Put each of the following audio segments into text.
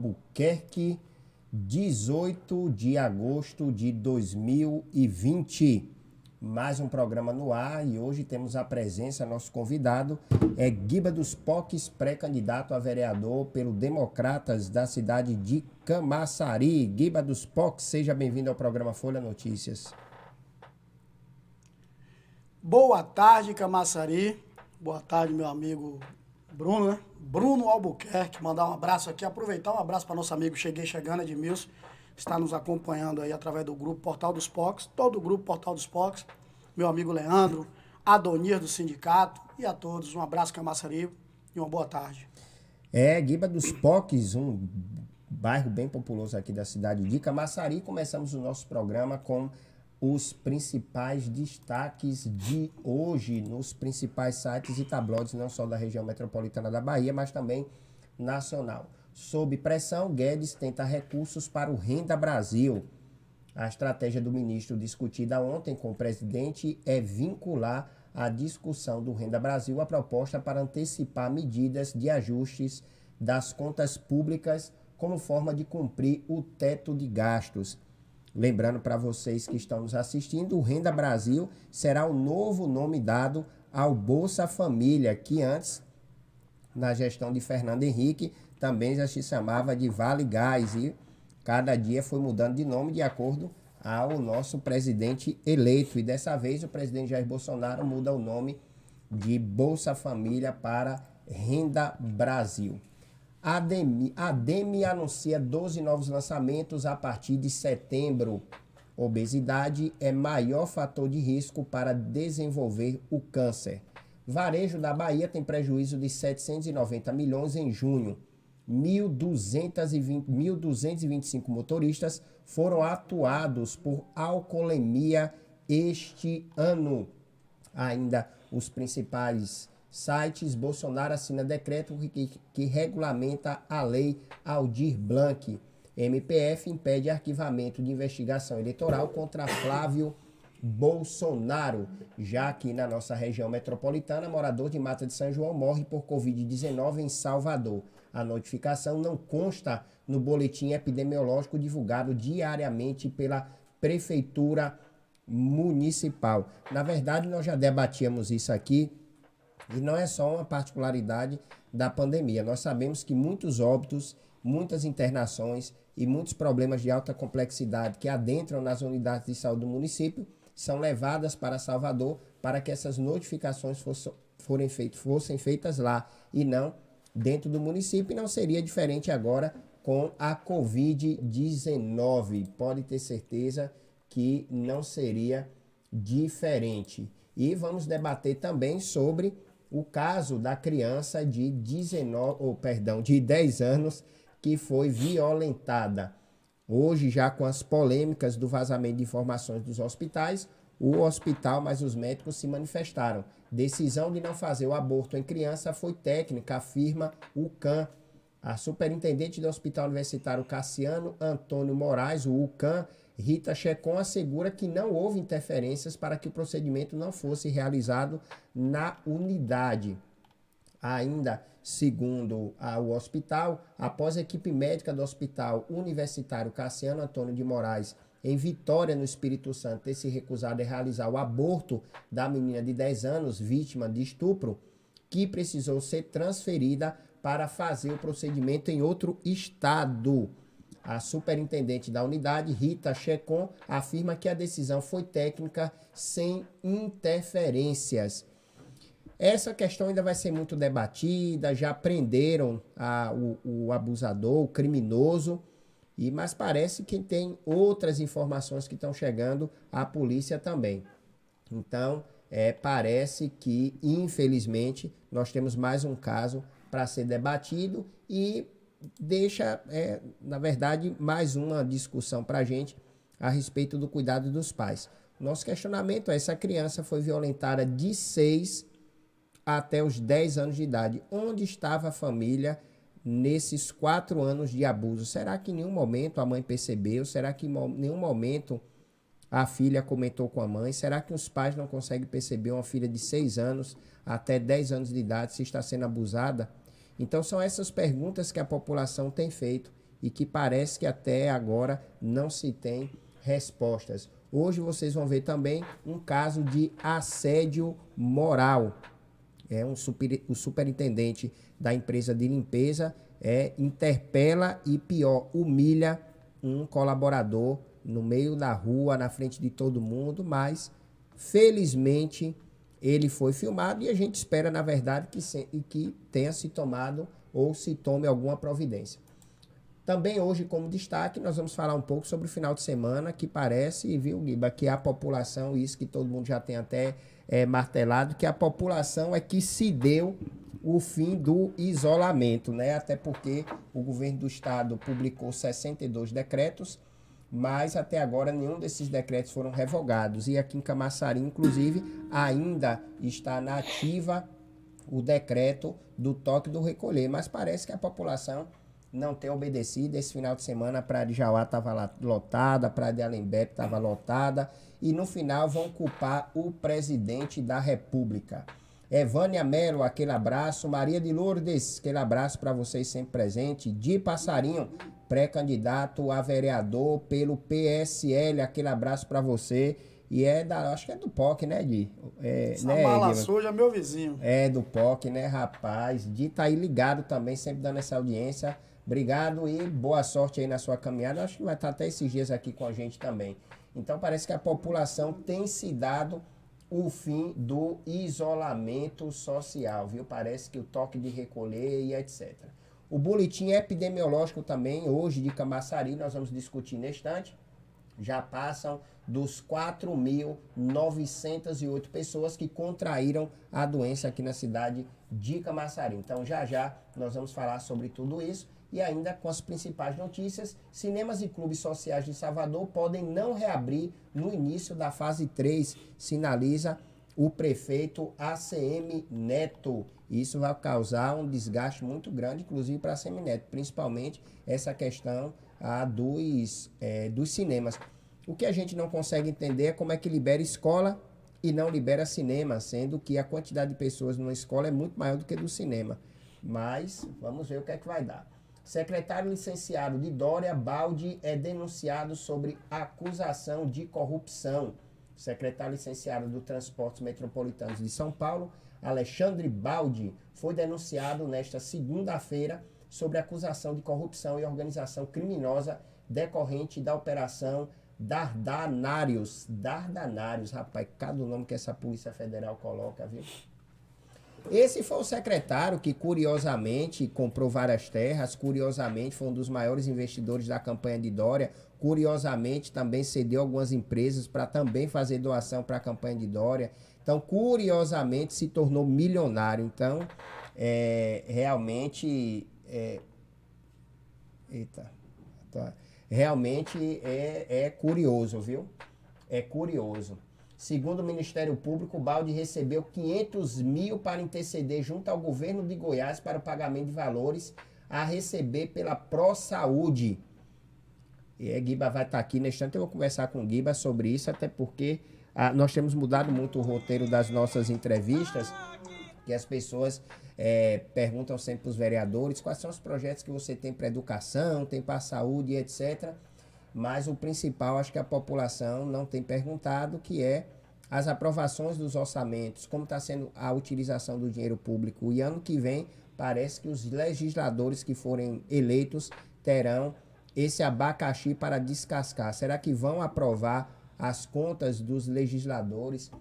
Albuquerque, 18 de agosto de 2020. Mais um programa no ar e hoje temos a presença, nosso convidado é Guiba dos Poques, pré-candidato a vereador pelo Democratas da cidade de Camaçari. Guiba dos Poques, seja bem-vindo ao programa Folha Notícias. Boa tarde, Camaçari. Boa tarde, meu amigo Bruno, né? Bruno Albuquerque. Mandar um abraço aqui, aproveitar um abraço para nosso amigo Chegando, Edmilson, que está nos acompanhando aí através do grupo Portal dos Pocs, todo o grupo Portal dos Pocs, meu amigo Leandro, Adonias do sindicato e a todos. Um abraço, Camaçari, e uma boa tarde. Guiba dos Poques, um bairro bem populoso aqui da cidade de Camaçari. Começamos o nosso programa com os principais destaques de hoje nos principais sites e tabloides, não só da região metropolitana da Bahia, mas também nacional. Sob pressão, Guedes tenta recursos para o Renda Brasil. A estratégia do ministro discutida ontem com o presidente é vincular a discussão do Renda Brasil à proposta para antecipar medidas de ajustes das contas públicas como forma de cumprir o teto de gastos. Lembrando para vocês que estão nos assistindo, o Renda Brasil será o novo nome dado ao Bolsa Família, que antes, na gestão de Fernando Henrique, também já se chamava de Vale Gás, e cada dia foi mudando de nome de acordo ao nosso presidente eleito. E dessa vez o presidente Jair Bolsonaro muda o nome de Bolsa Família para Renda Brasil. A ADEME anuncia 12 novos lançamentos a partir de setembro. Obesidade é maior fator de risco para desenvolver o câncer. Varejo da Bahia tem prejuízo de 790 milhões em junho. 1.225 motoristas foram atuados por alcoolemia este ano. Ainda os principais sites: Bolsonaro assina decreto que regulamenta a lei Aldir Blanc. MPF impede arquivamento de investigação eleitoral contra Flávio Bolsonaro. Já aqui na nossa região metropolitana, morador de Mata de São João morre por Covid-19 em Salvador. A notificação não consta no boletim epidemiológico divulgado diariamente pela Prefeitura Municipal. Na verdade, nós já debatíamos isso aqui. E não é só uma particularidade da pandemia. Nós sabemos que muitos óbitos, muitas internações e muitos problemas de alta complexidade que adentram nas unidades de saúde do município são levadas para Salvador para que essas notificações fossem feitas lá e não dentro do município. E não seria diferente agora com a Covid-19. Pode ter certeza que não seria diferente. E vamos debater também sobre o caso da criança de 10 anos que foi violentada. Hoje, já com as polêmicas do vazamento de informações dos hospitais, o hospital, mas os médicos se manifestaram. Decisão de não fazer o aborto em criança foi técnica, afirma o CAN. A superintendente do Hospital Universitário Cassiano Antônio Moraes, o UCAM, Rita Checon, assegura que não houve interferências para que o procedimento não fosse realizado na unidade. Ainda segundo o hospital, após a equipe médica do Hospital Universitário Cassiano Antônio de Moraes, em Vitória, no Espírito Santo, ter se recusado a realizar o aborto da menina de 10 anos, vítima de estupro, que precisou ser transferida para fazer o procedimento em outro estado. A superintendente da unidade, Rita Checon, afirma que a decisão foi técnica, sem interferências. Essa questão ainda vai ser muito debatida, já prenderam o abusador, o criminoso, mas parece que tem outras informações que estão chegando à polícia também. Então, parece que, infelizmente, nós temos mais um caso para ser debatido e deixa, na verdade, mais uma discussão para a gente a respeito do cuidado dos pais. Nosso questionamento é: essa criança foi violentada de 6 até os 10 anos de idade. Onde estava a família nesses 4 anos de abuso? Será que em nenhum momento a mãe percebeu? Será que em nenhum momento a filha comentou com a mãe? Será que os pais não conseguem perceber uma filha de 6 anos até 10 anos de idade se está sendo abusada? Então são essas perguntas que a população tem feito e que parece que até agora não se tem respostas. Hoje vocês vão ver também um caso de assédio moral. O superintendente da empresa de limpeza interpela e, pior, humilha um colaborador no meio da rua, na frente de todo mundo, mas, felizmente, ele foi filmado e a gente espera, na verdade, que tenha se tomado ou se tome alguma providência. Também hoje, como destaque, nós vamos falar um pouco sobre o final de semana, que parece, viu, Guiba, que a população, isso que todo mundo já tem até martelado, que a população é que se deu o fim do isolamento, né? Até porque o governo do estado publicou 62 decretos, mas até agora nenhum desses decretos foram revogados. E aqui em Camaçari, inclusive, ainda está na ativa o decreto do toque do recolher, mas parece que a população não tem obedecido. Esse final de semana a Praia de Jauá estava lotada, a Praia de Alembep estava lotada, e no final vão culpar o presidente da República. Evânia Melo, aquele abraço. Maria de Lourdes, aquele abraço para vocês sempre presente. Di Passarinho, pré-candidato a vereador pelo PSL, aquele abraço para você. E acho que é do POC, né, Di? Essa mala suja é meu vizinho. É do POC, né, rapaz? Di tá aí ligado também, sempre dando essa audiência. Obrigado e boa sorte aí na sua caminhada. Acho que vai estar até esses dias aqui com a gente também. Então parece que a população tem se dado o fim do isolamento social, viu? Parece que o toque de recolher e etc. O boletim epidemiológico também, hoje de Camaçari, nós vamos discutir neste instante. Já passam dos 4.908 pessoas que contraíram a doença aqui na cidade de Camaçari. Então, já nós vamos falar sobre tudo isso. E ainda com as principais notícias, cinemas e clubes sociais de Salvador podem não reabrir no início da fase 3, sinaliza o prefeito ACM Neto. Isso vai causar um desgaste muito grande, inclusive para a ACM Neto, principalmente essa questão dos cinemas. O que a gente não consegue entender é como é que libera escola e não libera cinema, sendo que a quantidade de pessoas numa escola é muito maior do que do cinema. Mas vamos ver o que é que vai dar. Secretário licenciado de Dória, Baldi, é denunciado sobre acusação de corrupção. Secretário licenciado do Transportes Metropolitanos de São Paulo, Alexandre Baldi, foi denunciado nesta segunda-feira sobre acusação de corrupção e organização criminosa decorrente da operação Dardanários. Dardanários, rapaz, cada nome que essa Polícia Federal coloca, viu? Esse foi o secretário que, curiosamente, comprou várias terras, curiosamente, foi um dos maiores investidores da campanha de Dória, curiosamente, também cedeu algumas empresas para também fazer doação para a campanha de Dória. Então, curiosamente, se tornou milionário. Então, realmente... Realmente é curioso, viu? É curioso. Segundo o Ministério Público, o Baldi recebeu 500 mil para interceder junto ao governo de Goiás para o pagamento de valores a receber pela ProSaúde. E Guiba vai estar aqui neste instante. Eu vou conversar com o Guiba sobre isso, até porque nós temos mudado muito o roteiro das nossas entrevistas, que as pessoas perguntam sempre para os vereadores quais são os projetos que você tem para educação, tem para saúde, etc., mas o principal, acho que a população não tem perguntado, que é as aprovações dos orçamentos, como está sendo a utilização do dinheiro público. E ano que vem, parece que os legisladores que forem eleitos terão esse abacaxi para descascar. Será que vão aprovar as contas dos legisladores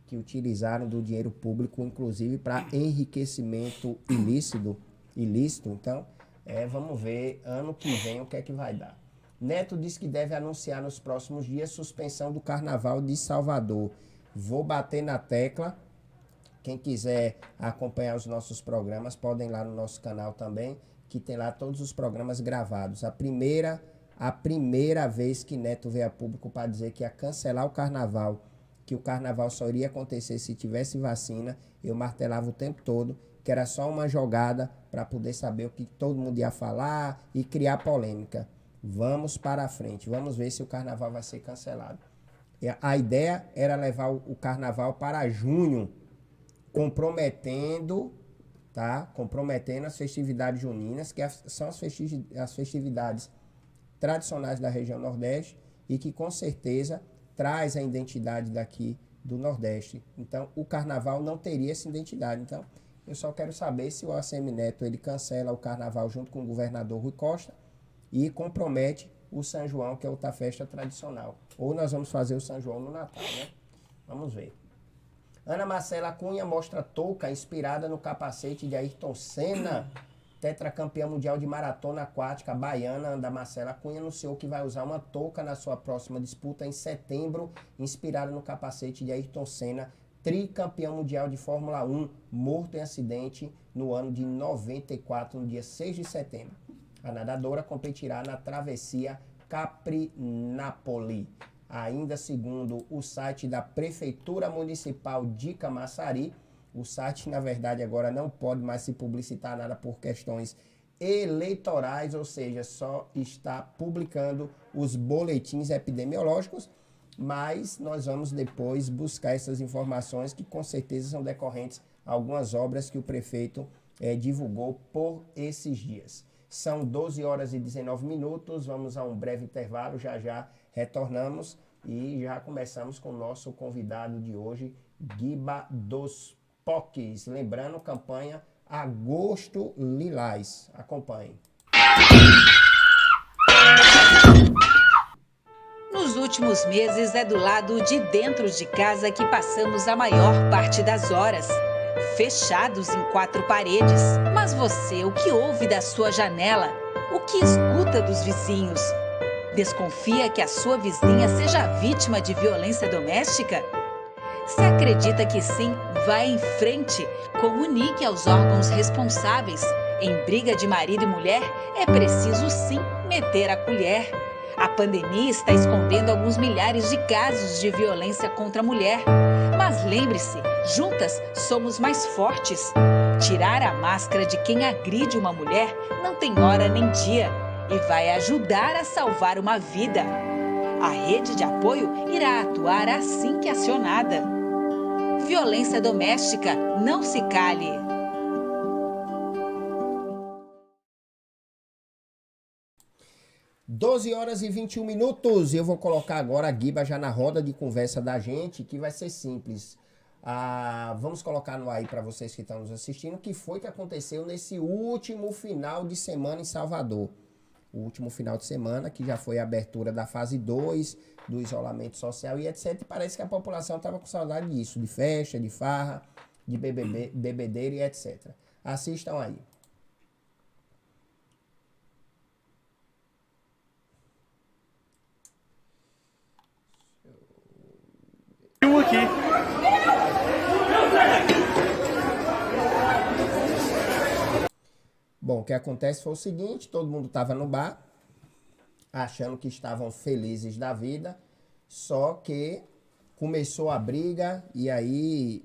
que utilizaram do dinheiro público, inclusive para enriquecimento ilícito? Então, vamos ver ano que vem o que é que vai dar. Neto diz que deve anunciar nos próximos dias suspensão do Carnaval de Salvador. Vou bater na tecla. Quem quiser acompanhar os nossos programas, podem ir lá no nosso canal também, que tem lá todos os programas gravados. A primeira vez que Neto veio a público para dizer que ia cancelar o Carnaval, que o Carnaval só iria acontecer se tivesse vacina, eu martelava o tempo todo que era só uma jogada para poder saber o que todo mundo ia falar e criar polêmica. Vamos para frente, vamos ver se o Carnaval vai ser cancelado. A ideia era levar o Carnaval para junho, comprometendo tá? Comprometendo as festividades juninas, que são as festividades tradicionais da região Nordeste e que com certeza traz a identidade daqui do Nordeste. Então, o carnaval não teria essa identidade. Então, eu só quero saber se o ACM Neto ele cancela o carnaval junto com o governador Rui Costa e compromete o São João, que é outra festa tradicional. Ou nós vamos fazer o São João no Natal, né? Vamos ver. Ana Marcela Cunha mostra touca inspirada no capacete de Ayrton Senna. Tetracampeã mundial de maratona aquática baiana, Ana Marcela Cunha, anunciou que vai usar uma touca na sua próxima disputa em setembro, inspirada no capacete de Ayrton Senna, tricampeão mundial de Fórmula 1, morto em acidente no ano de 94, no dia 6 de setembro. A nadadora competirá na travessia Capri-Napoli. Ainda segundo o site da Prefeitura Municipal de Camaçari, o site, na verdade, agora não pode mais se publicitar nada por questões eleitorais, ou seja, só está publicando os boletins epidemiológicos, mas nós vamos depois buscar essas informações que com certeza são decorrentes a algumas obras que o prefeito divulgou por esses dias. São 12 horas e 19 minutos, vamos a um breve intervalo, já retornamos e já começamos com o nosso convidado de hoje, Guiba dos POCs. Lembrando, campanha Agosto Lilás. Acompanhe. Nos últimos meses é do lado de dentro de casa que passamos a maior parte das horas, fechados em 4 paredes. Mas você, o que ouve da sua janela? O que escuta dos vizinhos? Desconfia que a sua vizinha seja vítima de violência doméstica? Se acredita que sim, vá em frente. Comunique aos órgãos responsáveis. Em briga de marido e mulher, é preciso sim meter a colher. A pandemia está escondendo alguns milhares de casos de violência contra a mulher. Mas lembre-se, juntas somos mais fortes. Tirar a máscara de quem agride uma mulher não tem hora nem dia e vai ajudar a salvar uma vida. A rede de apoio irá atuar assim que acionada. Violência doméstica, não se cale. Doze horas e 21 minutos. Eu vou colocar agora a Guiba já na roda de conversa da gente, que vai ser simples. Vamos colocar no ar aí para vocês que estão nos assistindo o que foi que aconteceu nesse último final de semana em Salvador. O último final de semana, que já foi a abertura da fase 2, do isolamento social e etc. E parece que a população estava com saudade disso, de festa, de farra, de bebedeira e etc. Assistam aí. Aqui. Bom, o que acontece foi o seguinte, todo mundo estava no bar, achando que estavam felizes da vida, só que começou a briga e aí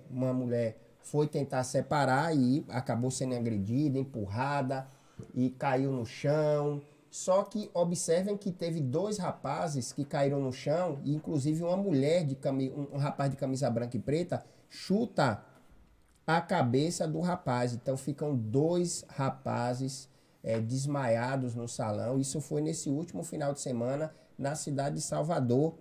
uma mulher foi tentar separar e acabou sendo agredida, empurrada e caiu no chão. Só que observem que teve 2 rapazes que caíram no chão e inclusive uma mulher, um rapaz de camisa branca e preta, chuta a cabeça do rapaz. Então ficam 2 rapazes desmaiados no salão. Isso foi nesse último final de semana na cidade de Salvador.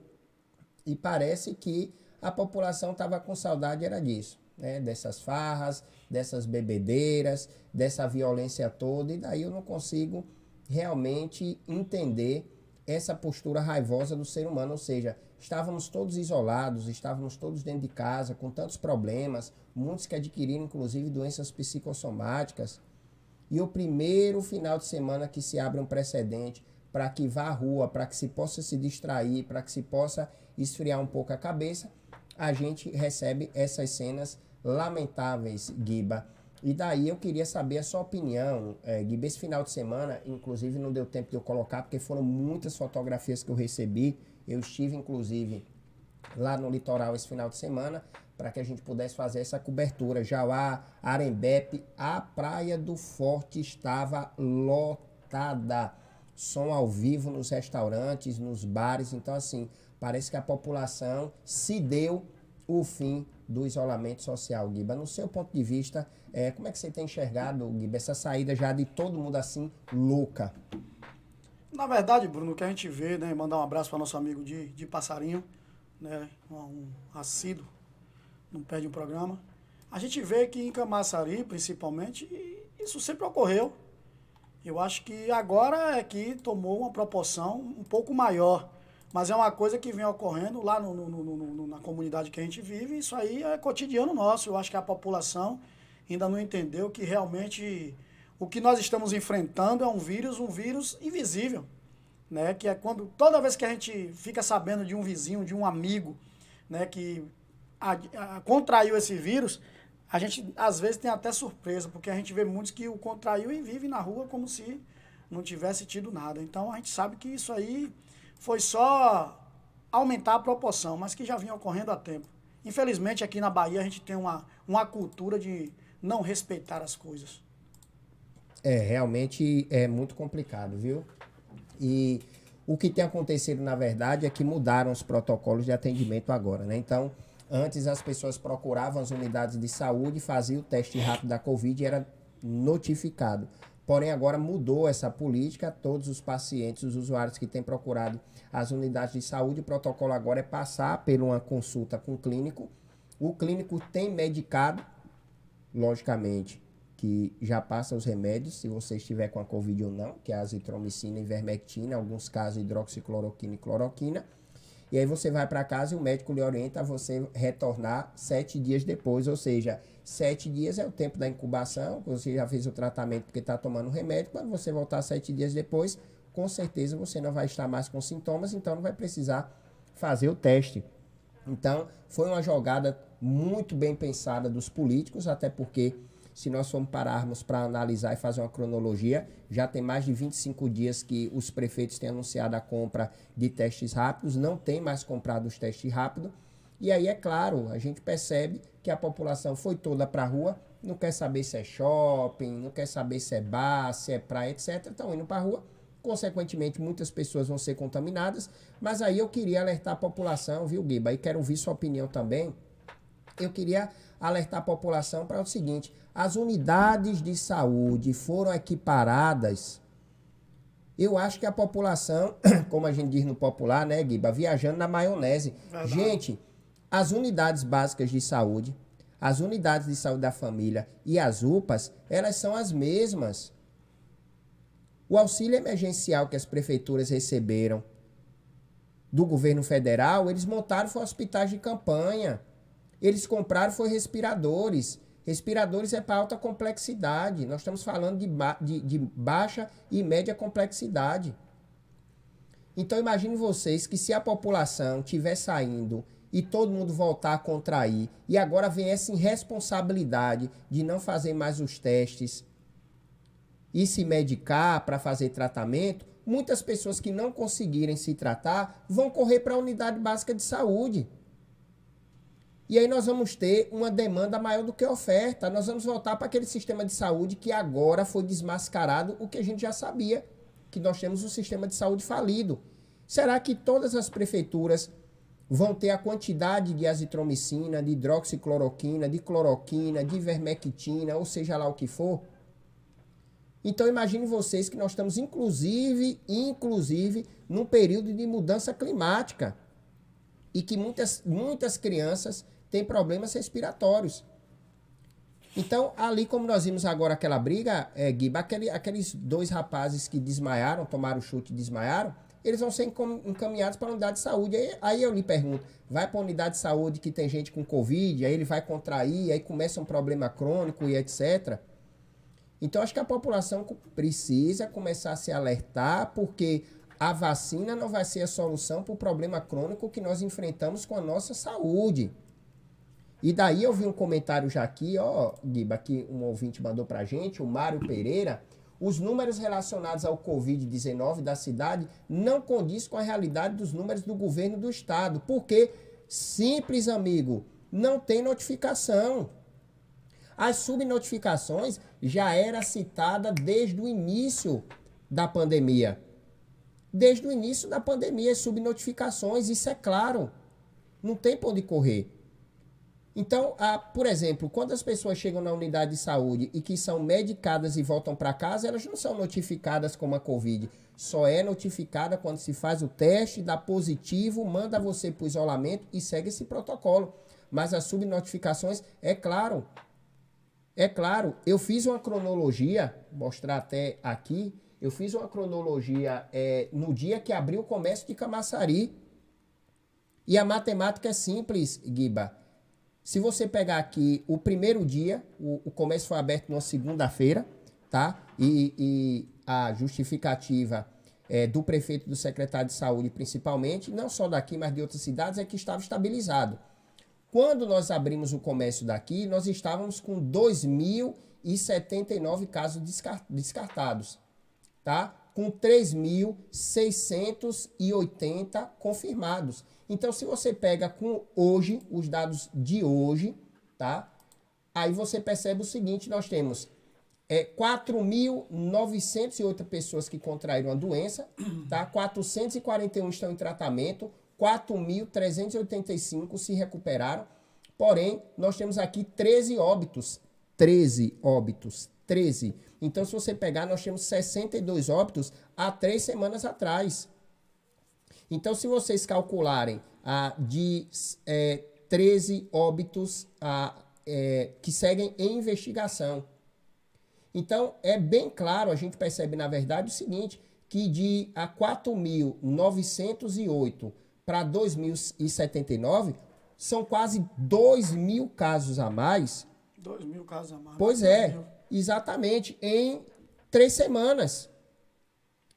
E parece que a população estava com saudade, era disso, né? Dessas farras, dessas bebedeiras, dessa violência toda. E daí eu não consigo realmente entender essa postura raivosa do ser humano. Ou seja, estávamos todos isolados, estávamos todos dentro de casa, com tantos problemas, muitos que adquiriram inclusive doenças psicossomáticas. E o primeiro final de semana que se abre um precedente para que vá à rua, para que se possa se distrair, para que se possa esfriar um pouco a cabeça, a gente recebe essas cenas lamentáveis, Guiba. E daí eu queria saber a sua opinião, Guiba. Esse final de semana, inclusive não deu tempo de eu colocar, porque foram muitas fotografias que eu recebi. Eu estive, inclusive, lá no litoral esse final de semana, para que a gente pudesse fazer essa cobertura. Jauá, Arembepe, a Praia do Forte estava lotada. Som ao vivo nos restaurantes, nos bares. Então, assim, parece que a população se deu o fim do isolamento social, Guiba. No seu ponto de vista, como é que você tem enxergado, Guiba, essa saída já de todo mundo assim, louca? Na verdade, Bruno, o que a gente vê, né, mandar um abraço para nosso amigo de Passarinho, né, um assíduo, não perde um programa. A gente vê que em Camaçari, principalmente, isso sempre ocorreu. Eu acho que agora é que tomou uma proporção um pouco maior, mas é uma coisa que vem ocorrendo lá na comunidade que a gente vive, isso aí é cotidiano nosso. Eu acho que a população ainda não entendeu que realmente o que nós estamos enfrentando é um vírus invisível, né? Que é quando, toda vez que a gente fica sabendo de um vizinho, de um amigo, né, que contraiu esse vírus, a gente às vezes tem até surpresa, porque a gente vê muitos que o contraiu e vive na rua como se não tivesse tido nada. Então a gente sabe que isso aí foi só aumentar a proporção, mas que já vinha ocorrendo há tempo. Infelizmente aqui na Bahia a gente tem uma cultura de não respeitar as coisas. Realmente é muito complicado, viu? E o que tem acontecido, na verdade, é que mudaram os protocolos de atendimento agora, né? Então, antes as pessoas procuravam as unidades de saúde, faziam o teste rápido da Covid e era notificado. Porém, agora mudou essa política, todos os pacientes, os usuários que têm procurado as unidades de saúde, o protocolo agora é passar por uma consulta com o clínico. O clínico tem medicado, logicamente, que já passa os remédios, se você estiver com a Covid ou não, que é a azitromicina e ivermectina, em alguns casos hidroxicloroquina e cloroquina. E aí você vai para casa e o médico lhe orienta a você retornar 7 dias depois, ou seja, 7 dias é o tempo da incubação, você já fez o tratamento porque está tomando remédio, quando você voltar 7 dias depois, com certeza você não vai estar mais com sintomas, então não vai precisar fazer o teste. Então, foi uma jogada muito bem pensada dos políticos, até porque se nós formos pararmos para analisar e fazer uma cronologia, já tem mais de 25 dias que os prefeitos têm anunciado a compra de testes rápidos, não tem mais comprado os testes rápidos. E aí, é claro, a gente percebe que a população foi toda para a rua, não quer saber se é shopping, não quer saber se é bar, se é praia, etc. Estão indo para a rua. Consequentemente, muitas pessoas vão ser contaminadas. Mas aí eu queria alertar a população, viu, Guiba? E quero ouvir sua opinião também. Eu queria alertar a população para o seguinte: as unidades de saúde foram equiparadas. Eu acho que a população, como a gente diz no popular, né, Guiba, viajando na maionese. Verdade. Gente, as unidades básicas de saúde, as unidades de saúde da família e as UPAs, elas são as mesmas. O auxílio emergencial que as prefeituras receberam do governo federal, eles montaram foi hospitais de campanha. Eles compraram foi respiradores. Respiradores é para alta complexidade. Nós estamos falando de baixa e média complexidade. Então imagine vocês que se a população estiver saindo e todo mundo voltar a contrair, e agora vem essa irresponsabilidade de não fazer mais os testes e se medicar para fazer tratamento, muitas pessoas que não conseguirem se tratar vão correr para a unidade básica de saúde. E aí nós vamos ter uma demanda maior do que oferta. Nós vamos voltar para aquele sistema de saúde que agora foi desmascarado, o que a gente já sabia, que nós temos um sistema de saúde falido. Será que todas as prefeituras vão ter a quantidade de azitromicina, de hidroxicloroquina, de cloroquina, de ivermectina, ou seja lá o que for? Então imagine vocês que nós estamos inclusive, num período de mudança climática e que muitas crianças têm problemas respiratórios. Então, ali como nós vimos agora aquela briga, Guiba, aqueles 2 rapazes que desmaiaram, tomaram chute e desmaiaram, eles vão ser encaminhados para a unidade de saúde. Aí eu lhe pergunto, vai para a unidade de saúde que tem gente com Covid, aí ele vai contrair, aí começa um problema crônico e etc. Então, acho que a população precisa começar a se alertar, porque a vacina não vai ser a solução para o problema crônico que nós enfrentamos com a nossa saúde. E daí eu vi um comentário já aqui, Guiba, que um ouvinte mandou pra gente, o Mário Pereira. Os números relacionados ao Covid-19 da cidade não condiz com a realidade dos números do governo do estado. Porque, simples, amigo, não tem notificação. As subnotificações já era citada desde o início da pandemia. Desde o início da pandemia, as subnotificações, isso é claro. Não tem para onde correr. Então, por exemplo, quando as pessoas chegam na unidade de saúde e que são medicadas e voltam para casa, elas não são notificadas como a Covid. Só é notificada quando se faz o teste, dá positivo, manda você para o isolamento e segue esse protocolo. Mas as subnotificações, é claro, eu fiz uma cronologia, vou mostrar até aqui, eu fiz uma cronologia no dia que abriu o comércio de Camaçari. E a matemática é simples, Guiba. Se você pegar aqui o primeiro dia, o comércio foi aberto numa segunda-feira, tá? E a justificativa do prefeito e do secretário de saúde, principalmente, não só daqui, mas de outras cidades, é que estava estabilizado. Quando nós abrimos o comércio daqui, nós estávamos com 2.079 casos descartados, tá? Com 3.680 confirmados. Então, se você pega com hoje, os dados de hoje, tá? Aí você percebe o seguinte, nós temos 4.908 pessoas que contraíram a doença, tá? 441 estão em tratamento, 4.385 se recuperaram. Porém, nós temos aqui 13 óbitos. 13 óbitos. 13. Então, se você pegar, nós temos 62 óbitos há 3 semanas atrás. Então, se vocês calcularem de 13 óbitos que seguem em investigação. Então, é bem claro, a gente percebe, na verdade, o seguinte, que de 4.908 para 2.079, são quase 2.000 casos a mais. 2.000 casos a mais. Pois é, exatamente, em 3 semanas.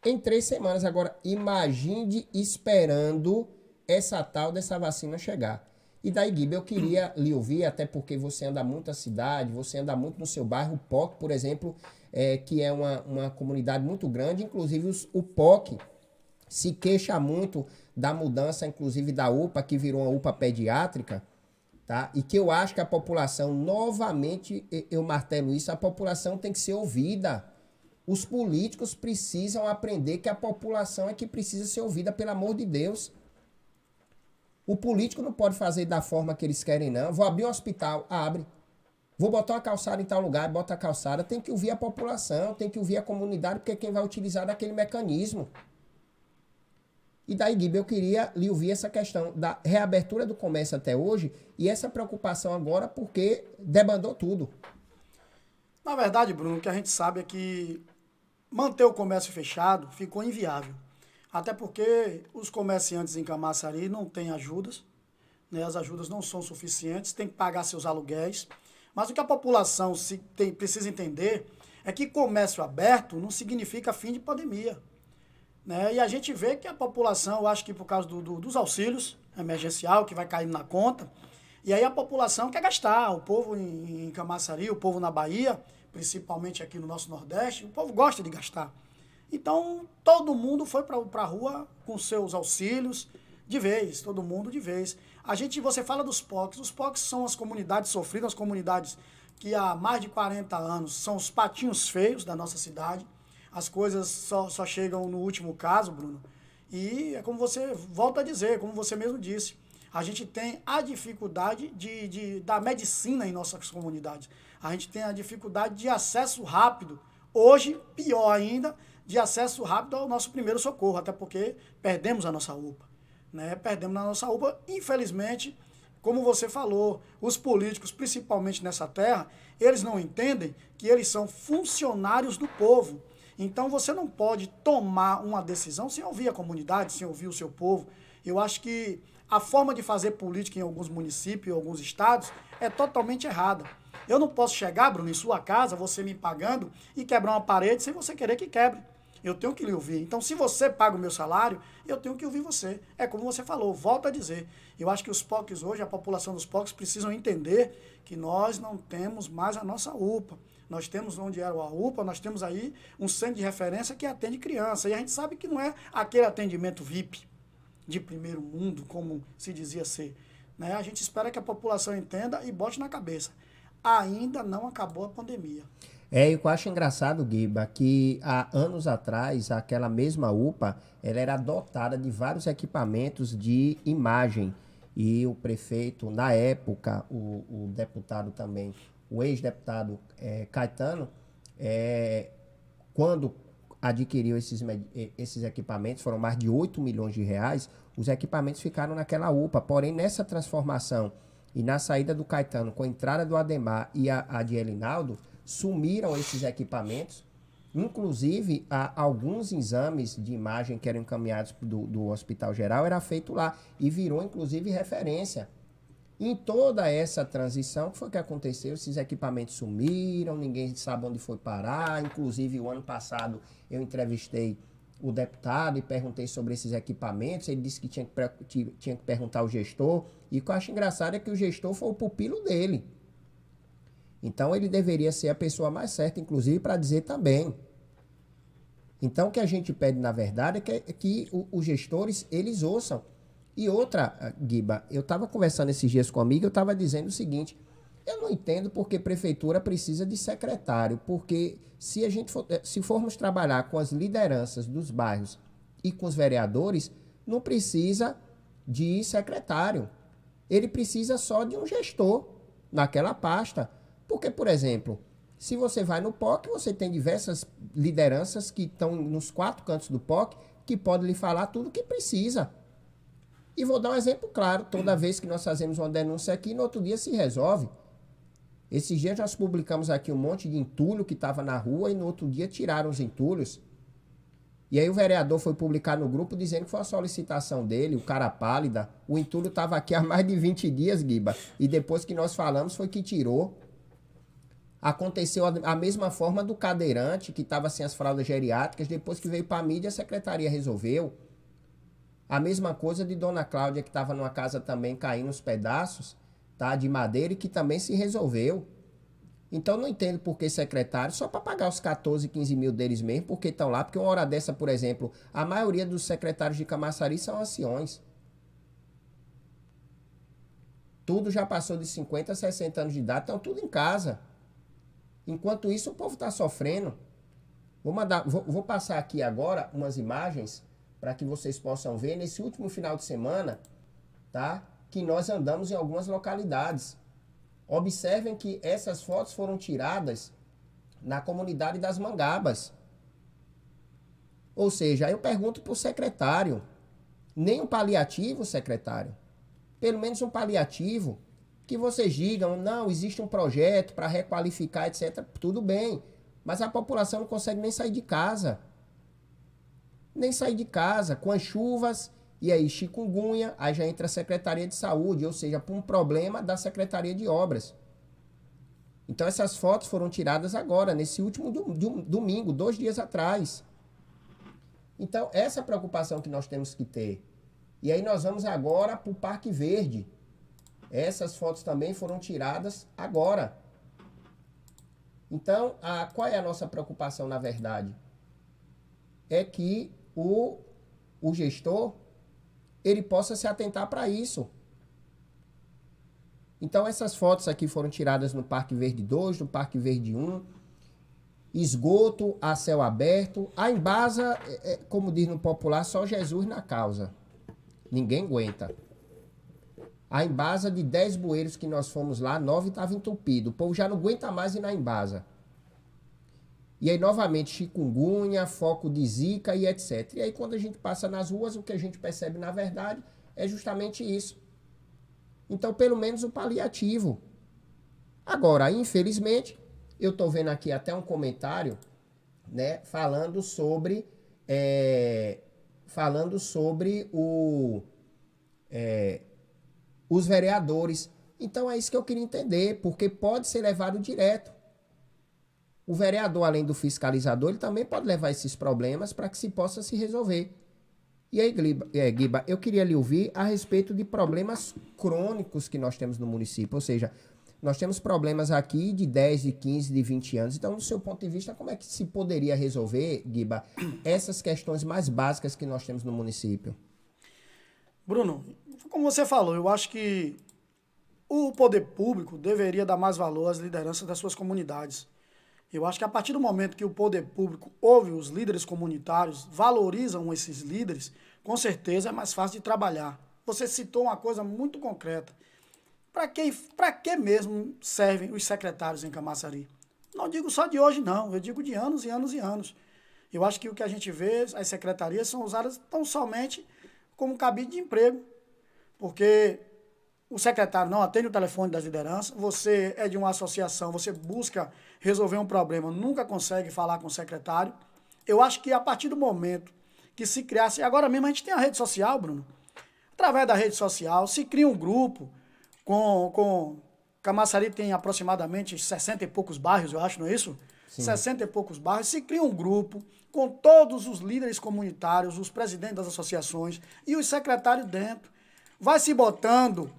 Em 3 semanas. Agora, imagine esperando essa tal dessa vacina chegar. E daí, Guiba, eu queria lhe ouvir, até porque você anda muito na cidade, você anda muito no seu bairro, o POC, por exemplo, que é uma comunidade muito grande, inclusive o POC se queixa muito da mudança, inclusive da UPA, que virou uma UPA pediátrica, tá? E que eu acho que a população, novamente, eu martelo isso, a população tem que ser ouvida. Os políticos precisam aprender que a população é que precisa ser ouvida, pelo amor de Deus. O político não pode fazer da forma que eles querem, não. Vou abrir um hospital, abre. Vou botar uma calçada em tal lugar, bota a calçada. Tem que ouvir a população, tem que ouvir a comunidade, porque é quem vai utilizar daquele mecanismo. E daí, Guiba, eu queria lhe ouvir essa questão da reabertura do comércio até hoje e essa preocupação agora porque debandou tudo. Na verdade, Bruno, o que a gente sabe é que manter o comércio fechado ficou inviável. Até porque os comerciantes em Camaçari não têm ajudas, né? As ajudas não são suficientes, tem que pagar seus aluguéis. Mas o que a população precisa entender é que comércio aberto não significa fim de pandemia. Né? E a gente vê que a população, eu acho que por causa dos auxílios emergencial, que vai caindo na conta, e aí a população quer gastar. O povo em Camaçari, o povo na Bahia, principalmente aqui no nosso Nordeste, o povo gosta de gastar. Então, todo mundo foi para a rua com seus auxílios de vez, todo mundo de vez. Você fala dos POCs, os POCs são as comunidades sofridas, as comunidades que há mais de 40 anos são os patinhos feios da nossa cidade. As coisas só chegam no último caso, Bruno. E é como você volta a dizer, como você mesmo disse, a gente tem a dificuldade da medicina em nossas comunidades. A gente tem a dificuldade de acesso rápido. Hoje, pior ainda, de acesso rápido ao nosso primeiro socorro, até porque perdemos a nossa UPA. Né? Perdemos a nossa UPA, infelizmente, como você falou, os políticos, principalmente nessa terra, eles não entendem que eles são funcionários do povo. Então, você não pode tomar uma decisão sem ouvir a comunidade, sem ouvir o seu povo. Eu acho que a forma de fazer política em alguns municípios, em alguns estados, é totalmente errada. Eu não posso chegar, Bruno, em sua casa, você me pagando, e quebrar uma parede sem você querer que quebre. Eu tenho que lhe ouvir. Então, se você paga o meu salário, eu tenho que ouvir você. É como você falou, volto a dizer. Eu acho que os POCs hoje, a população dos POCs, precisam entender que nós não temos mais a nossa UPA. Nós temos onde era a UPA, nós temos aí um centro de referência que atende criança. E a gente sabe que não é aquele atendimento VIP de primeiro mundo, como se dizia ser. Né? A gente espera que a população entenda e bote na cabeça. Ainda não acabou a pandemia. Eu acho engraçado, Guiba, que há anos atrás, aquela mesma UPA, ela era dotada de vários equipamentos de imagem. e o prefeito, na época, o deputado também, o ex-deputado Caetano, quando adquiriu esses equipamentos, foram mais de 8 milhões de reais, os equipamentos ficaram naquela UPA. Porém, nessa transformação e na saída do Caetano, com a entrada do Ademar e a de Elinaldo, sumiram esses equipamentos. Inclusive, alguns exames de imagem que eram encaminhados do Hospital Geral era feito lá e virou, inclusive, referência. Em toda essa transição, o que foi que aconteceu? Esses equipamentos sumiram, ninguém sabe onde foi parar. Inclusive, o ano passado, eu entrevistei o deputado e perguntei sobre esses equipamentos. Ele disse que tinha que perguntar ao gestor. E o que eu acho engraçado é que o gestor foi o pupilo dele. Então, ele deveria ser a pessoa mais certa, inclusive, para dizer também. Então, o que a gente pede, na verdade, é que os gestores, eles ouçam. E outra, Guiba, eu estava conversando esses dias com um amigo, eu estava dizendo o seguinte: eu não entendo porque prefeitura precisa de secretário, porque se formos trabalhar com as lideranças dos bairros e com os vereadores, não precisa de secretário. Ele precisa só de um gestor naquela pasta. Porque, por exemplo, se você vai no POC, você tem diversas lideranças que estão nos 4 cantos do POC que podem lhe falar tudo o que precisa. E vou dar um exemplo claro: toda vez que nós fazemos uma denúncia aqui, no outro dia se resolve. Esses dias nós publicamos aqui um monte de entulho que estava na rua e no outro dia tiraram os entulhos. E aí o vereador foi publicar no grupo dizendo que foi a solicitação dele, o cara pálida. O entulho estava aqui há mais de 20 dias, Guiba. E depois que nós falamos foi que tirou. Aconteceu a mesma forma do cadeirante, que estava sem as fraldas geriátricas. Depois que veio para a mídia, a secretaria resolveu. A mesma coisa de Dona Cláudia, que estava numa casa também caindo os pedaços, tá, de madeira, e que também se resolveu. Então não entendo por que secretário, só para pagar os 14, 15 mil deles mesmo, porque estão lá. Porque uma hora dessa, por exemplo, a maioria dos secretários de Camaçari são anciões. Tudo já passou de 50, 60 anos de idade, estão tudo em casa. Enquanto isso, o povo está sofrendo. Vou passar aqui agora umas imagens para que vocês possam ver nesse último final de semana, tá? Que nós andamos em algumas localidades. Observem que essas fotos foram tiradas na comunidade das Mangabas. Ou seja, eu pergunto para o secretário, nem um paliativo, secretário? Pelo menos um paliativo, que vocês digam, não, existe um projeto para requalificar, etc. Tudo bem, mas a população não consegue nem sair de casa. Nem sair de casa, com as chuvas, e aí chikungunya, aí já entra a Secretaria de Saúde, ou seja, por um problema da Secretaria de Obras. Então essas fotos foram tiradas agora, nesse último domingo, 2 dias atrás. Então essa é a preocupação que nós temos que ter. E aí nós vamos agora para o Parque Verde. Essas fotos também foram tiradas agora. Então, qual é a nossa preocupação, na verdade? É que o gestor, ele possa se atentar para isso. Então, essas fotos aqui foram tiradas no Parque Verde 2, no Parque Verde 1. Esgoto a céu aberto. A Embasa, como diz no popular, só Jesus na causa. Ninguém aguenta. A Embasa, de 10 bueiros que nós fomos lá, 9 estavam entupidos. O povo já não aguenta mais ir na Embasa. E aí, novamente, chikungunya, foco de zika e etc. E aí, quando a gente passa nas ruas, o que a gente percebe, na verdade, é justamente isso. Então, pelo menos o paliativo. Agora, infelizmente, eu estou vendo aqui até um comentário, né, falando sobre os vereadores. Então, é isso que eu queria entender, porque pode ser levado direto. O vereador, além do fiscalizador, ele também pode levar esses problemas para que se possa se resolver. E aí, Guiba, eu queria lhe ouvir a respeito de problemas crônicos que nós temos no município. Ou seja, nós temos problemas aqui de 10, de 15, de 20 anos. Então, do seu ponto de vista, como é que se poderia resolver, Guiba, essas questões mais básicas que nós temos no município? Bruno, como você falou, eu acho que o poder público deveria dar mais valor às lideranças das suas comunidades. Eu acho que a partir do momento que o poder público ouve os líderes comunitários, valorizam esses líderes, com certeza é mais fácil de trabalhar. você citou uma coisa muito concreta. Para que mesmo servem os secretários em Camaçari? Não digo só de hoje, não. Eu digo de anos e anos e anos. Eu acho que o que a gente vê, as secretarias são usadas tão somente como cabide de emprego. Porque o secretário não atende o telefone das lideranças, você é de uma associação, você busca resolver um problema, nunca consegue falar com o secretário. Eu acho que a partir do momento que se criasse... Agora mesmo a gente tem a rede social, Bruno. Através da rede social, se cria um grupo Camaçari tem aproximadamente 60 e poucos bairros, eu acho, não é isso? Sim. 60 e poucos bairros. Se cria um grupo com todos os líderes comunitários, os presidentes das associações e os secretários dentro. Vai se botando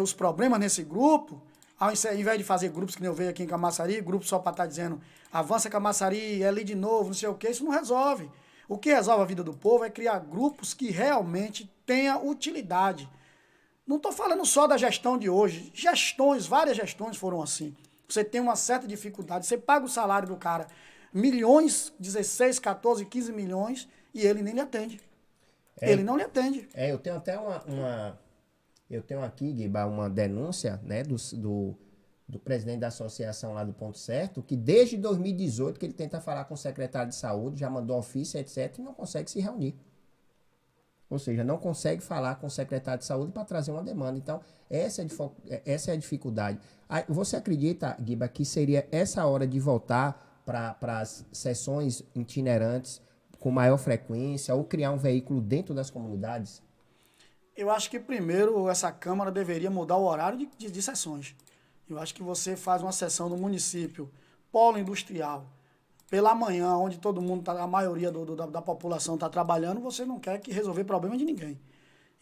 os problemas nesse grupo, ao invés de fazer grupos que nem eu vejo aqui em Camaçari, grupo só para estar dizendo avança Camaçari, é ali de novo, não sei o que, isso não resolve. O que resolve a vida do povo é criar grupos que realmente tenham utilidade. Não estou falando só da gestão de hoje. Várias gestões foram assim. Você tem uma certa dificuldade, você paga o salário do cara, milhões, 16, 14, 15 milhões, e ele nem lhe atende. Ele não lhe atende. Eu tenho até eu tenho aqui, Guiba, uma denúncia, né, do presidente da associação lá do Ponto Certo, que desde 2018 que ele tenta falar com o secretário de saúde, já mandou ofício, etc., e não consegue se reunir. Ou seja, não consegue falar com o secretário de saúde para trazer uma demanda. Então, essa é a dificuldade. Você acredita, Guiba, que seria essa hora de voltar para as sessões itinerantes com maior frequência ou criar um veículo dentro das comunidades? Eu acho que primeiro essa Câmara deveria mudar o horário de sessões. Eu acho que você faz uma sessão no município, polo industrial, pela manhã, onde todo mundo, a maioria da população está trabalhando, você não quer que resolver problema de ninguém.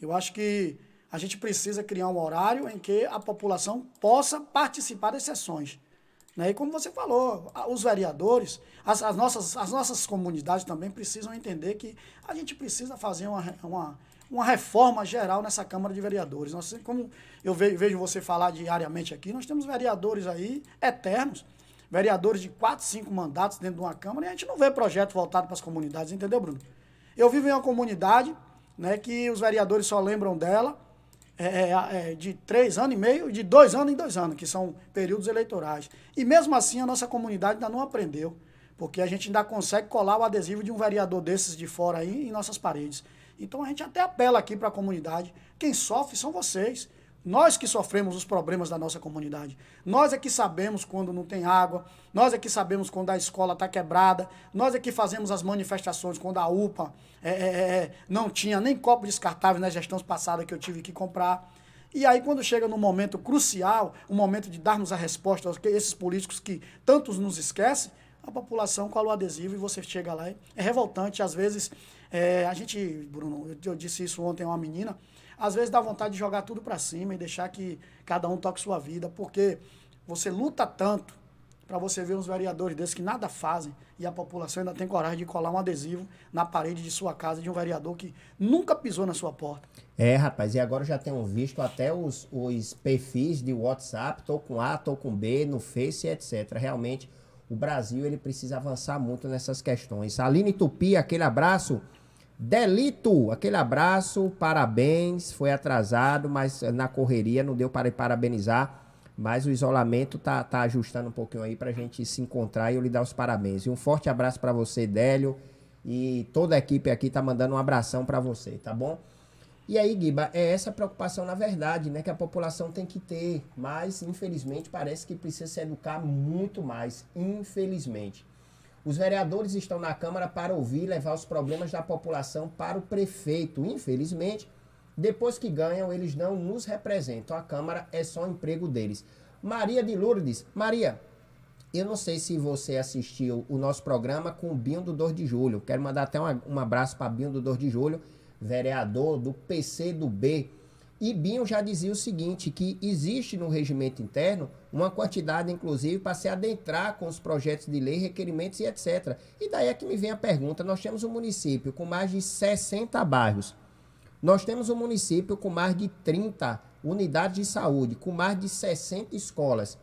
Eu acho que a gente precisa criar um horário em que a população possa participar das sessões. Né? E como você falou, os vereadores, as nossas comunidades também precisam entender que a gente precisa fazer uma reforma geral nessa Câmara de Vereadores. Como eu vejo você falar diariamente aqui, nós temos vereadores aí eternos, vereadores de 4, 5 mandatos dentro de uma Câmara, e a gente não vê projeto voltado para as comunidades, entendeu, Bruno? Eu vivo em uma comunidade, né, que os vereadores só lembram dela de 3 anos e meio e de 2 anos em 2 anos, que são períodos eleitorais. E mesmo assim a nossa comunidade ainda não aprendeu, porque a gente ainda consegue colar o adesivo de um vereador desses de fora aí em nossas paredes. Então a gente até apela aqui para a comunidade. Quem sofre são vocês. Nós que sofremos os problemas da nossa comunidade. Nós é que sabemos quando não tem água, nós é que sabemos quando a escola está quebrada, nós é que fazemos as manifestações quando a UPA não tinha nem copo descartável nas gestões passadas que eu tive que comprar. E aí quando chega no momento crucial, o momento de darmos a resposta a esses políticos que tantos nos esquecem, a população cola o adesivo e você chega lá. É revoltante, às vezes, a gente, Bruno, eu disse isso ontem a uma menina, às vezes dá vontade de jogar tudo para cima e deixar que cada um toque sua vida, porque você luta tanto para você ver uns vereadores desses que nada fazem e a população ainda tem coragem de colar um adesivo na parede de sua casa de um vereador que nunca pisou na sua porta. Rapaz, e agora já tenho visto até os perfis de WhatsApp, tô com A, tô com B, no Face, etc. Realmente, o Brasil ele precisa avançar muito nessas questões. Aline Tupi, aquele abraço. Delito, aquele abraço, parabéns, foi atrasado, mas na correria não deu para parabenizar, mas o isolamento tá ajustando um pouquinho aí pra gente se encontrar e eu lhe dar os parabéns. E um forte abraço para você, Délio, e toda a equipe aqui tá mandando um abração para você, tá bom? E aí, Guiba, é essa preocupação na verdade, né, que a população tem que ter, mas infelizmente parece que precisa se educar muito mais, infelizmente. Os vereadores estão na Câmara para ouvir e levar os problemas da população para o prefeito. Infelizmente, depois que ganham, eles não nos representam. A Câmara é só emprego deles. Maria de Lourdes. Maria, eu não sei se você assistiu o nosso programa com o Binho do 2 de Julho. Quero mandar até um abraço para Binho do 2 de Julho, vereador do PCdoB. E Binho já dizia o seguinte, que existe no regimento interno uma quantidade, inclusive, para se adentrar com os projetos de lei, requerimentos e etc. E daí é que me vem a pergunta, nós temos um município com mais de 60 bairros, nós temos um município com mais de 30 unidades de saúde, com mais de 60 escolas,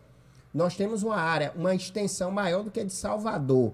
nós temos uma área, uma extensão maior do que a de Salvador,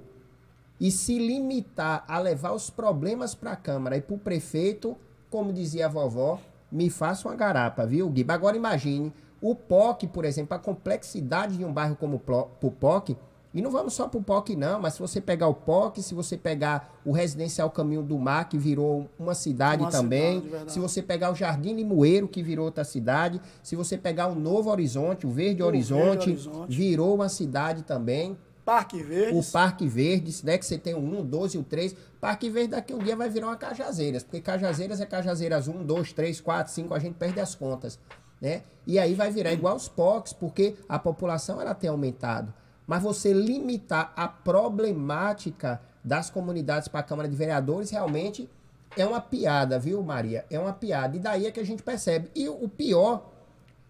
e se limitar a levar os problemas para a Câmara e para o prefeito, como dizia a vovó, me faça uma garapa, viu, Guiba? Agora imagine o POC, por exemplo, a complexidade de um bairro como o POC, e não vamos só para o POC não, mas se você pegar o POC, se você pegar o Residencial Caminho do Mar, que virou uma cidade também, se você pegar o Jardim Limoeiro, que virou outra cidade, se você pegar o Novo Horizonte, o Verde Horizonte, virou uma cidade também. Parque Verdes. O Parque Verdes, né? Que você tem o 1, o 12 e o 3. Parque Verde daqui um dia vai virar uma Cajazeiras, porque Cajazeiras é Cajazeiras 1, 2, 3, 4, 5, a gente perde as contas, né? E aí vai virar igual os POCs, porque a população ela tem aumentado. Mas você limitar a problemática das comunidades para a Câmara de Vereadores realmente é uma piada, viu, Maria? É uma piada. E daí é que a gente percebe. E o pior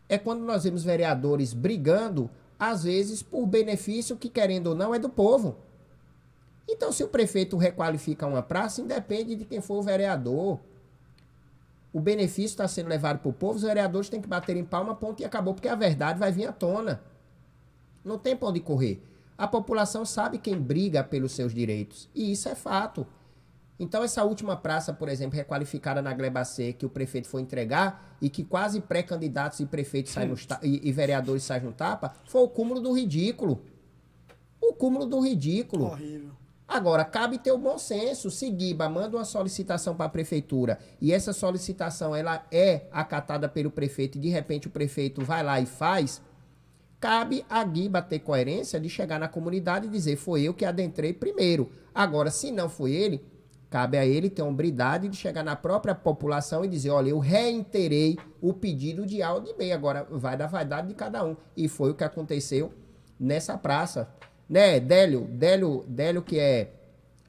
é quando nós vemos vereadores brigando, às vezes por benefício que, querendo ou não, é do povo. Então, se o prefeito requalifica uma praça, independe de quem for o vereador. O benefício está sendo levado para o povo, os vereadores têm que bater em palma, ponto e acabou, porque a verdade vai vir à tona. Não tem pra onde correr. A população sabe quem briga pelos seus direitos. E isso é fato. Então, essa última praça, por exemplo, requalificada na Glebacê, que o prefeito foi entregar e que quase pré-candidatos e prefeitos e vereadores saem no tapa, foi o cúmulo do ridículo. O cúmulo do ridículo. Horrível. Agora, cabe ter o bom senso. Se Guiba manda uma solicitação para a prefeitura e essa solicitação ela é acatada pelo prefeito e de repente o prefeito vai lá e faz, cabe a Guiba ter coerência de chegar na comunidade e dizer, foi eu que adentrei primeiro. Agora, se não foi ele, cabe a ele ter a hombridade de chegar na própria população e dizer, olha, eu reiterei o pedido de A ou de B. Agora, vai da vaidade de cada um. E foi o que aconteceu nessa praça. Né, Délio, que é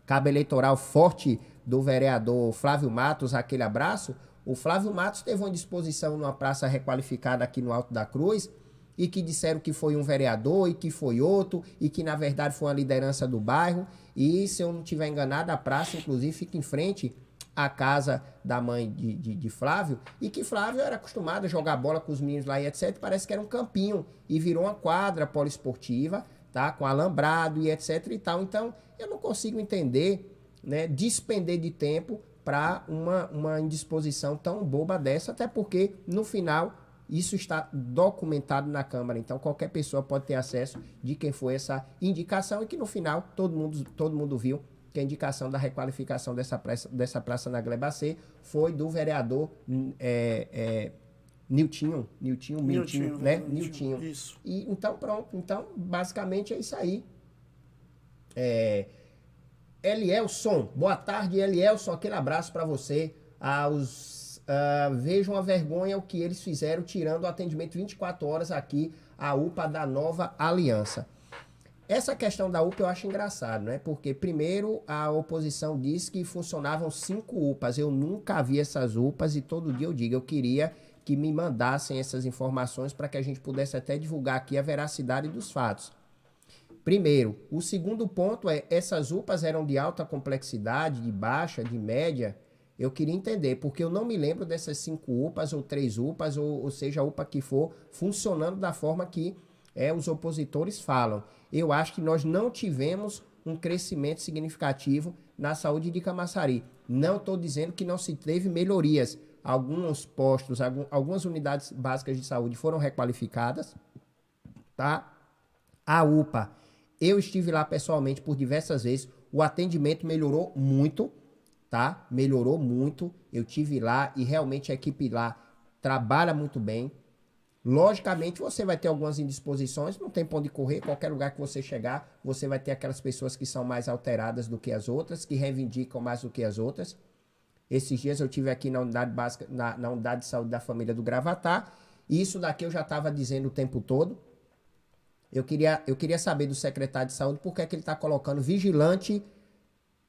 cabo eleitoral forte do vereador Flávio Matos, aquele abraço. O Flávio Matos teve uma disposição numa praça requalificada aqui no Alto da Cruz, e que disseram que foi um vereador e que foi outro, e que na verdade foi uma liderança do bairro. E se eu não estiver enganado, a praça inclusive fica em frente à casa da mãe de Flávio, e que Flávio era acostumado a jogar bola com os meninos lá e etc. Parece que era um campinho, e virou uma quadra poliesportiva, tá? Com alambrado e etc e tal. Então, eu não consigo entender, né, despender de tempo para uma indisposição tão boba dessa, até porque, no final, isso está documentado na Câmara. Então, qualquer pessoa pode ter acesso de quem foi essa indicação e que, no final, todo mundo viu que a indicação da requalificação dessa praça na Glebacê foi do vereador Niltinho, né? Niltinho. Isso. E, então, pronto. Então, basicamente, é isso aí. Elielson, boa tarde, Elielson. Aquele abraço para você. Vejam a vergonha o que eles fizeram, tirando o atendimento 24 horas aqui, a UPA da Nova Aliança. Essa questão da UPA eu acho engraçado, né? Porque, primeiro, a oposição disse que funcionavam 5 UPAs. Eu nunca vi essas UPAs e todo dia eu digo, eu queria que me mandassem essas informações para que a gente pudesse até divulgar aqui a veracidade dos fatos. Primeiro. O segundo ponto é, essas UPAs eram de alta complexidade, de baixa, de média? Eu queria entender, porque eu não me lembro dessas 5 UPAs ou 3 UPAs, ou seja, a UPA que for, funcionando da forma que os opositores falam. Eu acho que nós não tivemos um crescimento significativo na saúde de Camaçari. Não estou dizendo que não se teve melhorias. Alguns postos, algumas unidades básicas de saúde foram requalificadas, tá? A UPA, eu estive lá pessoalmente por diversas vezes, o atendimento melhorou muito, tá? Melhorou muito, eu tive lá e realmente a equipe lá trabalha muito bem. Logicamente, você vai ter algumas indisposições, não tem pra onde correr, qualquer lugar que você chegar, você vai ter aquelas pessoas que são mais alteradas do que as outras, que reivindicam mais do que as outras. Esses dias eu tive aqui na unidade básica, na unidade de saúde da família do Gravatá, e isso daqui eu já estava dizendo o tempo todo. Eu queria saber do secretário de saúde por que é que ele está colocando vigilante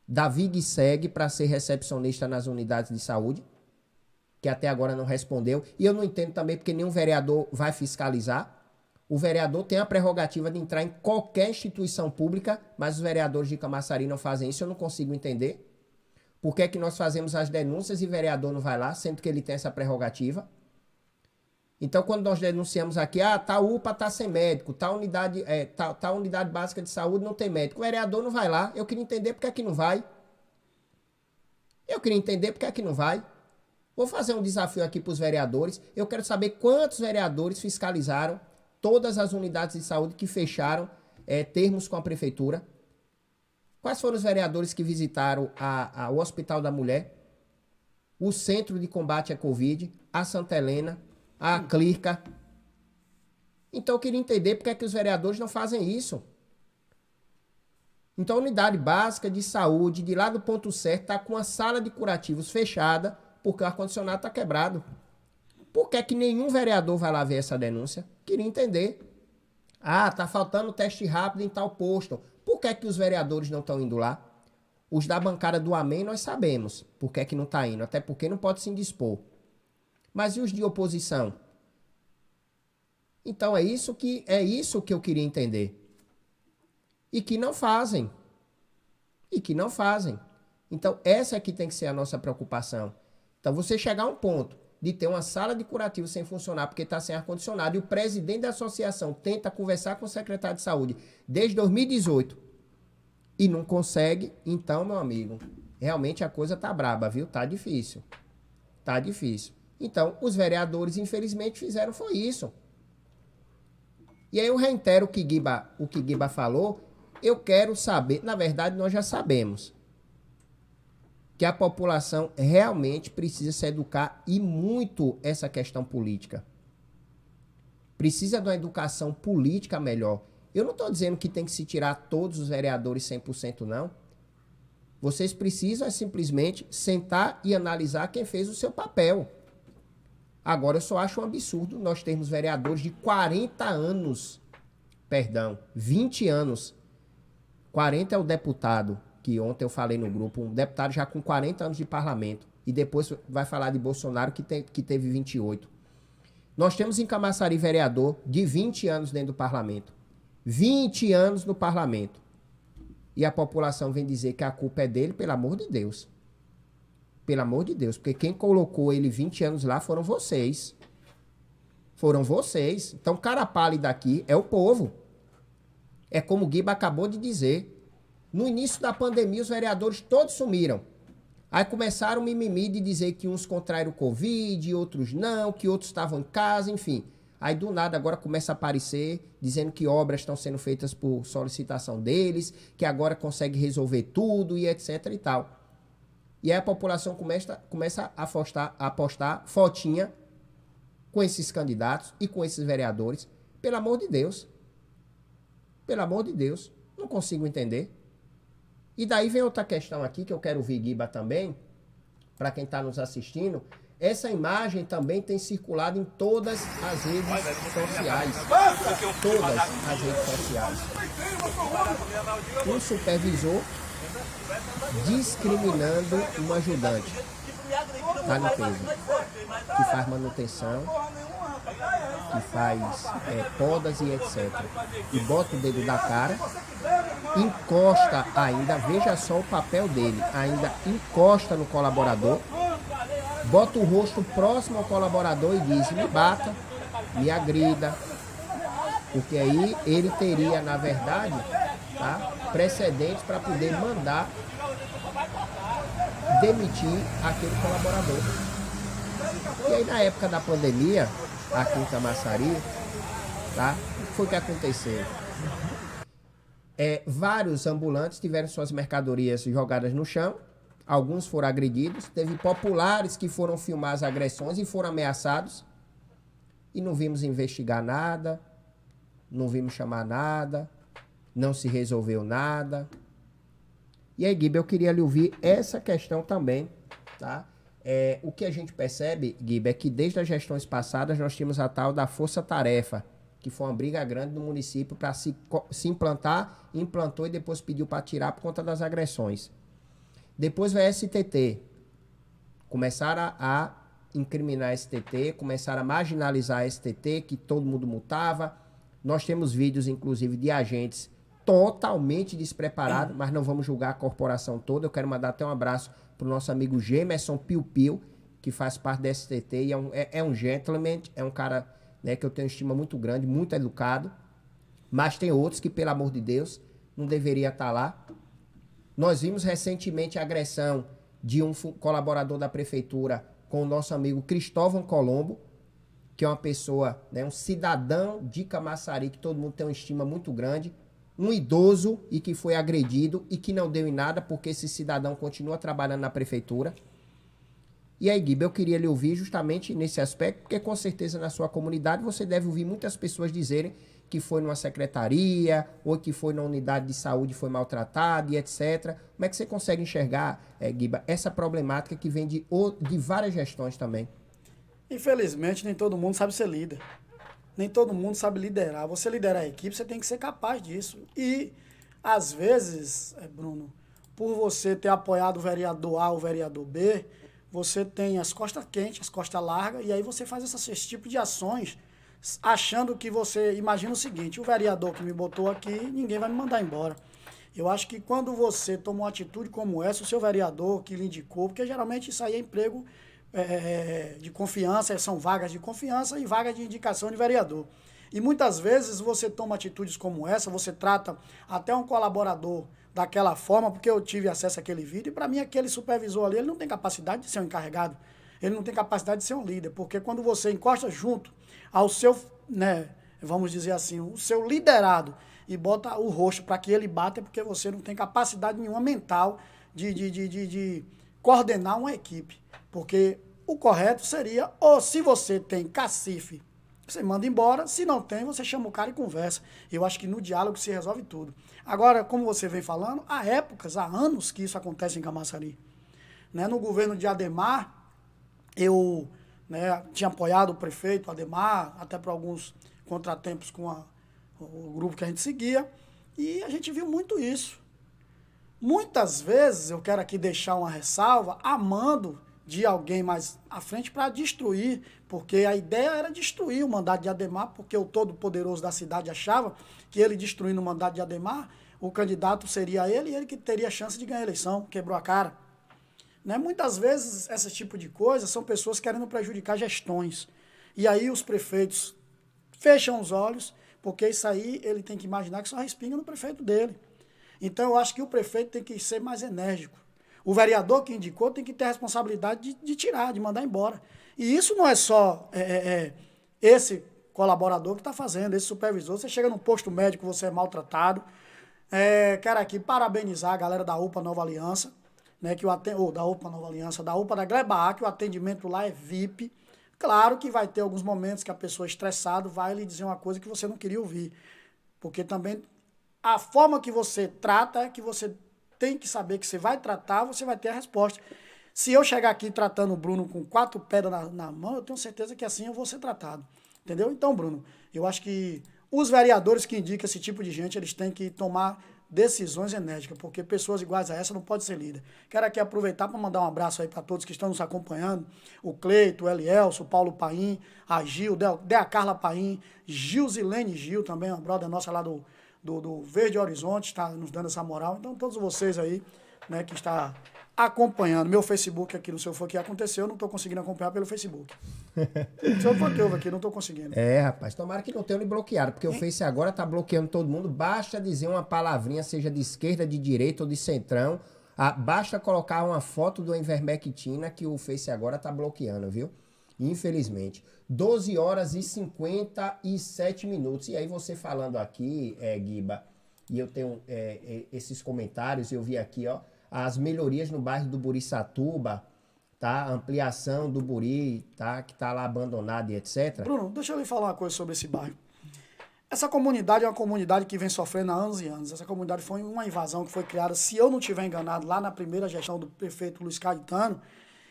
da VIG-SEG para ser recepcionista nas unidades de saúde, que até agora não respondeu. E eu não entendo também porque nenhum vereador vai fiscalizar. O vereador tem a prerrogativa de entrar em qualquer instituição pública, mas os vereadores de Camaçari não fazem isso, eu não consigo entender. Por que é que nós fazemos as denúncias e o vereador não vai lá, sendo que ele tem essa prerrogativa? Então, quando nós denunciamos aqui, tá UPA, tá sem médico, tá unidade básica de saúde, não tem médico. O vereador não vai lá. Eu queria entender por que é que não vai. Vou fazer um desafio aqui para os vereadores. Eu quero saber quantos vereadores fiscalizaram todas as unidades de saúde que fecharam termos com a prefeitura. Quais foram os vereadores que visitaram o Hospital da Mulher, o Centro de Combate à Covid, a Santa Helena, a Clínica? Então eu queria entender por que é que os vereadores não fazem isso. Então a unidade básica de saúde, de lá do ponto certo, está com a sala de curativos fechada porque o ar-condicionado está quebrado. Por que é que nenhum vereador vai lá ver essa denúncia? Queria entender. Ah, tá faltando teste rápido em tal posto. Por que é que os vereadores não estão indo lá? Os da bancada do Amém nós sabemos por que é que não está indo, até porque não pode se indispor. Mas e os de oposição? Então é isso que eu queria entender. E que não fazem. Então essa aqui tem que ser a nossa preocupação. Então você chegar a um ponto de ter uma sala de curativo sem funcionar porque está sem ar-condicionado e o presidente da associação tenta conversar com o secretário de saúde desde 2018 e não consegue, então, meu amigo, realmente a coisa tá braba, viu? Tá difícil. Então, os vereadores, infelizmente, fizeram foi isso. E aí eu reitero o que Guiba falou. Eu quero saber, na verdade, nós já sabemos que a população realmente precisa se educar e muito essa questão política. Precisa de uma educação política melhor. Eu não estou dizendo que tem que se tirar todos os vereadores 100%, não. Vocês precisam simplesmente sentar e analisar quem fez o seu papel. Agora, eu só acho um absurdo nós termos vereadores de 40 anos. 20 anos. 40 é o deputado, que ontem eu falei no grupo, um deputado já com 40 anos de parlamento. E depois vai falar de Bolsonaro, que teve 28. Nós temos em Camaçari vereador de 20 anos dentro do parlamento. 20 anos no parlamento. E a população vem dizer que a culpa é dele, pelo amor de Deus. Pelo amor de Deus. Porque quem colocou ele 20 anos lá foram vocês. Então, cara pálida aqui é o povo. É como o Guiba acabou de dizer. No início da pandemia, os vereadores todos sumiram. Aí começaram o mimimi de dizer que uns contraíram o Covid, outros não, que outros estavam em casa, enfim. Aí do nada agora começa a aparecer, dizendo que obras estão sendo feitas por solicitação deles, que agora consegue resolver tudo e etc e tal. E aí a população começa a postar fotinha com esses candidatos e com esses vereadores. Pelo amor de Deus. Não consigo entender. E daí vem outra questão aqui que eu quero ouvir Guiba também, para quem está nos assistindo. Essa imagem também tem circulado em todas as redes sociais. Um supervisor discriminando um ajudante da limpeza, que faz manutenção, que faz podas e etc. E bota o dedo na cara, encosta ainda, veja só o papel dele, ainda encosta no colaborador, bota o rosto próximo ao colaborador e diz: me bata, me agrida. Porque aí ele teria, na verdade, tá, precedentes para poder mandar demitir aquele colaborador. E aí, na época da pandemia, aqui em Camaçari, tá, foi o que aconteceu. Vários ambulantes tiveram suas mercadorias jogadas no chão. Alguns foram agredidos. Teve populares que foram filmar as agressões e foram ameaçados. E não vimos investigar nada. Não vimos chamar nada. Não se resolveu nada. E aí, Guiba, eu queria lhe ouvir essa questão também, tá? O que a gente percebe, Guiba, é que desde as gestões passadas nós tínhamos a tal da força-tarefa, que foi uma briga grande no município para se implantar, implantou e depois pediu para tirar por conta das agressões. Depois veio a STT. Começaram a incriminar a STT, começaram a marginalizar a STT, que todo mundo multava. Nós temos vídeos, inclusive, de agentes totalmente despreparados, mas não vamos julgar a corporação toda. Eu quero mandar até um abraço para o nosso amigo Gemerson Piu Piu, que faz parte da STT e é um gentleman, é um cara, né, que eu tenho estima muito grande, muito educado. Mas tem outros que, pelo amor de Deus, não deveria estar lá. Nós vimos recentemente a agressão de um colaborador da prefeitura com o nosso amigo Cristóvão Colombo, que é uma pessoa, né, um cidadão de Camaçari, que todo mundo tem uma estima muito grande, um idoso e que foi agredido e que não deu em nada, porque esse cidadão continua trabalhando na prefeitura. E aí, Guiba, eu queria lhe ouvir justamente nesse aspecto, porque com certeza na sua comunidade você deve ouvir muitas pessoas dizerem que foi numa secretaria, ou que foi na unidade de saúde, foi maltratado e etc. Como é que você consegue enxergar, Guiba, essa problemática que vem de várias gestões também? Infelizmente, nem todo mundo sabe ser líder. Nem todo mundo sabe liderar. Você liderar a equipe, você tem que ser capaz disso. E, às vezes, Bruno, por você ter apoiado o vereador A ou o vereador B, você tem as costas quentes, as costas largas, e aí você faz esse tipo de ações achando que você... Imagina o seguinte, o vereador que me botou aqui, ninguém vai me mandar embora. Eu acho que quando você toma uma atitude como essa, o seu vereador que lhe indicou, porque geralmente isso aí é emprego de confiança, são vagas de confiança e vagas de indicação de vereador. E muitas vezes você toma atitudes como essa, você trata até um colaborador daquela forma, porque eu tive acesso àquele vídeo, e para mim aquele supervisor ali, ele não tem capacidade de ser um encarregado, ele não tem capacidade de ser um líder, porque quando você encosta junto ao seu, né, vamos dizer assim, o seu liderado e bota o rosto para que ele bata, é porque você não tem capacidade nenhuma mental de coordenar uma equipe. Porque o correto seria, ou se você tem cacife, você manda embora, se não tem, você chama o cara e conversa. Eu acho que no diálogo se resolve tudo. Agora, como você vem falando, há épocas, há anos que isso acontece em Camaçari. Né? No governo de Ademar, eu tinha apoiado o prefeito Ademar, até por alguns contratempos com o grupo que a gente seguia, e a gente viu muito isso. Muitas vezes, eu quero aqui deixar uma ressalva, amando de alguém mais à frente para destruir, porque a ideia era destruir o mandato de Ademar, porque o todo-poderoso da cidade achava que ele destruindo o mandato de Ademar, o candidato seria ele e ele que teria chance de ganhar a eleição, quebrou a cara. Né? Muitas vezes, esse tipo de coisa são pessoas querendo prejudicar gestões. E aí os prefeitos fecham os olhos, porque isso aí ele tem que imaginar que só respinga no prefeito dele. Então eu acho que o prefeito tem que ser mais enérgico. O vereador que indicou tem que ter a responsabilidade de tirar, de mandar embora. E isso não é só esse colaborador que está fazendo, esse supervisor. Você chega no posto médico, você é maltratado. Quero aqui parabenizar a galera da UPA Nova Aliança, né, da UPA Nova Aliança, da UPA da Gleba, que o atendimento lá é VIP. Claro que vai ter alguns momentos que a pessoa estressada vai lhe dizer uma coisa que você não queria ouvir. Porque também a forma que você trata é que você tem que saber que você vai tratar, você vai ter a resposta. Se eu chegar aqui tratando o Bruno com 4 pedras na mão, eu tenho certeza que assim eu vou ser tratado. Entendeu? Então, Bruno, eu acho que os vereadores que indicam esse tipo de gente, eles têm que tomar decisões enérgicas, porque pessoas iguais a essa não podem ser líder. Quero aqui aproveitar para mandar um abraço aí para todos que estão nos acompanhando, o Cleito, o Elielso, o Paulo Paim, a Gil, Dea Carla Paim, Gilzilene Gil também, uma brother nossa lá do Verde Horizonte, está nos dando essa moral. Então, todos vocês aí, né, que está acompanhando meu Facebook aqui no Seu Foi Que Aconteceu, eu não estou conseguindo acompanhar pelo Facebook. Seu Foi Que Houve aqui, não estou conseguindo. Rapaz, tomara que não tenham lhe bloqueado, porque o Face agora tá bloqueando todo mundo. Basta dizer uma palavrinha, seja de esquerda, de direita ou de centrão. Basta colocar uma foto do Ivermectina que o Face agora tá bloqueando, viu? Infelizmente. 12 horas e 57 minutos. E aí você falando aqui, Guiba, e eu tenho esses comentários, eu vi aqui, ó, as melhorias no bairro do Buriçatuba, tá? Ampliação do Buri, tá? Que tá lá abandonado e etc. Bruno, deixa eu lhe falar uma coisa sobre esse bairro. Essa comunidade é uma comunidade que vem sofrendo há anos e anos. Essa comunidade foi uma invasão que foi criada, se eu não estiver enganado, lá na primeira gestão do prefeito Luiz Caetano,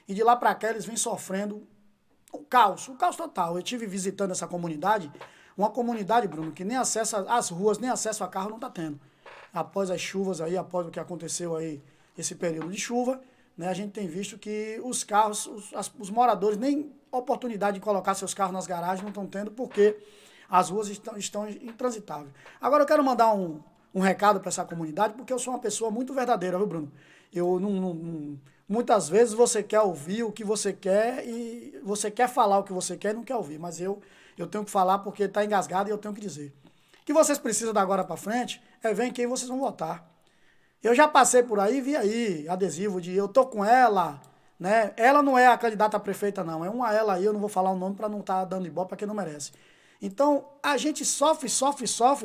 e de lá para cá eles vêm sofrendo um caos total. Eu estive visitando essa comunidade, uma comunidade, Bruno, que nem acesso às ruas, nem acesso a carro não está tendo. Após as chuvas aí, após o que aconteceu aí, esse período de chuva, né, a gente tem visto que os carros, os moradores, nem oportunidade de colocar seus carros nas garagens não estão tendo, porque as ruas estão intransitáveis. Agora eu quero mandar um recado para essa comunidade, porque eu sou uma pessoa muito verdadeira, viu, Bruno? Eu muitas vezes você quer ouvir o que você quer e você quer falar o que você quer e não quer ouvir, mas eu tenho que falar porque está engasgado e eu tenho que dizer. O que vocês precisam da agora para frente é ver em quem vocês vão votar. Eu já passei por aí, vi aí adesivo de eu tô com ela, né? Ela não é a candidata a prefeita, não. É uma ela aí, eu não vou falar o nome para não estar dando ibope para quem não merece. Então, a gente sofre,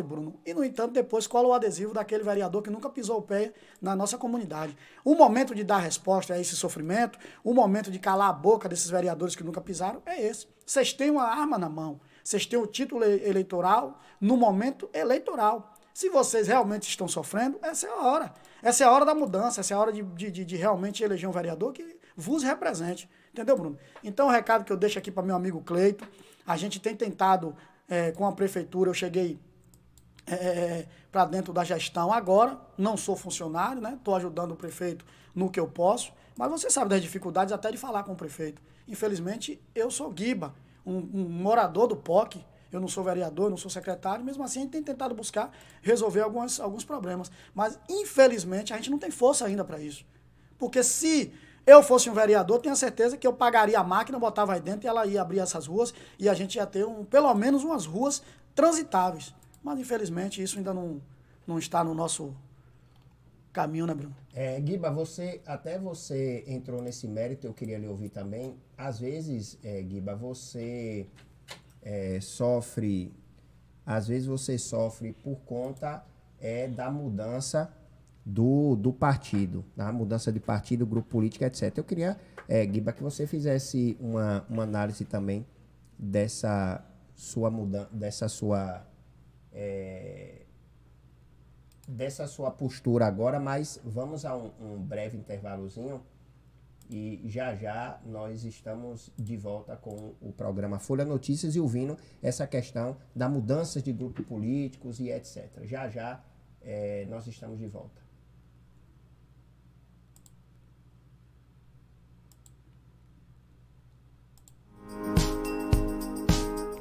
Bruno, e, no entanto, depois cola o adesivo daquele vereador que nunca pisou o pé na nossa comunidade. O momento de dar resposta a esse sofrimento, o momento de calar a boca desses vereadores que nunca pisaram, é esse. Vocês têm uma arma na mão, vocês têm o título eleitoral no momento eleitoral. Se vocês realmente estão sofrendo, essa é a hora. Essa é a hora da mudança, essa é a hora de realmente eleger um vereador que vos represente. Entendeu, Bruno? Então, o recado que eu deixo aqui para meu amigo Cleito, a gente tem tentado, com a prefeitura, eu cheguei para dentro da gestão agora, não sou funcionário, né? Estou ajudando o prefeito no que eu posso, mas você sabe das dificuldades até de falar com o prefeito. Infelizmente, eu sou Guiba, um morador do POC, eu não sou vereador, não sou secretário, mesmo assim a gente tem tentado buscar resolver alguns problemas. Mas, infelizmente, a gente não tem força ainda para isso. Porque se eu fosse um vereador, tenho certeza que eu pagaria a máquina, botava aí dentro e ela ia abrir essas ruas e a gente ia ter pelo menos umas ruas transitáveis. Mas, infelizmente, isso ainda não está no nosso caminho, né, Bruno? Guiba, você entrou nesse mérito, eu queria lhe ouvir também. Às vezes, Guiba, você sofre por conta da mudança do partido, a mudança de partido, grupo político, etc. Eu queria, Guiba, que você fizesse uma análise também dessa sua mudança, dessa sua postura agora, mas vamos a um breve intervalozinho e já nós estamos de volta com o programa Folha Notícias e ouvindo essa questão da mudança de grupos políticos e etc. Já nós estamos de volta.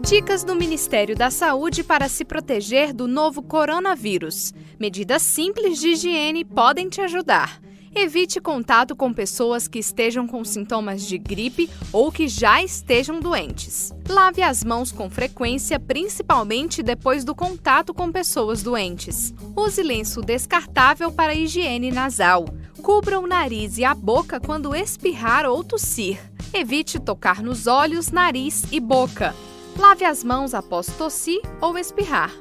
Dicas do Ministério da Saúde para se proteger do novo coronavírus. Medidas simples de higiene podem te ajudar. Evite contato com pessoas que estejam com sintomas de gripe ou que já estejam doentes. Lave as mãos com frequência, principalmente depois do contato com pessoas doentes. Use lenço descartável para higiene nasal. Cubra o nariz e a boca quando espirrar ou tossir. Evite tocar nos olhos, nariz e boca. Lave as mãos após tossir ou espirrar.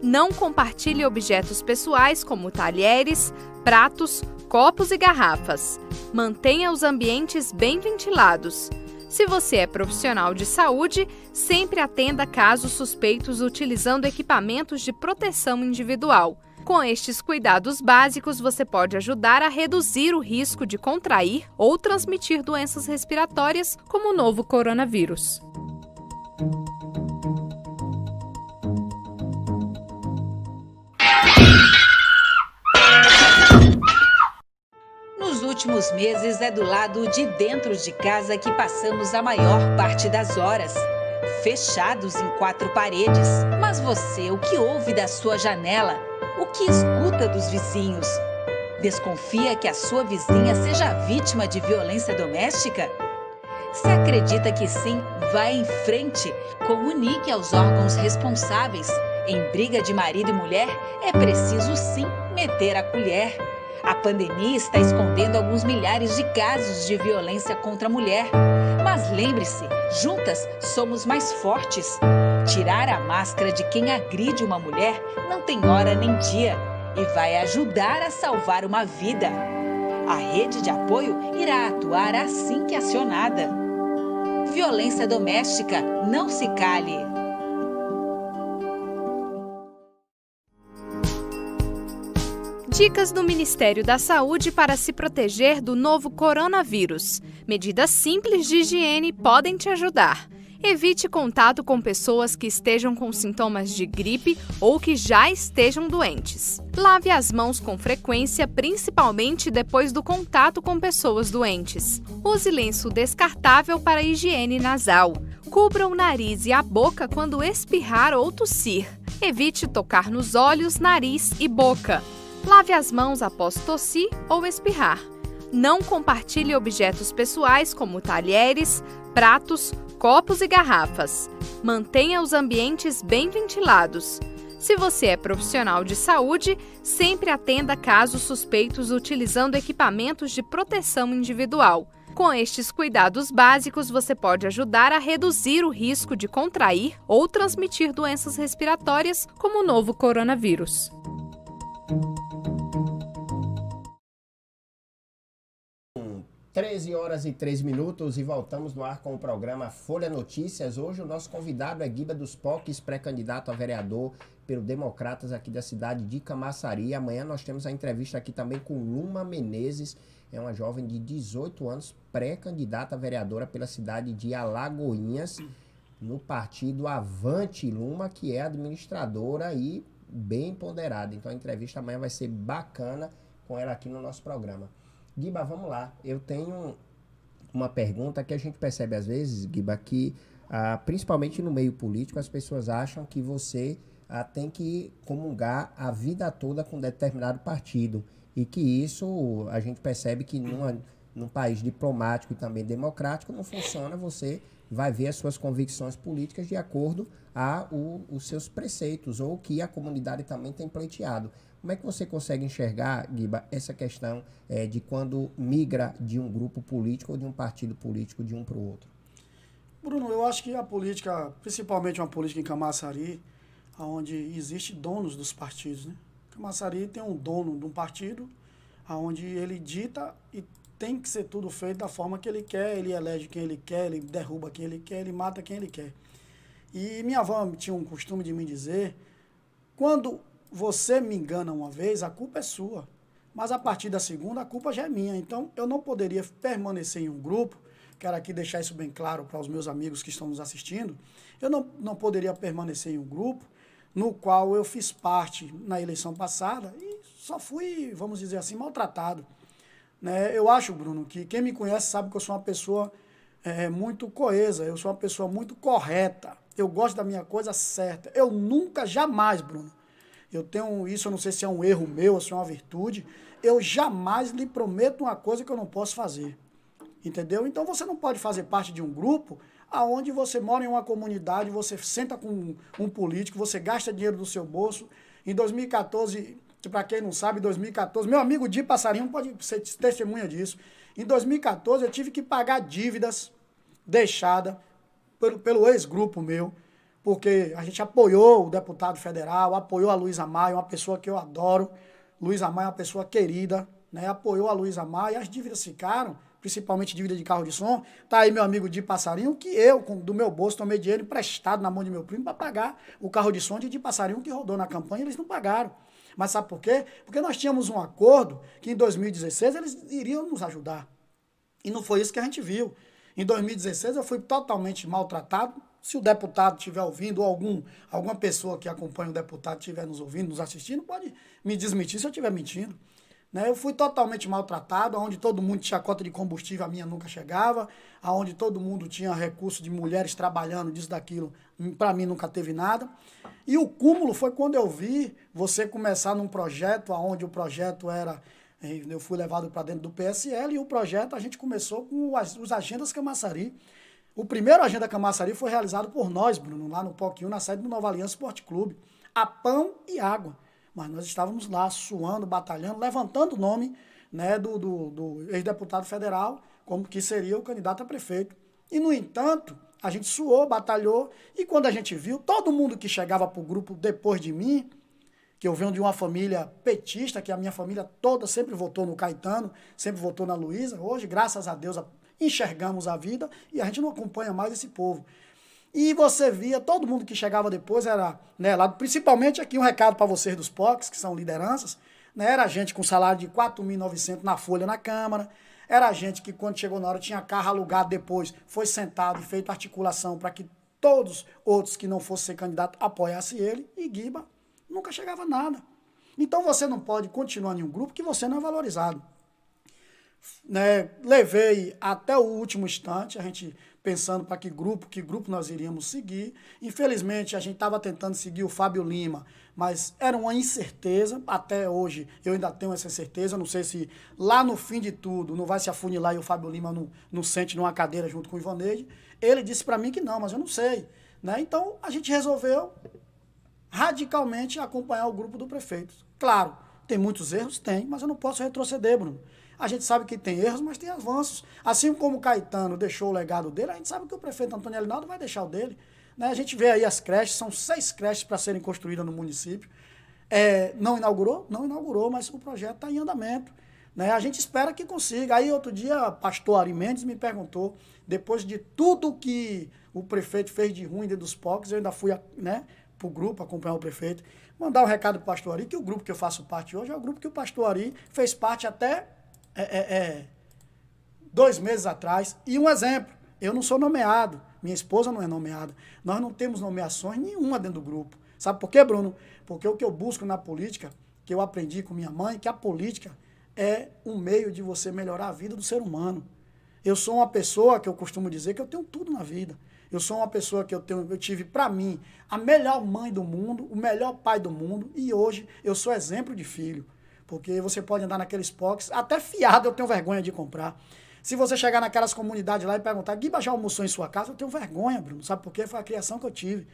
Não compartilhe objetos pessoais como talheres, pratos, copos e garrafas. Mantenha os ambientes bem ventilados. Se você é profissional de saúde, sempre atenda casos suspeitos utilizando equipamentos de proteção individual. Com estes cuidados básicos, você pode ajudar a reduzir o risco de contrair ou transmitir doenças respiratórias como o novo coronavírus. Nos últimos meses é do lado de dentro de casa que passamos a maior parte das horas, fechados em 4 paredes. Mas você, o que ouve da sua janela? O que escuta dos vizinhos? Desconfia que a sua vizinha seja vítima de violência doméstica? Se acredita que sim, vá em frente. Comunique aos órgãos responsáveis. Em briga de marido e mulher, é preciso sim meter a colher. A pandemia está escondendo alguns milhares de casos de violência contra a mulher. Mas lembre-se, juntas somos mais fortes. Tirar a máscara de quem agride uma mulher não tem hora nem dia e vai ajudar a salvar uma vida. A rede de apoio irá atuar assim que acionada. Violência doméstica, não se cale. Dicas do Ministério da Saúde para se proteger do novo coronavírus. Medidas simples de higiene podem te ajudar. Evite contato com pessoas que estejam com sintomas de gripe ou que já estejam doentes. Lave as mãos com frequência, principalmente depois do contato com pessoas doentes. Use lenço descartável para higiene nasal. Cubra o nariz e a boca quando espirrar ou tossir. Evite tocar nos olhos, nariz e boca. Lave as mãos após tossir ou espirrar. Não compartilhe objetos pessoais como talheres, pratos, copos e garrafas. Mantenha os ambientes bem ventilados. Se você é profissional de saúde, sempre atenda casos suspeitos utilizando equipamentos de proteção individual. Com estes cuidados básicos, você pode ajudar a reduzir o risco de contrair ou transmitir doenças respiratórias, como o novo coronavírus. Hum, 13h03 e voltamos no ar com o programa Folha Notícias. Hoje o nosso convidado é Guiba dos Poques, pré-candidato a vereador pelo Democratas aqui da cidade de Camaçari. Amanhã nós temos a entrevista aqui também com Luma Menezes, é uma jovem de 18 anos, pré-candidata a vereadora pela cidade de Alagoinhas, no partido Avante Luma, que é administradora e bem ponderada. Então a entrevista amanhã vai ser bacana com ela aqui no nosso programa. Guiba, vamos lá. Eu tenho uma pergunta que a gente percebe às vezes, Guiba, que principalmente no meio político as pessoas acham que você tem que comungar a vida toda com determinado partido. E que isso a gente percebe que num país diplomático e também democrático não funciona. Você vai ver as suas convicções políticas de acordo os seus preceitos ou o que a comunidade também tem pleiteado. Como é que você consegue enxergar, Guiba, essa questão de quando migra de um grupo político ou de um partido político de um para o outro? Bruno, eu acho que a política, principalmente uma política em Camaçari, onde existe donos dos partidos, né? Camaçari tem um dono de um partido, onde ele dita e tem que ser tudo feito da forma que ele quer, ele elege quem ele quer, ele derruba quem ele quer, ele mata quem ele quer. E minha avó tinha um costume de me dizer, quando você me engana uma vez, a culpa é sua, mas a partir da segunda, a culpa já é minha. Então, eu não poderia permanecer em um grupo, quero aqui deixar isso bem claro para os meus amigos que estão nos assistindo, eu não poderia permanecer em um grupo no qual eu fiz parte na eleição passada e só fui, vamos dizer assim, maltratado. Né? Eu acho, Bruno, que quem me conhece sabe que eu sou uma pessoa muito coesa, eu sou uma pessoa muito correta, eu gosto da minha coisa certa. Eu nunca, jamais, Bruno, eu tenho isso, eu não sei se é um erro meu ou se é uma virtude, eu jamais lhe prometo uma coisa que eu não posso fazer. Entendeu? Então você não pode fazer parte de um grupo aonde você mora em uma comunidade, você senta com um político, você gasta dinheiro do seu bolso. Em 2014, para quem não sabe, 2014, meu amigo Di Passarinho pode ser testemunha disso. Em 2014 eu tive que pagar dívidas deixadas pelo ex-grupo meu, porque a gente apoiou o deputado federal, apoiou a Luísa Maia, uma pessoa que eu adoro. Luísa Maia é uma pessoa querida, né? Apoiou a Luísa Maia e as dívidas ficaram, principalmente dívida de carro de som. Tá aí meu amigo Di Passarinho, que eu, do meu bolso, tomei dinheiro emprestado na mão de meu primo para pagar o carro de som de Di Passarinho, que rodou na campanha, eles não pagaram. Mas sabe por quê? Porque nós tínhamos um acordo que em 2016 eles iriam nos ajudar. E não foi isso que a gente viu. Em 2016 eu fui totalmente maltratado. Se o deputado estiver ouvindo, ou alguma pessoa que acompanha o deputado estiver nos ouvindo, nos assistindo, pode me desmentir se eu estiver mentindo. Né? Eu fui totalmente maltratado, onde todo mundo tinha cota de combustível, a minha nunca chegava, onde todo mundo tinha recurso de mulheres trabalhando, disso, daquilo, para mim nunca teve nada. E o cúmulo foi quando eu vi você começar num projeto, onde o projeto era, eu fui levado para dentro do PSL, e o projeto a gente começou com os Agendas Camaçari. O primeiro Agenda Camaçari foi realizado por nós, Bruno, lá no POC 1, na sede do Nova Aliança Esporte Clube, a pão e água. Mas nós estávamos lá suando, batalhando, levantando o nome, né, do ex-deputado federal, como que seria o candidato a prefeito. E, no entanto, a gente suou, batalhou, e quando a gente viu, todo mundo que chegava para o grupo depois de mim, que eu venho de uma família petista, que a minha família toda sempre votou no Caetano, sempre votou na Luísa, hoje, graças a Deus, enxergamos a vida e a gente não acompanha mais esse povo. E você via, todo mundo que chegava depois era, né, lá, principalmente aqui um recado para vocês dos POCs, que são lideranças, né, era gente com salário de 4.900 na folha na Câmara, era gente que quando chegou na hora tinha carro alugado depois, foi sentado e feito articulação para que todos outros que não fossem ser candidato apoiassem ele, e Guiba nunca chegava a nada. Então você não pode continuar em um grupo que você não é valorizado. Né, levei até o último instante, a gente pensando para que grupo nós iríamos seguir. Infelizmente, a gente estava tentando seguir o Fábio Lima, mas era uma incerteza. Até hoje, eu ainda tenho essa certeza. Não sei se lá no fim de tudo não vai se afunilar e o Fábio Lima não sente numa cadeira junto com o Ivaneide. Ele disse para mim que não, mas eu não sei. Né? Então, a gente resolveu radicalmente acompanhar o grupo do prefeito. Claro, tem muitos erros? Tem, mas eu não posso retroceder, Bruno. A gente sabe que tem erros, mas tem avanços. Assim como o Caetano deixou o legado dele, a gente sabe que o prefeito Antônio Elinaldo vai deixar o dele. Né? A gente vê aí as creches, são 6 creches para serem construídas no município. Não inaugurou? Não inaugurou, mas o projeto está em andamento. Né? A gente espera que consiga. Aí outro dia, pastor Ari Mendes me perguntou, depois de tudo que o prefeito fez de ruim dentro dos POCs, eu ainda fui para o grupo acompanhar o prefeito, mandar um recado para o pastor Ari, que o grupo que eu faço parte hoje é o grupo que o pastor Ari fez parte até 2 meses atrás. E um exemplo, eu não sou nomeado, minha esposa não é nomeada, nós não temos nomeações nenhuma dentro do grupo. Sabe por quê, Bruno? Porque o que eu busco na política, que eu aprendi com minha mãe, que a política é um meio de você melhorar a vida do ser humano. Eu sou uma pessoa que eu costumo dizer que eu tenho tudo na vida. Eu sou uma pessoa que eu tive, para mim, a melhor mãe do mundo, o melhor pai do mundo, e hoje eu sou exemplo de filho. Porque você pode andar naqueles POCs, até fiado eu tenho vergonha de comprar. Se você chegar naquelas comunidades lá e perguntar, Guiba já almoçou em sua casa? Eu tenho vergonha, Bruno. Sabe por quê? Foi a criação que eu tive.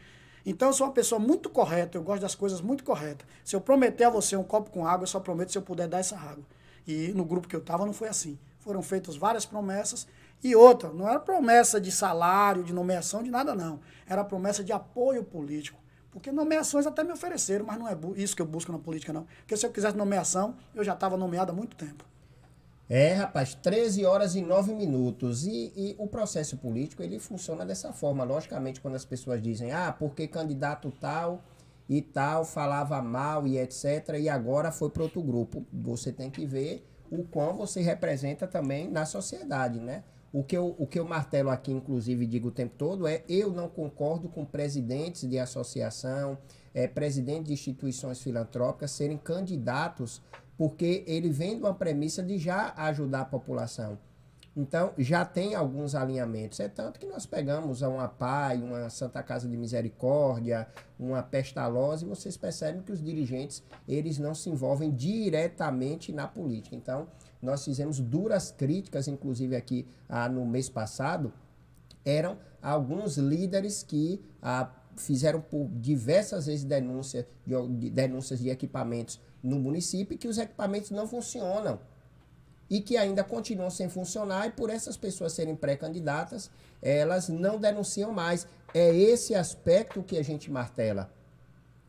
Então eu sou uma pessoa muito correta, eu gosto das coisas muito corretas. Se eu prometer a você um copo com água, eu só prometo se eu puder dar essa água. E no grupo que eu estava não foi assim. Foram feitas várias promessas. E outra, não era promessa de salário, de nomeação, de nada não. Era promessa de apoio político. Porque nomeações até me ofereceram, mas não é isso que eu busco na política não. Porque se eu quisesse nomeação, eu já estava nomeado há muito tempo. Rapaz, 13 horas e 9 minutos. E o processo político, ele funciona dessa forma. Logicamente, quando as pessoas dizem, porque candidato tal e tal falava mal e etc. E agora foi para outro grupo. Você tem que ver o quão você representa também na sociedade, né? O que eu martelo aqui, inclusive, digo o tempo todo, eu não concordo com presidentes de associação, presidentes de instituições filantrópicas serem candidatos, porque ele vem de uma premissa de já ajudar a população. Então, já tem alguns alinhamentos. É tanto que nós pegamos uma PAI, uma Santa Casa de Misericórdia, uma Pestalozzi, e vocês percebem que os dirigentes, eles não se envolvem diretamente na política. Então, nós fizemos duras críticas, inclusive aqui no mês passado, eram alguns líderes que fizeram por diversas vezes denúncias de equipamentos no município, e que os equipamentos não funcionam e que ainda continuam sem funcionar, e por essas pessoas serem pré-candidatas, elas não denunciam mais. É esse aspecto que a gente martela.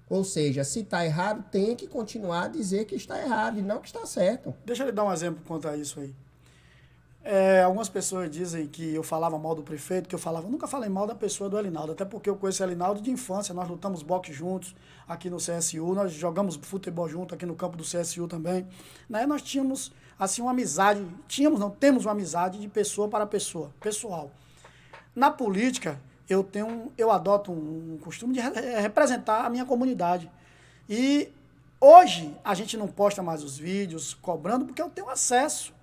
Ou seja, se está errado, tem que continuar a dizer que está errado e não que está certo. Deixa eu lhe dar um exemplo quanto a isso aí. Algumas pessoas dizem que eu falava mal do prefeito, que eu nunca falei mal da pessoa do Elinaldo, até porque eu conheço o Elinaldo de infância, nós lutamos boxe juntos aqui no CSU, nós jogamos futebol junto aqui no campo do CSU também. Né? Nós tínhamos assim uma amizade, temos uma amizade de pessoa para pessoa, pessoal. Na política, eu adoto um costume de representar a minha comunidade. E hoje a gente não posta mais os vídeos cobrando porque eu tenho acesso.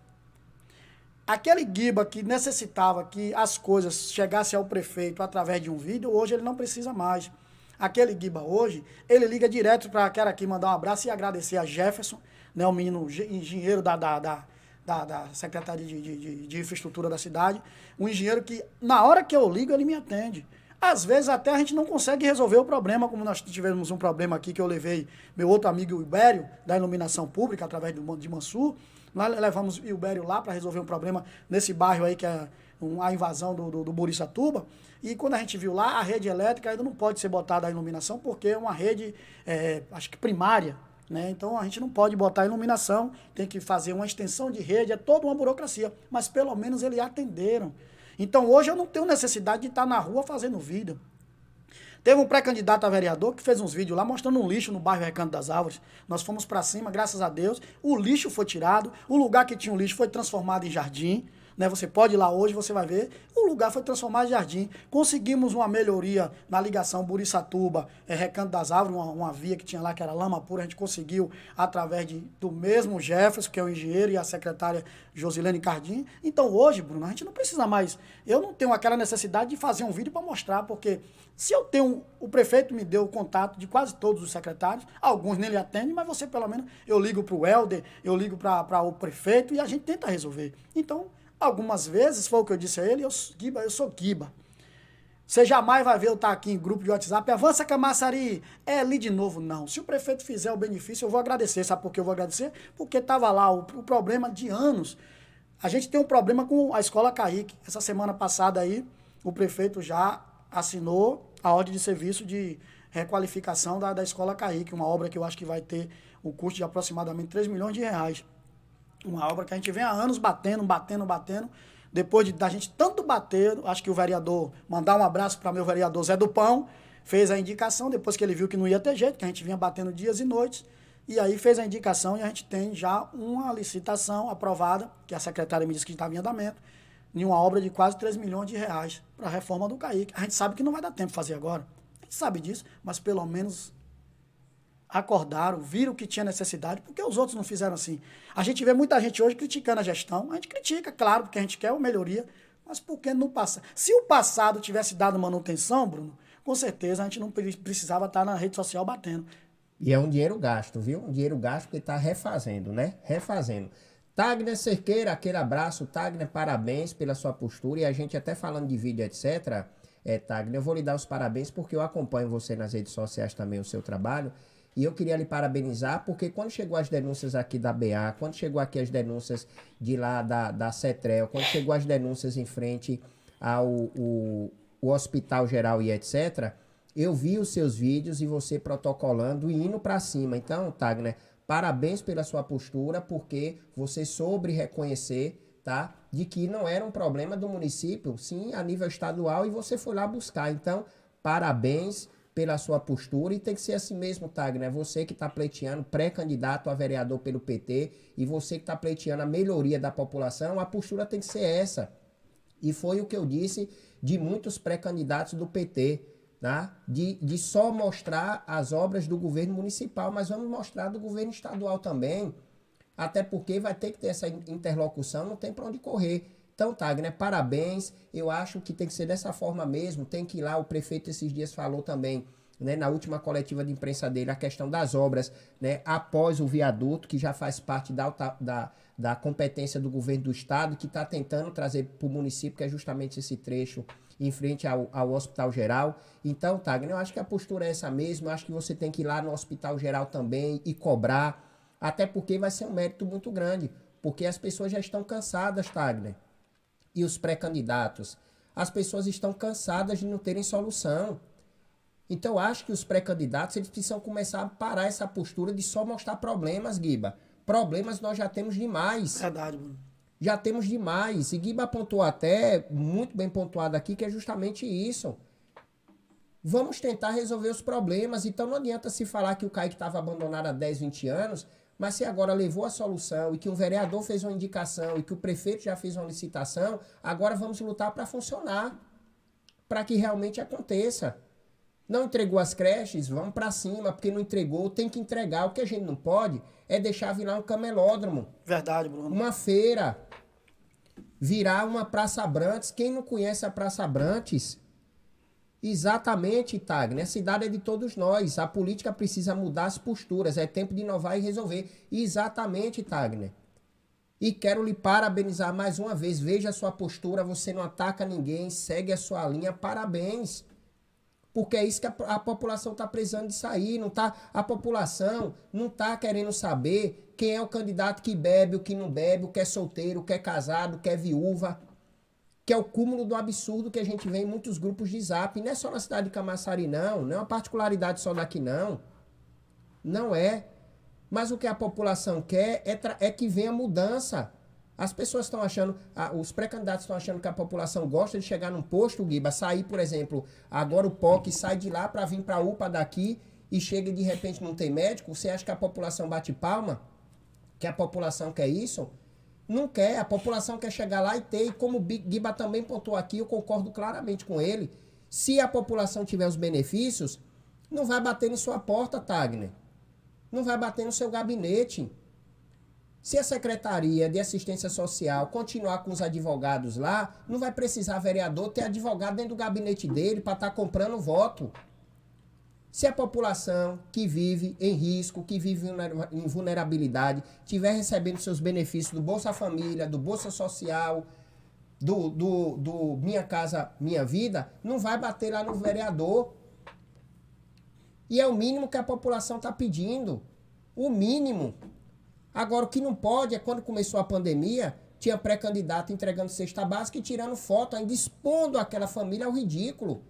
Aquele Guiba que necessitava que as coisas chegassem ao prefeito através de um vídeo, hoje ele não precisa mais. Aquele Guiba hoje, ele liga direto para quero aqui mandar um abraço e agradecer a Jefferson, né, o menino engenheiro da Secretaria de Infraestrutura da cidade, um engenheiro que, na hora que eu ligo, ele me atende. Às vezes até a gente não consegue resolver o problema, como nós tivemos um problema aqui que eu levei meu outro amigo Ibério, da iluminação pública, através de Mansur. Nós levamos o Ibério lá para resolver um problema nesse bairro aí, que é a invasão do Burissatuba. E quando a gente viu lá, a rede elétrica ainda não pode ser botada a iluminação, porque é uma rede, acho que primária, né? Então a gente não pode botar a iluminação, tem que fazer uma extensão de rede, é toda uma burocracia. Mas pelo menos eles atenderam. Então hoje eu não tenho necessidade de estar na rua fazendo vídeo. Teve um pré-candidato a vereador que fez uns vídeos lá mostrando um lixo no bairro Recanto das Árvores. Nós fomos para cima, graças a Deus. O lixo foi tirado, o lugar que tinha um lixo foi transformado em jardim. Né? Você pode ir lá hoje, você vai ver. O lugar foi transformado em jardim. Conseguimos uma melhoria na ligação Burissatuba, Recanto das Árvores, uma via que tinha lá que era lama pura. A gente conseguiu através do mesmo Jefferson, que é o engenheiro, e a secretária Josilene Cardim. Então hoje, Bruno, a gente não precisa mais. Eu não tenho aquela necessidade de fazer um vídeo para mostrar, porque se eu tenho, o prefeito me deu o contato de quase todos os secretários, alguns nem lhe atendem, mas você pelo menos, eu ligo para o Helder, eu ligo para o prefeito e a gente tenta resolver. Então, algumas vezes, foi o que eu disse a ele, eu sou Guiba. Você jamais vai ver eu estar aqui em grupo de WhatsApp, avança Camaçari, é ali de novo, não. Se o prefeito fizer o benefício, eu vou agradecer. Sabe por que eu vou agradecer? Porque estava lá o problema de anos. A gente tem um problema com a Escola Caíque. Essa semana passada aí, o prefeito já assinou a ordem de serviço de requalificação da Escola Caíque, uma obra que eu acho que vai ter o custo de aproximadamente 3 milhões de reais. Uma obra que a gente vem há anos batendo. Depois da gente tanto bater, acho que o vereador, mandar um abraço para meu vereador Zé do Pão, fez a indicação, depois que ele viu que não ia ter jeito, que a gente vinha batendo dias e noites, e aí fez a indicação e a gente tem já uma licitação aprovada, que a secretária me disse que estava em andamento, em uma obra de quase 3 milhões de reais para a reforma do Caíque. A gente sabe que não vai dar tempo de fazer agora, a gente sabe disso, mas pelo menos acordaram, viram que tinha necessidade, porque os outros não fizeram assim. A gente vê muita gente hoje criticando a gestão, a gente critica, claro, porque a gente quer uma melhoria, mas por que no passado? Se o passado tivesse dado manutenção, Bruno, com certeza a gente não precisava estar na rede social batendo. E é um dinheiro gasto, viu? Um dinheiro gasto que está refazendo, né? Refazendo. Tagner Cerqueira, aquele abraço. Tagner, parabéns pela sua postura. E a gente até falando de vídeo, etc. Tagner, eu vou lhe dar os parabéns porque eu acompanho você nas redes sociais também, o seu trabalho. E eu queria lhe parabenizar, porque quando chegou as denúncias aqui da BA, quando chegou aqui as denúncias de lá da CETREL, quando chegou as denúncias em frente ao o Hospital Geral e etc., eu vi os seus vídeos e você protocolando e indo para cima. Então, Tagner, parabéns pela sua postura, porque você soube reconhecer, tá, de que não era um problema do município, sim, a nível estadual, e você foi lá buscar. Então, parabéns pela sua postura, e tem que ser assim mesmo, Tagner. É você que está pleiteando, pré-candidato a vereador pelo PT, e você que está pleiteando a melhoria da população, a postura tem que ser essa. E foi o que eu disse de muitos pré-candidatos do PT, tá? De só mostrar as obras do governo municipal, mas vamos mostrar do governo estadual também, até porque vai ter que ter essa interlocução, não tem para onde correr. Então, Tagner, parabéns, eu acho que tem que ser dessa forma mesmo, tem que ir lá, o prefeito esses dias falou também, né, na última coletiva de imprensa dele, a questão das obras, né, após o viaduto, que já faz parte da competência do governo do estado, que está tentando trazer para o município, que é justamente esse trecho em frente ao Hospital Geral. Então, Tagner, eu acho que a postura é essa mesmo, eu acho que você tem que ir lá no Hospital Geral também e cobrar, até porque vai ser um mérito muito grande, porque as pessoas já estão cansadas, Tagner. E os pré-candidatos, as pessoas estão cansadas de não terem solução. Então, eu acho que os pré-candidatos, eles precisam começar a parar essa postura de só mostrar problemas, Guiba. Problemas nós já temos demais. Verdade, Bruno. Já temos demais. E Guiba apontou até, muito bem pontuado aqui, que é justamente isso. Vamos tentar resolver os problemas. Então, não adianta se falar que o Caíque estava abandonado há 10, 20 anos, mas se agora levou a solução e que um vereador fez uma indicação e que o prefeito já fez uma licitação, agora vamos lutar para funcionar, para que realmente aconteça. Não entregou as creches, vamos para cima, porque não entregou, tem que entregar. O que a gente não pode é deixar virar um camelódromo. Verdade, Bruno. Uma feira, virar uma Praça Abrantes. Quem não conhece a Praça Abrantes? Exatamente, Tagner. A cidade é de todos nós. A política precisa mudar as posturas. É tempo de inovar e resolver. Exatamente, Tagner. E quero lhe parabenizar mais uma vez. Veja a sua postura. Você não ataca ninguém. Segue a sua linha. Parabéns. Porque é isso que a população está precisando de sair. Não tá, a população não está querendo saber quem é o candidato que bebe, o que não bebe, o que é solteiro, o que é casado, o que é viúva. Que é o cúmulo do absurdo que a gente vê em muitos grupos de zap. Não é só na cidade de Camaçari, não. Não é uma particularidade só daqui, não. Não é. Mas o que a população quer é que venha mudança. As pessoas estão achando, os pré-candidatos estão achando que a população gosta de chegar num posto, Guiba, sair, por exemplo, agora o POC sai de lá para vir para a UPA daqui e chega e de repente não tem médico. Você acha que a população bate palma? Que a população quer isso? Não quer, a população quer chegar lá e ter, e como o Guiba também pontuou aqui, eu concordo claramente com ele, se a população tiver os benefícios, não vai bater em sua porta, Tagner. Não vai bater no seu gabinete. Se a Secretaria de Assistência Social continuar com os advogados lá, não vai precisar vereador ter advogado dentro do gabinete dele para estar comprando voto. Se a população que vive em risco, que vive em vulnerabilidade, estiver recebendo seus benefícios do Bolsa Família, do Bolsa Social, do Minha Casa Minha Vida, não vai bater lá no vereador. E é o mínimo que a população está pedindo. O mínimo. Agora, o que não pode é quando começou a pandemia, tinha pré-candidato entregando cesta básica e tirando foto, ainda expondo aquela família ao ridículo.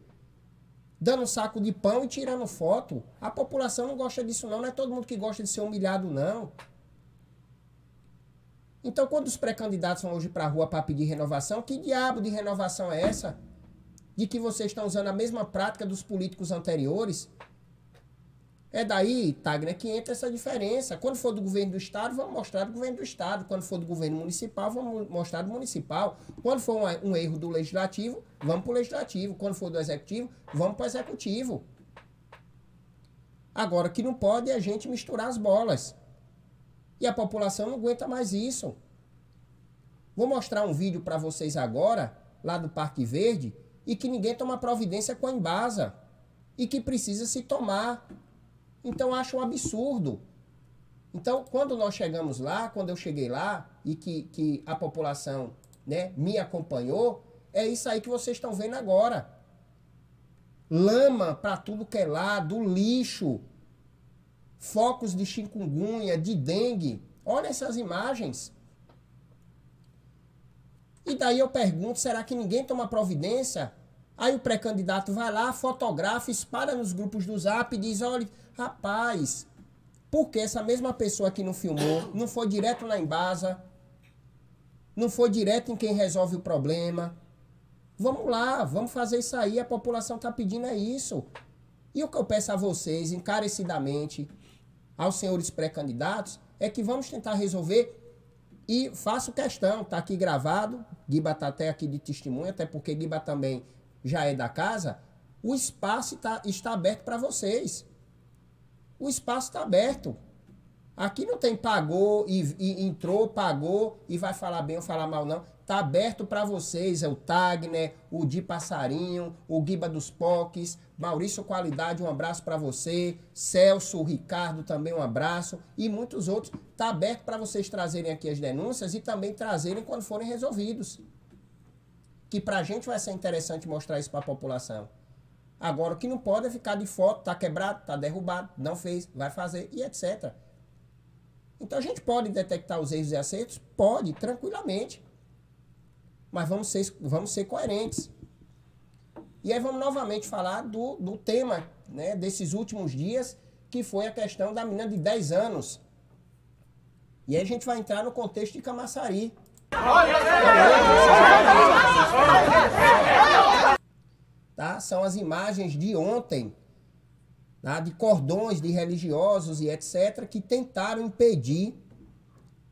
Dando um saco de pão e tirando foto. A população não gosta disso não, não é todo mundo que gosta de ser humilhado não. Então, quando os pré-candidatos vão hoje para a rua para pedir renovação, que diabo de renovação é essa? De que vocês estão usando a mesma prática dos políticos anteriores? É daí, Tagner, que entra essa diferença. Quando for do governo do Estado, vamos mostrar do governo do Estado. Quando for do governo municipal, vamos mostrar do municipal. Quando for um erro do Legislativo, vamos para o Legislativo. Quando for do Executivo, vamos para o Executivo. Agora, o que não pode é a gente misturar as bolas. E a população não aguenta mais isso. Vou mostrar um vídeo para vocês agora, lá do Parque Verde, e que ninguém toma providência com a Embasa. E que precisa se tomar. Então, acho um absurdo. Então, quando nós chegamos lá, quando eu cheguei lá, e que a população, né, me acompanhou, é isso aí que vocês estão vendo agora. Lama para tudo que é lado, lixo, focos de chikungunya, de dengue. Olha essas imagens. E daí eu pergunto, será que ninguém toma providência? Aí o pré-candidato vai lá, fotografa, espalha nos grupos do Zap e diz, olha, rapaz, por que essa mesma pessoa que não filmou, não foi direto na Embasa, não foi direto em quem resolve o problema? Vamos lá, vamos fazer isso aí, a população está pedindo é isso. E o que eu peço a vocês, encarecidamente, aos senhores pré-candidatos, é que vamos tentar resolver e faço questão, está aqui gravado, Guiba está até aqui de testemunha, até porque Guiba também já é da casa, o espaço está aberto para vocês. O espaço está aberto. Aqui não tem pagou e entrou, pagou e vai falar bem ou falar mal, não. Está aberto para vocês. É o Tagner, o Di Passarinho, o Guiba dos Poques, Maurício Qualidade, um abraço para você. Celso, o Ricardo também um abraço. E muitos outros. Está aberto para vocês trazerem aqui as denúncias e também trazerem quando forem resolvidos. Que para a gente vai ser interessante mostrar isso para a população. Agora, o que não pode é ficar de foto, tá quebrado, tá derrubado, não fez, vai fazer e etc. Então, a gente pode detectar os erros e acertos? Pode, tranquilamente. Mas vamos ser coerentes. E aí vamos novamente falar do tema, né, desses últimos dias, que foi a questão da menina de 10 anos. E aí a gente vai entrar no contexto de Camaçari. Tá? São as imagens de ontem, tá? De cordões de religiosos e etc., que tentaram impedir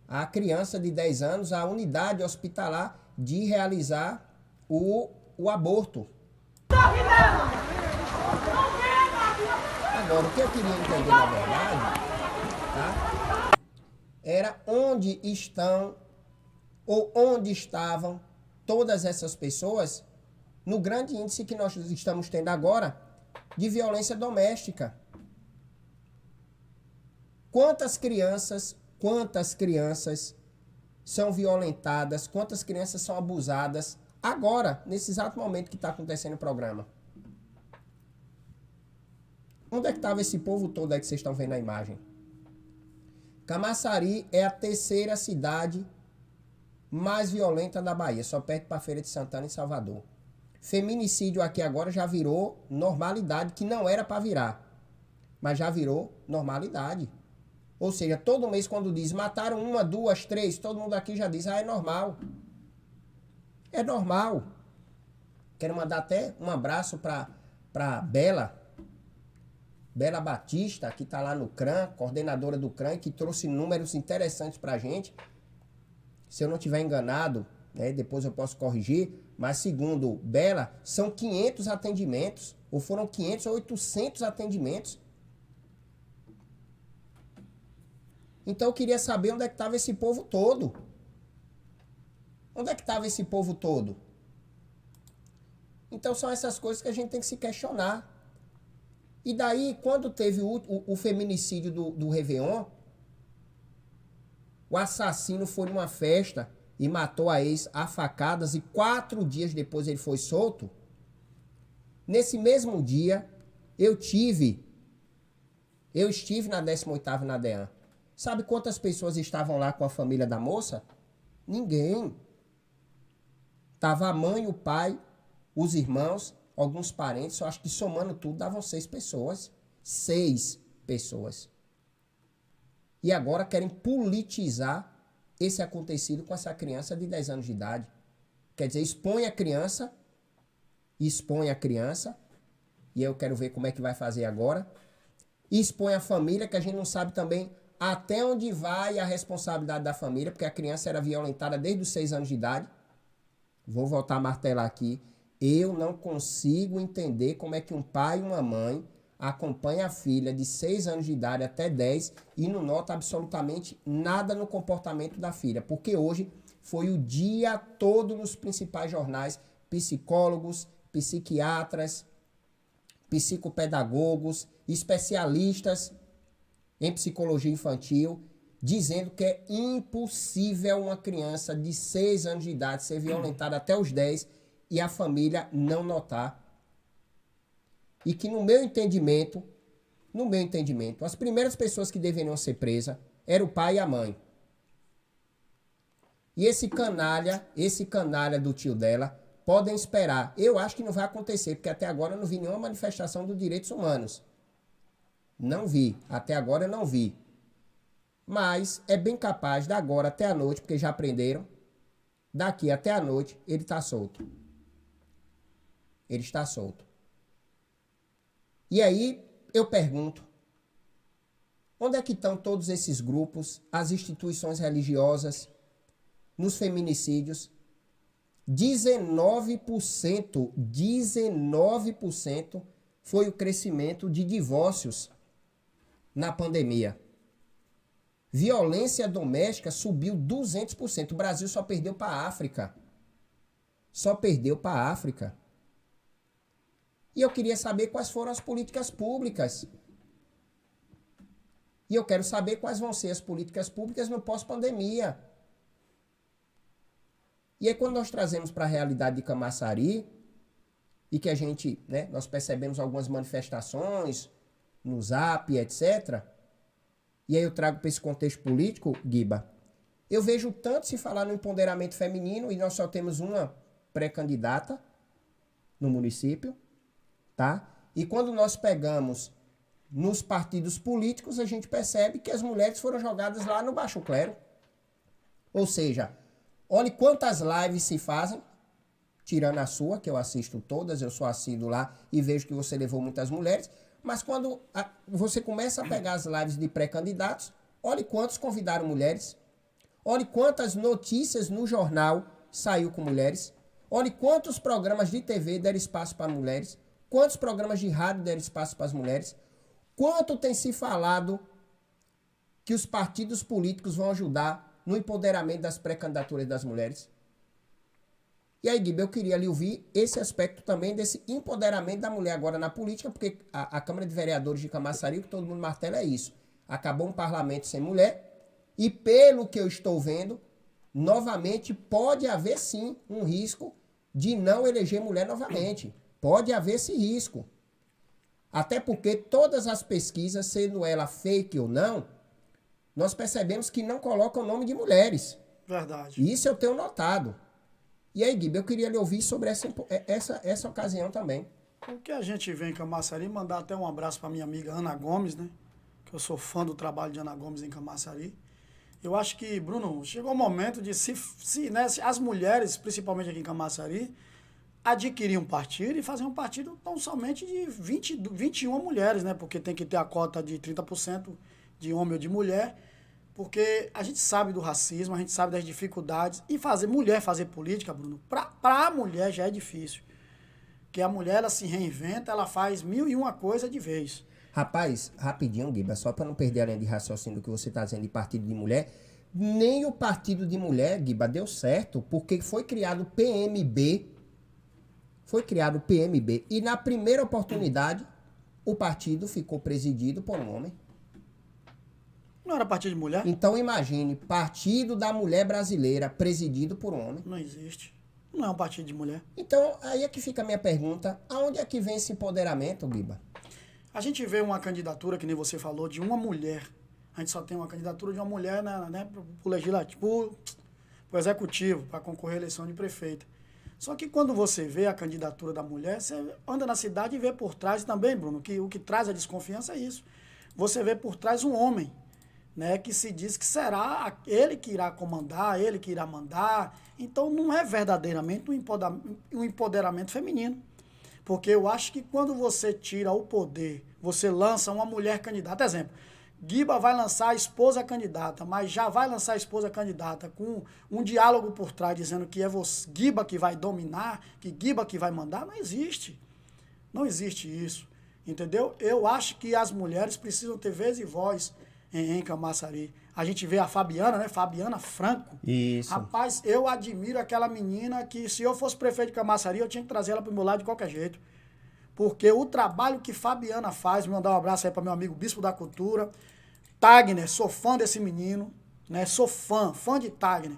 a criança de 10 anos, a unidade hospitalar, de realizar o aborto. Agora, o que eu queria entender, na verdade, tá? Era onde estão ou onde estavam todas essas pessoas no grande índice que nós estamos tendo agora de violência doméstica. Quantas crianças são violentadas, quantas crianças são abusadas agora, nesse exato momento que está acontecendo o programa? Onde é que estava esse povo todo aí que vocês estão vendo na imagem? Camaçari é a terceira cidade mais violenta da Bahia, só perto para Feira de Santana e Salvador. Feminicídio aqui agora já virou normalidade, que não era para virar, mas já virou normalidade. Ou seja, todo mês quando diz mataram 1, 2, 3, todo mundo aqui já diz, é normal. É normal. Quero mandar até um abraço para Bela Batista, que está lá no CRAM, coordenadora do CRAM, que trouxe números interessantes para a gente. Se eu não estiver enganado, né, depois eu posso corrigir, mas segundo Bela, são 500 atendimentos, ou foram 500 ou 800 atendimentos. Então eu queria saber onde é que estava esse povo todo. Onde é que estava esse povo todo? Então são essas coisas que a gente tem que se questionar. E daí, quando teve o feminicídio do Réveillon, o assassino foi numa festa e matou a ex a facadas e 4 dias depois ele foi solto. Nesse mesmo dia, eu estive na 18ª na DEAN. Sabe quantas pessoas estavam lá com a família da moça? Ninguém. Tava a mãe, o pai, os irmãos, alguns parentes, eu acho que somando tudo davam 6 pessoas. 6 pessoas. E agora querem politizar esse acontecido com essa criança de 10 anos de idade. Quer dizer, expõe a criança, e eu quero ver como é que vai fazer agora, expõe a família, que a gente não sabe também até onde vai a responsabilidade da família, porque a criança era violentada desde os 6 anos de idade. Vou voltar a martelar aqui. Eu não consigo entender como é que um pai e uma mãe acompanha a filha de 6 anos de idade até 10 e não nota absolutamente nada no comportamento da filha. Porque hoje foi o dia todo nos principais jornais, psicólogos, psiquiatras, psicopedagogos, especialistas em psicologia infantil, dizendo que é impossível uma criança de 6 anos de idade ser violentada até os 10 e a família não notar. E que no meu entendimento, as primeiras pessoas que deveriam ser presas eram o pai e a mãe. E esse canalha do tio dela, podem esperar. Eu acho que não vai acontecer, porque até agora eu não vi nenhuma manifestação dos direitos humanos. Não vi. Até agora eu não vi. Mas é bem capaz, da agora até a noite, porque já aprenderam, daqui até a noite, ele está solto. Ele está solto. E aí, eu pergunto, onde é que estão todos esses grupos, as instituições religiosas, nos feminicídios? 19% foi o crescimento de divórcios na pandemia. Violência doméstica subiu 200%. O Brasil só perdeu para a África. Só perdeu para a África. E eu queria saber quais foram as políticas públicas. E eu quero saber quais vão ser as políticas públicas no pós-pandemia. E aí quando nós trazemos para a realidade de Camaçari, e que a gente, nós percebemos algumas manifestações no Zap, etc., e aí eu trago para esse contexto político, Guiba, eu vejo tanto se falar no empoderamento feminino, e nós só temos uma pré-candidata no município, tá? E quando nós pegamos nos partidos políticos, a gente percebe que as mulheres foram jogadas lá no baixo clero. Ou seja, olhe quantas lives se fazem, tirando a sua, que eu assisto todas, eu sou assíduo lá e vejo que você levou muitas mulheres, mas quando você começa a pegar as lives de pré-candidatos, olhe quantos convidaram mulheres, olhe quantas notícias no jornal saiu com mulheres, olhe quantos programas de TV deram espaço para mulheres, quantos programas de rádio deram espaço para as mulheres, quanto tem se falado que os partidos políticos vão ajudar no empoderamento das pré-candidaturas das mulheres. E aí, Guiba, eu queria lhe ouvir esse aspecto também desse empoderamento da mulher agora na política, porque a Câmara de Vereadores de Camaçari, o que todo mundo martela é isso. Acabou um parlamento sem mulher e, pelo que eu estou vendo, novamente pode haver sim um risco de não eleger mulher novamente. Pode haver esse risco. Até porque todas as pesquisas, sendo ela fake ou não, nós percebemos que não colocam o nome de mulheres. Verdade. E isso eu tenho notado. E aí, Guiba, eu queria lhe ouvir sobre essa ocasião também. O que a gente vem em Camaçari, mandar até um abraço para minha amiga Ana Gomes, né? Que eu sou fã do trabalho de Ana Gomes em Camaçari. Eu acho que, Bruno, chegou o momento de se as mulheres, principalmente aqui em Camaçari, adquirir um partido e fazer um partido não somente de 21 mulheres, né? Porque tem que ter a cota de 30% de homem ou de mulher. Porque a gente sabe do racismo, a gente sabe das dificuldades. E mulher fazer política, Bruno, para a mulher já é difícil. Porque a mulher, ela se reinventa, ela faz 1001 coisa de vez. Rapaz, rapidinho, Guiba, só para não perder a linha de raciocínio do que você está dizendo de partido de mulher, nem o partido de mulher, Guiba, deu certo, porque foi criado o PMB. E na primeira oportunidade, o partido ficou presidido por um homem. Não era partido de mulher? Então imagine, Partido da Mulher Brasileira, presidido por um homem. Não existe. Não é um partido de mulher. Então, aí é que fica a minha pergunta, aonde é que vem esse empoderamento, Guiba? A gente vê uma candidatura, que nem você falou, de uma mulher. A gente só tem uma candidatura de uma mulher, né, pro legislativo, pro executivo, para concorrer à eleição de prefeito. Só que quando você vê a candidatura da mulher, você anda na cidade e vê por trás também, Bruno, que o que traz a desconfiança é isso. Você vê por trás um homem, né, que se diz que será ele que irá comandar, ele que irá mandar. Então não é verdadeiramente um empoderamento feminino. Porque eu acho que quando você tira o poder, você lança uma mulher candidata. Exemplo, Guiba vai lançar a esposa candidata, mas já vai lançar a esposa candidata com um diálogo por trás, dizendo que é você, Guiba que vai dominar, que Guiba que vai mandar. Não existe. Não existe isso. Entendeu? Eu acho que as mulheres precisam ter vez e voz em Camaçari. A gente vê a Fabiana, né? Fabiana Franco. Isso. Rapaz, eu admiro aquela menina que, se eu fosse prefeito de Camaçari, eu tinha que trazer ela pro meu lado de qualquer jeito. Porque o trabalho que Fabiana faz, mandar um abraço aí para meu amigo Bispo da Cultura, Tagner, sou fã desse menino, né? Sou fã de Tagner.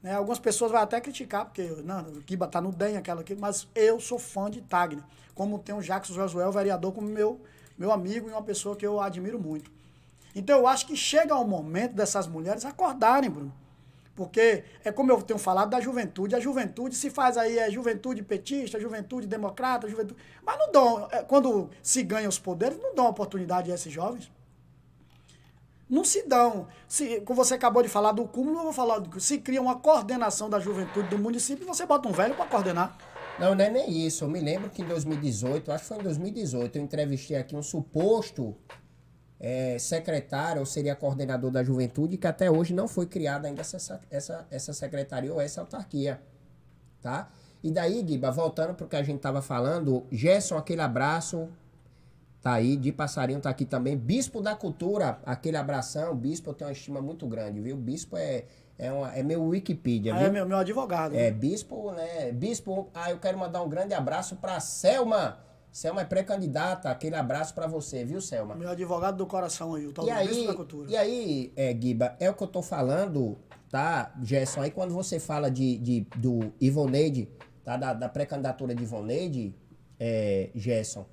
Né? Algumas pessoas vão até criticar, porque não, o Guiba tá no DEM, aquela aqui, mas eu sou fã de Tagner. Como tem o Jacques Josué, o vereador, como meu amigo e uma pessoa que eu admiro muito. Então eu acho que chega o momento dessas mulheres acordarem, Bruno. Porque é como eu tenho falado da juventude. A juventude se faz aí, é juventude petista, juventude democrata, juventude... Mas não dão, quando se ganham os poderes, não dão oportunidade a esses jovens. Não se dão. Como você acabou de falar do cúmulo, eu vou falar do... Se cria uma coordenação da juventude do município, você bota um velho para coordenar. Não é nem isso. Eu me lembro que em 2018, acho que foi em 2018, eu entrevistei aqui um suposto secretário, ou seria coordenador da juventude, que até hoje não foi criada ainda essa secretaria ou essa autarquia, tá? E daí, Guiba, voltando para o que a gente tava falando, Gerson, aquele abraço, tá aí, de Passarinho tá aqui também, Bispo da Cultura, aquele abração, Bispo eu tenho uma estima muito grande, viu? Bispo é meu Wikipedia, viu? É meu advogado. Bispo, né? Bispo, eu quero mandar um grande abraço para Selma. Selma é pré-candidata, aquele abraço pra você, viu, Selma? Meu advogado do coração aí, o tal do Bispo da Cultura. E aí, Guiba, é o que eu tô falando, tá, Gerson? Aí quando você fala do Ivoneide, tá, da pré-candidatura de Ivoneide, Gerson,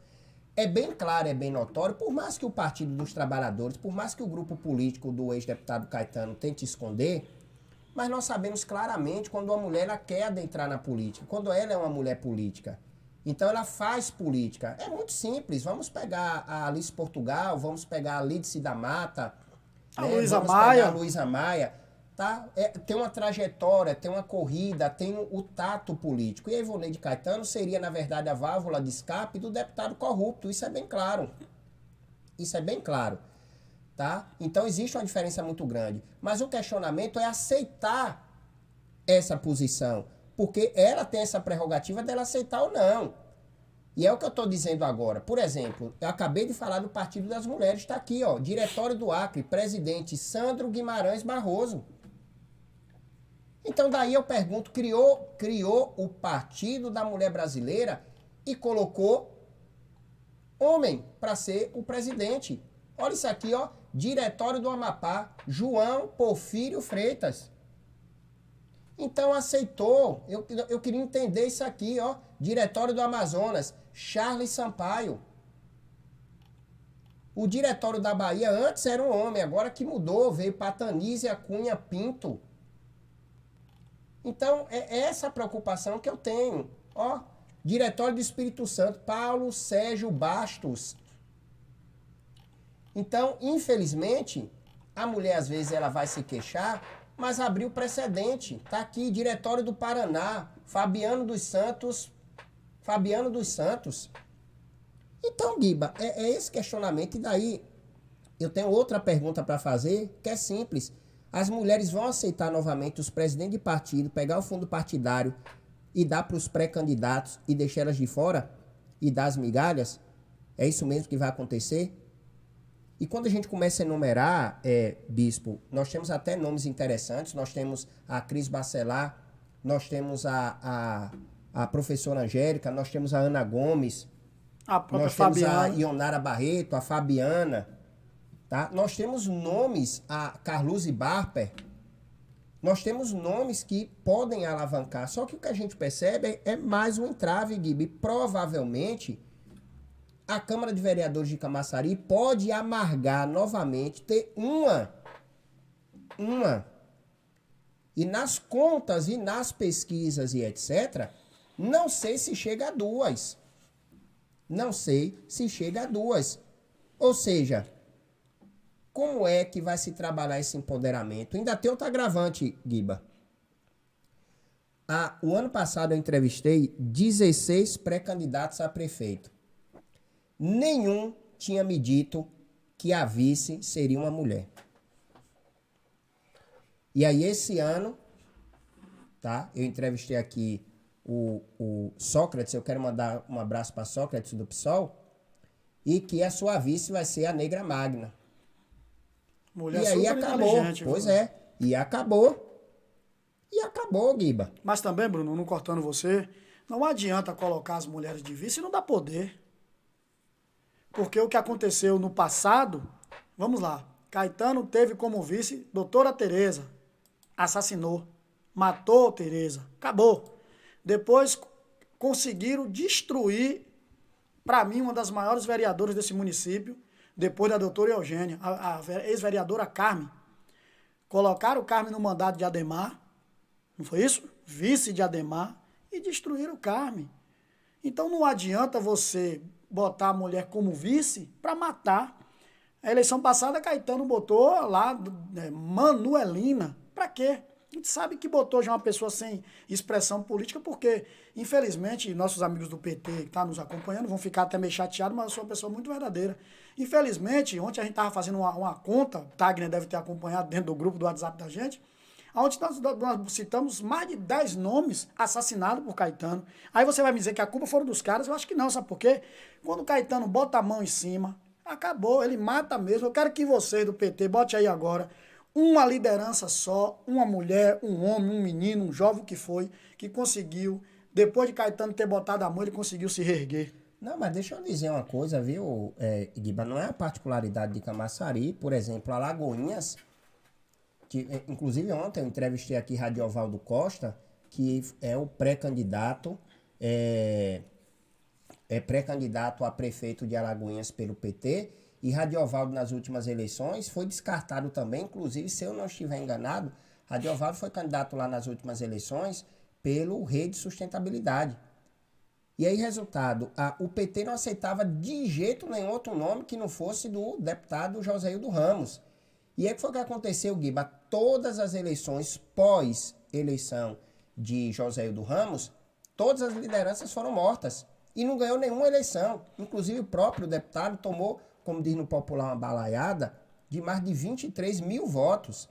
é bem claro, é bem notório, por mais que o Partido dos Trabalhadores, por mais que o grupo político do ex-deputado Caetano tente esconder, mas nós sabemos claramente quando uma mulher ela quer adentrar na política, quando ela é uma mulher política. Então ela faz política. É muito simples. Vamos pegar a Alice Portugal, vamos pegar a Lídice da Mata, a Luísa Maia. A Luísa Maia. Tá? Tem uma trajetória, tem uma corrida, tem o tato político. E a Ivoneide Caetano seria, na verdade, a válvula de escape do deputado corrupto. Isso é bem claro. Isso é bem claro. Tá? Então existe uma diferença muito grande. Mas o questionamento é aceitar essa posição. Porque ela tem essa prerrogativa dela aceitar ou não. E é o que eu estou dizendo agora. Por exemplo, eu acabei de falar do Partido das Mulheres. Está aqui, ó, Diretório do Acre, presidente Sandro Guimarães Barroso. Então daí eu pergunto, criou o Partido da Mulher Brasileira e colocou homem para ser o presidente. Olha isso aqui, ó, Diretório do Amapá, João Porfírio Freitas. Então aceitou, eu queria entender isso aqui, ó, Diretório do Amazonas, Charles Sampaio. O Diretório da Bahia antes era um homem, agora que mudou, veio Patanísia Cunha Pinto. Então é essa preocupação que eu tenho, ó, Diretório do Espírito Santo, Paulo Sérgio Bastos. Então, infelizmente, a mulher às vezes ela vai se queixar, mas abriu precedente. Tá aqui, Diretório do Paraná, Fabiano dos Santos. Então, Guiba, é esse questionamento. E daí, eu tenho outra pergunta para fazer, que é simples. As mulheres vão aceitar novamente os presidentes de partido, pegar o fundo partidário e dar para os pré-candidatos e deixar elas de fora? E dar as migalhas? É isso mesmo que vai acontecer? E quando a gente começa a enumerar, Bispo, nós temos até nomes interessantes. Nós temos a Cris Bacelar, nós temos a professora Angélica, nós temos a Ana Gomes, a própria nós Fabiana. temos a Ionara Barreto, a Fabiana. Tá? Nós temos nomes, a Carluze Barper, nós temos nomes que podem alavancar. Só que o que a gente percebe é mais um entrave, Gibi. Provavelmente, a Câmara de Vereadores de Camaçari pode amargar novamente, ter uma. E nas contas e nas pesquisas e etc., não sei se chega a 2. Não sei se chega a 2. Ou seja, como é que vai se trabalhar esse empoderamento? Ainda tem outro agravante, Guiba. O ano passado eu entrevistei 16 pré-candidatos a prefeito. Nenhum tinha me dito que a vice seria uma mulher. E aí esse ano, tá? Eu entrevistei aqui o Sócrates, eu quero mandar um abraço para Sócrates do PSOL, e que a sua vice vai ser a Negra Magna. Mulher e aí acabou. Pois é. E acabou. E acabou, Guiba. Mas também, Bruno, não cortando você, não adianta colocar as mulheres de vice e não dá poder. Porque o que aconteceu no passado, vamos lá, Caetano teve como vice doutora Tereza, assassinou, matou Tereza, acabou. Depois conseguiram destruir, para mim, uma das maiores vereadoras desse município, depois da doutora Eugênia, a ex-vereadora Carmen. Colocaram o Carmen no mandato de Ademar, não foi isso? Vice de Ademar, e destruíram o Carmen. Então não adianta você botar a mulher como vice para matar. A eleição passada, Caetano botou lá Manuelina. Para quê? A gente sabe que botou já uma pessoa sem expressão política, porque, infelizmente, nossos amigos do PT que estão nos acompanhando vão ficar até meio chateados, mas eu sou uma pessoa muito verdadeira. Infelizmente, ontem a gente estava fazendo uma conta, Tagner deve ter acompanhado dentro do grupo do WhatsApp da gente, onde nós citamos mais de 10 nomes assassinados por Caetano. Aí você vai me dizer que a culpa foram dos caras? Eu acho que não, sabe por quê? Quando o Caetano bota a mão em cima, acabou, ele mata mesmo. Eu quero que vocês do PT, bote aí agora, uma liderança só, uma mulher, um homem, um menino, um jovem que foi, que conseguiu, depois de Caetano ter botado a mão, ele conseguiu se reerguer. Não, mas deixa eu dizer uma coisa, viu, Guiba, não é a particularidade de Camaçari, por exemplo, Alagoinhas, que, inclusive ontem eu entrevistei aqui Radiovaldo Costa, que é o pré-candidato, pré-candidato a prefeito de Alagoinhas pelo PT, e Radiovaldo nas últimas eleições foi descartado também, inclusive, se eu não estiver enganado, Radiovaldo foi candidato lá nas últimas eleições pelo Rede Sustentabilidade. E aí, resultado, o PT não aceitava de jeito nenhum outro nome que não fosse do deputado Joséildo Ramos. E aí que foi que aconteceu, Guiba? Todas as eleições pós-eleição de Joséildo Ramos, todas as lideranças foram mortas. E não ganhou nenhuma eleição. Inclusive o próprio deputado tomou, como diz no popular, uma balaiada de mais de 23 mil votos.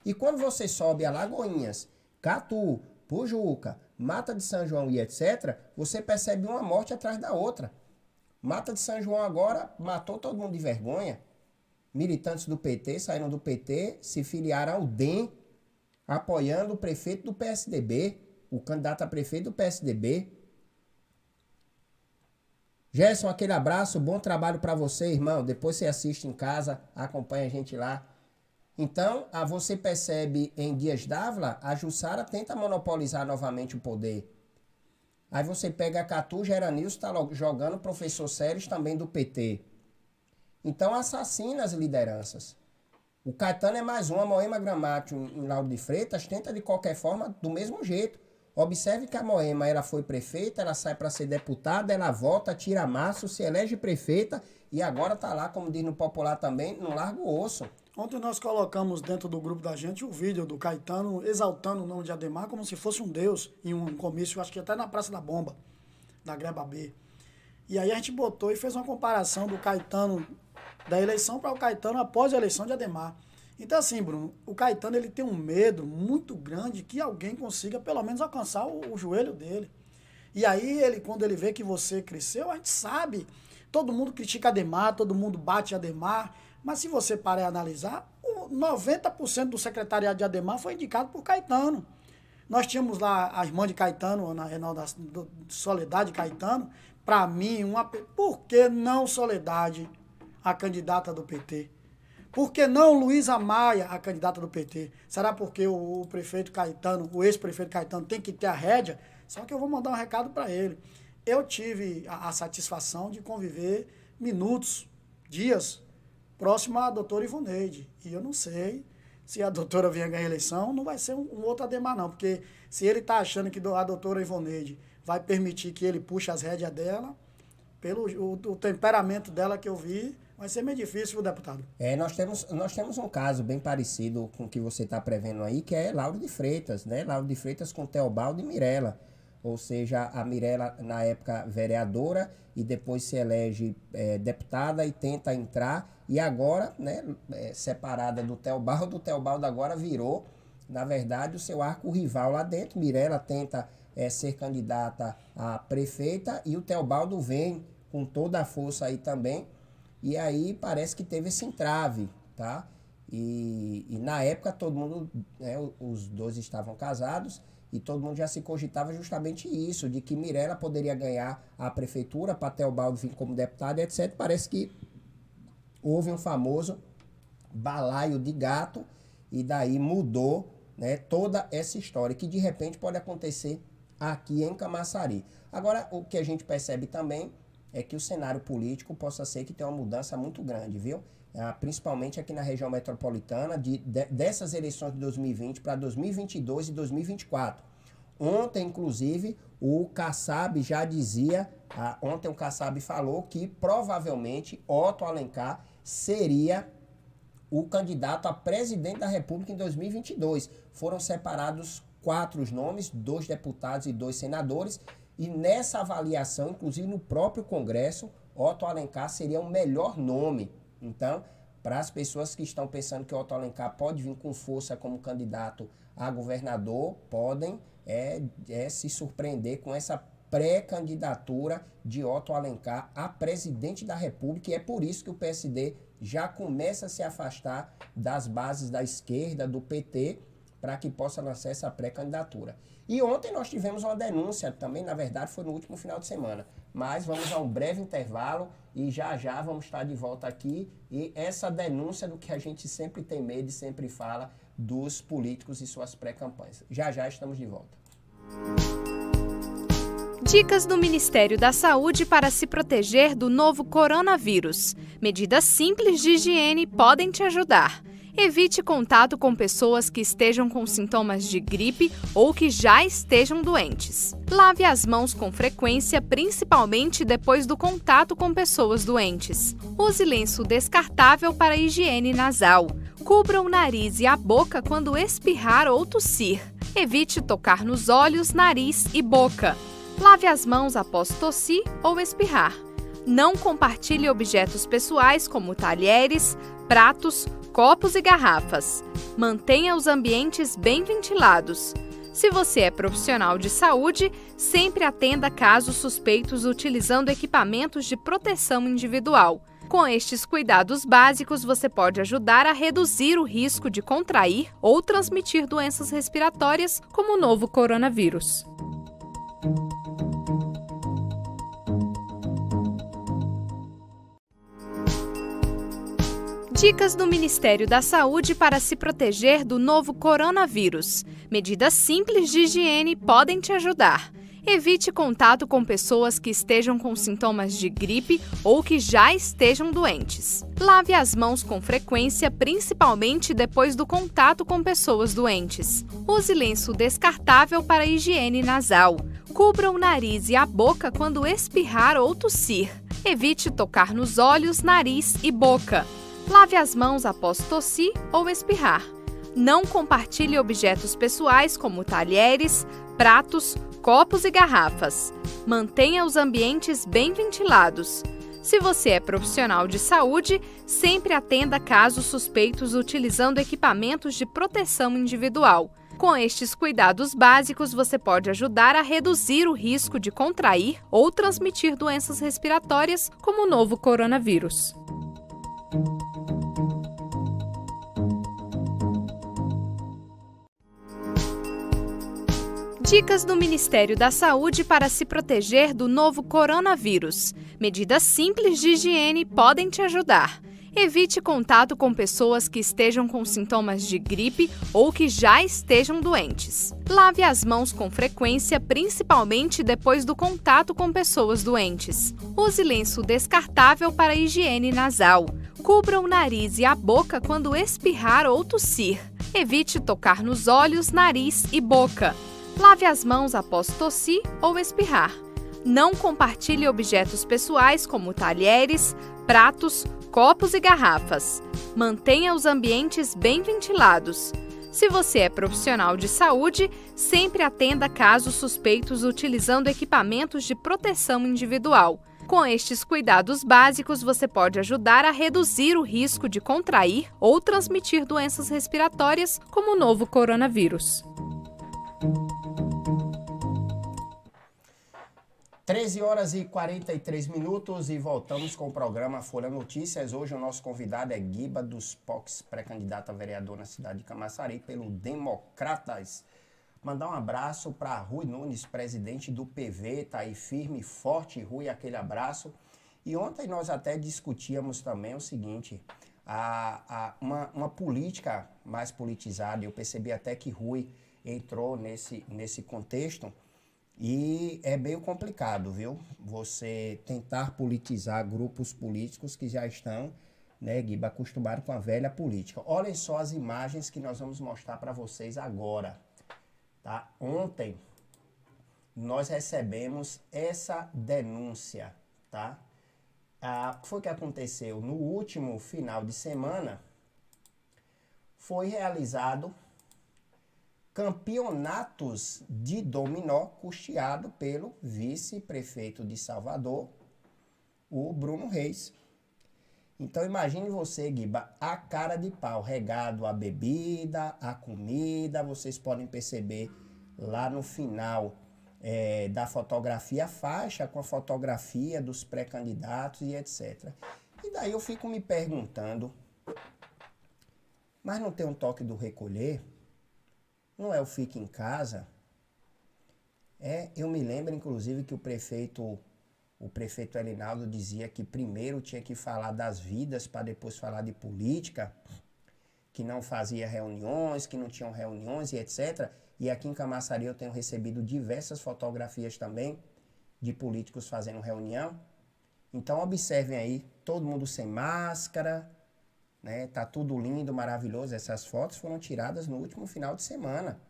E quando você sobe a Lagoinhas, Catu, Pujuca, Mata de São João e etc., você percebe uma morte atrás da outra. Mata de São João agora matou todo mundo de vergonha. Militantes do PT saíram do PT, se filiaram ao DEM, apoiando o prefeito do PSDB, o candidato a prefeito do PSDB. Gerson, aquele abraço, bom trabalho para você, irmão. Depois você assiste em casa, acompanha a gente lá. Então, você percebe em Dias Dávila, a Jussara tenta monopolizar novamente o poder. Aí você pega a Catu, Geranilson, está jogando o professor Séries também do PT. Então assassina as lideranças. O Caetano é mais uma, a Moema Gramátio em Lauro de Freitas tenta de qualquer forma do mesmo jeito. Observe que a Moema, ela foi prefeita, ela sai para ser deputada, ela vota, tira maço, se elege prefeita e agora está lá, como diz no popular também, no largo osso. Ontem nós colocamos dentro do grupo da gente o vídeo do Caetano exaltando o nome de Ademar como se fosse um deus em um comício, acho que até na Praça da Bomba, da Greba B. E aí a gente botou e fez uma comparação do Caetano, da eleição para o Caetano após a eleição de Ademar. Então assim, Bruno, o Caetano ele tem um medo muito grande que alguém consiga pelo menos alcançar o joelho dele. E aí, quando ele vê que você cresceu, a gente sabe, todo mundo critica Ademar, todo mundo bate Ademar, mas se você parar e analisar, 90% do secretariado de Ademar foi indicado por Caetano. Nós tínhamos lá a irmã de Caetano, Ana Reinalda Soledade Caetano, para mim, por que não Soledade, a candidata do PT? Por que não Luísa Maia, a candidata do PT? Será porque o prefeito Caetano, o ex-prefeito Caetano, tem que ter a rédea? Só que eu vou mandar um recado para ele. Eu tive a satisfação de conviver minutos, dias, próximo à doutora Ivoneide. E eu não sei se a doutora vier ganhar a eleição, não vai ser um outro Adhemar, não. Porque se ele está achando que a doutora Ivoneide vai permitir que ele puxe as rédeas dela, pelo o temperamento dela que eu vi, vai ser meio difícil, viu, deputado? Nós temos um caso bem parecido com o que você está prevendo aí, que é Lauro de Freitas, né? Lauro de Freitas com Teobaldo e Mirella. Ou seja, a Mirella, na época, vereadora, e depois se elege deputada e tenta entrar, e agora, né, separada do Teobaldo, o Teobaldo agora virou, na verdade, o seu arco rival lá dentro. Mirella tenta ser candidata a prefeita, e o Teobaldo vem com toda a força aí também, e aí parece que teve esse entrave, tá? E na época todo mundo, né, os dois estavam casados, e todo mundo já se cogitava justamente isso, de que Mirella poderia ganhar a prefeitura, para Teobaldo vir como deputado, etc. Parece que houve um famoso balaio de gato, e daí mudou, né, toda essa história, que de repente pode acontecer aqui em Camaçari. Agora, o que a gente percebe também é que o cenário político possa ser que tenha uma mudança muito grande, viu? Principalmente aqui na região metropolitana, dessas eleições de 2020 para 2022 e 2024. Ontem, inclusive, o Kassab já dizia, ontem o Kassab falou que provavelmente Otto Alencar seria o candidato a presidente da República em 2022. Foram separados 4 nomes, 2 deputados e 2 senadores, e nessa avaliação, inclusive no próprio Congresso, Otto Alencar seria o melhor nome. Então, para as pessoas que estão pensando que Otto Alencar pode vir com força como candidato a governador, podem se surpreender com essa pré-candidatura de Otto Alencar a presidente da República, e é por isso que o PSD já começa a se afastar das bases da esquerda, do PT, para que possa lançar essa pré-candidatura. E ontem nós tivemos uma denúncia também, na verdade foi no último final de semana, mas vamos a um breve intervalo e já vamos estar de volta aqui, e essa denúncia do que a gente sempre tem medo e sempre fala dos políticos e suas pré-campanhas. Já estamos de volta. Dicas do Ministério da Saúde para se proteger do novo coronavírus. Medidas simples de higiene podem te ajudar. Evite contato com pessoas que estejam com sintomas de gripe ou que já estejam doentes. Lave as mãos com frequência, principalmente depois do contato com pessoas doentes. Use lenço descartável para higiene nasal. Cubra o nariz e a boca quando espirrar ou tossir. Evite tocar nos olhos, nariz e boca. Lave as mãos após tossir ou espirrar. Não compartilhe objetos pessoais como talheres, pratos, copos e garrafas. Mantenha os ambientes bem ventilados. Se você é profissional de saúde, sempre atenda casos suspeitos utilizando equipamentos de proteção individual. Com estes cuidados básicos, você pode ajudar a reduzir o risco de contrair ou transmitir doenças respiratórias como o novo coronavírus. Dicas do Ministério da Saúde para se proteger do novo coronavírus. Medidas simples de higiene podem te ajudar. Evite contato com pessoas que estejam com sintomas de gripe ou que já estejam doentes. Lave as mãos com frequência, principalmente depois do contato com pessoas doentes. Use lenço descartável para higiene nasal. Cubra o nariz e a boca quando espirrar ou tossir. Evite tocar nos olhos, nariz e boca. Lave as mãos após tossir ou espirrar. Não compartilhe objetos pessoais como talheres, pratos, copos e garrafas. Mantenha os ambientes bem ventilados. Se você é profissional de saúde, sempre atenda casos suspeitos utilizando equipamentos de proteção individual. Com estes cuidados básicos, você pode ajudar a reduzir o risco de contrair ou transmitir doenças respiratórias como o novo coronavírus. Dicas do Ministério da Saúde para se proteger do novo coronavírus. Medidas simples de higiene podem te ajudar. Evite contato com pessoas que estejam com sintomas de gripe ou que já estejam doentes. Lave as mãos com frequência, principalmente depois do contato com pessoas doentes. Use lenço descartável para higiene nasal. Cubra o nariz e a boca quando espirrar ou tossir. Evite tocar nos olhos, nariz e boca. Lave as mãos após tossir ou espirrar. Não compartilhe objetos pessoais como talheres, pratos, copos e garrafas. Mantenha os ambientes bem ventilados. Se você é profissional de saúde, sempre atenda casos suspeitos utilizando equipamentos de proteção individual. Com estes cuidados básicos, você pode ajudar a reduzir o risco de contrair ou transmitir doenças respiratórias como o novo coronavírus. 13 horas e 43 minutos e voltamos com o programa Folha Notícias. Hoje o nosso convidado é Guiba dos Pocs, pré-candidato a vereador na cidade de Camaçari pelo Democratas. Mandar um abraço para Rui Nunes, presidente do PV, tá aí firme e forte, Rui, aquele abraço. E ontem nós até discutíamos também o seguinte, uma política mais politizada, eu percebi até que Rui entrou nesse contexto. E é meio complicado, viu? Você tentar politizar grupos políticos que já estão, né, Guiba, acostumados com a velha política. Olhem só as imagens que nós vamos mostrar para vocês agora. Tá? Ontem nós recebemos essa denúncia. Tá? O que foi que aconteceu? No último final de semana foi realizado campeonatos de dominó custeado pelo vice-prefeito de Salvador, o Bruno Reis. Então imagine você, Guiba, a cara de pau, regado a bebida, a comida, vocês podem perceber lá no final da fotografia, a faixa com a fotografia dos pré-candidatos e etc. E daí eu fico me perguntando, mas não tem um toque do recolher? Não é o fique em casa? Eu me lembro, inclusive, que o prefeito Elinaldo dizia que primeiro tinha que falar das vidas para depois falar de política, que não fazia reuniões, que não tinham reuniões e etc. E aqui em Camaçari eu tenho recebido diversas fotografias também de políticos fazendo reunião. Então observem aí, todo mundo sem máscara, né? Tá tudo lindo, maravilhoso. Essas fotos foram tiradas no último final de semana.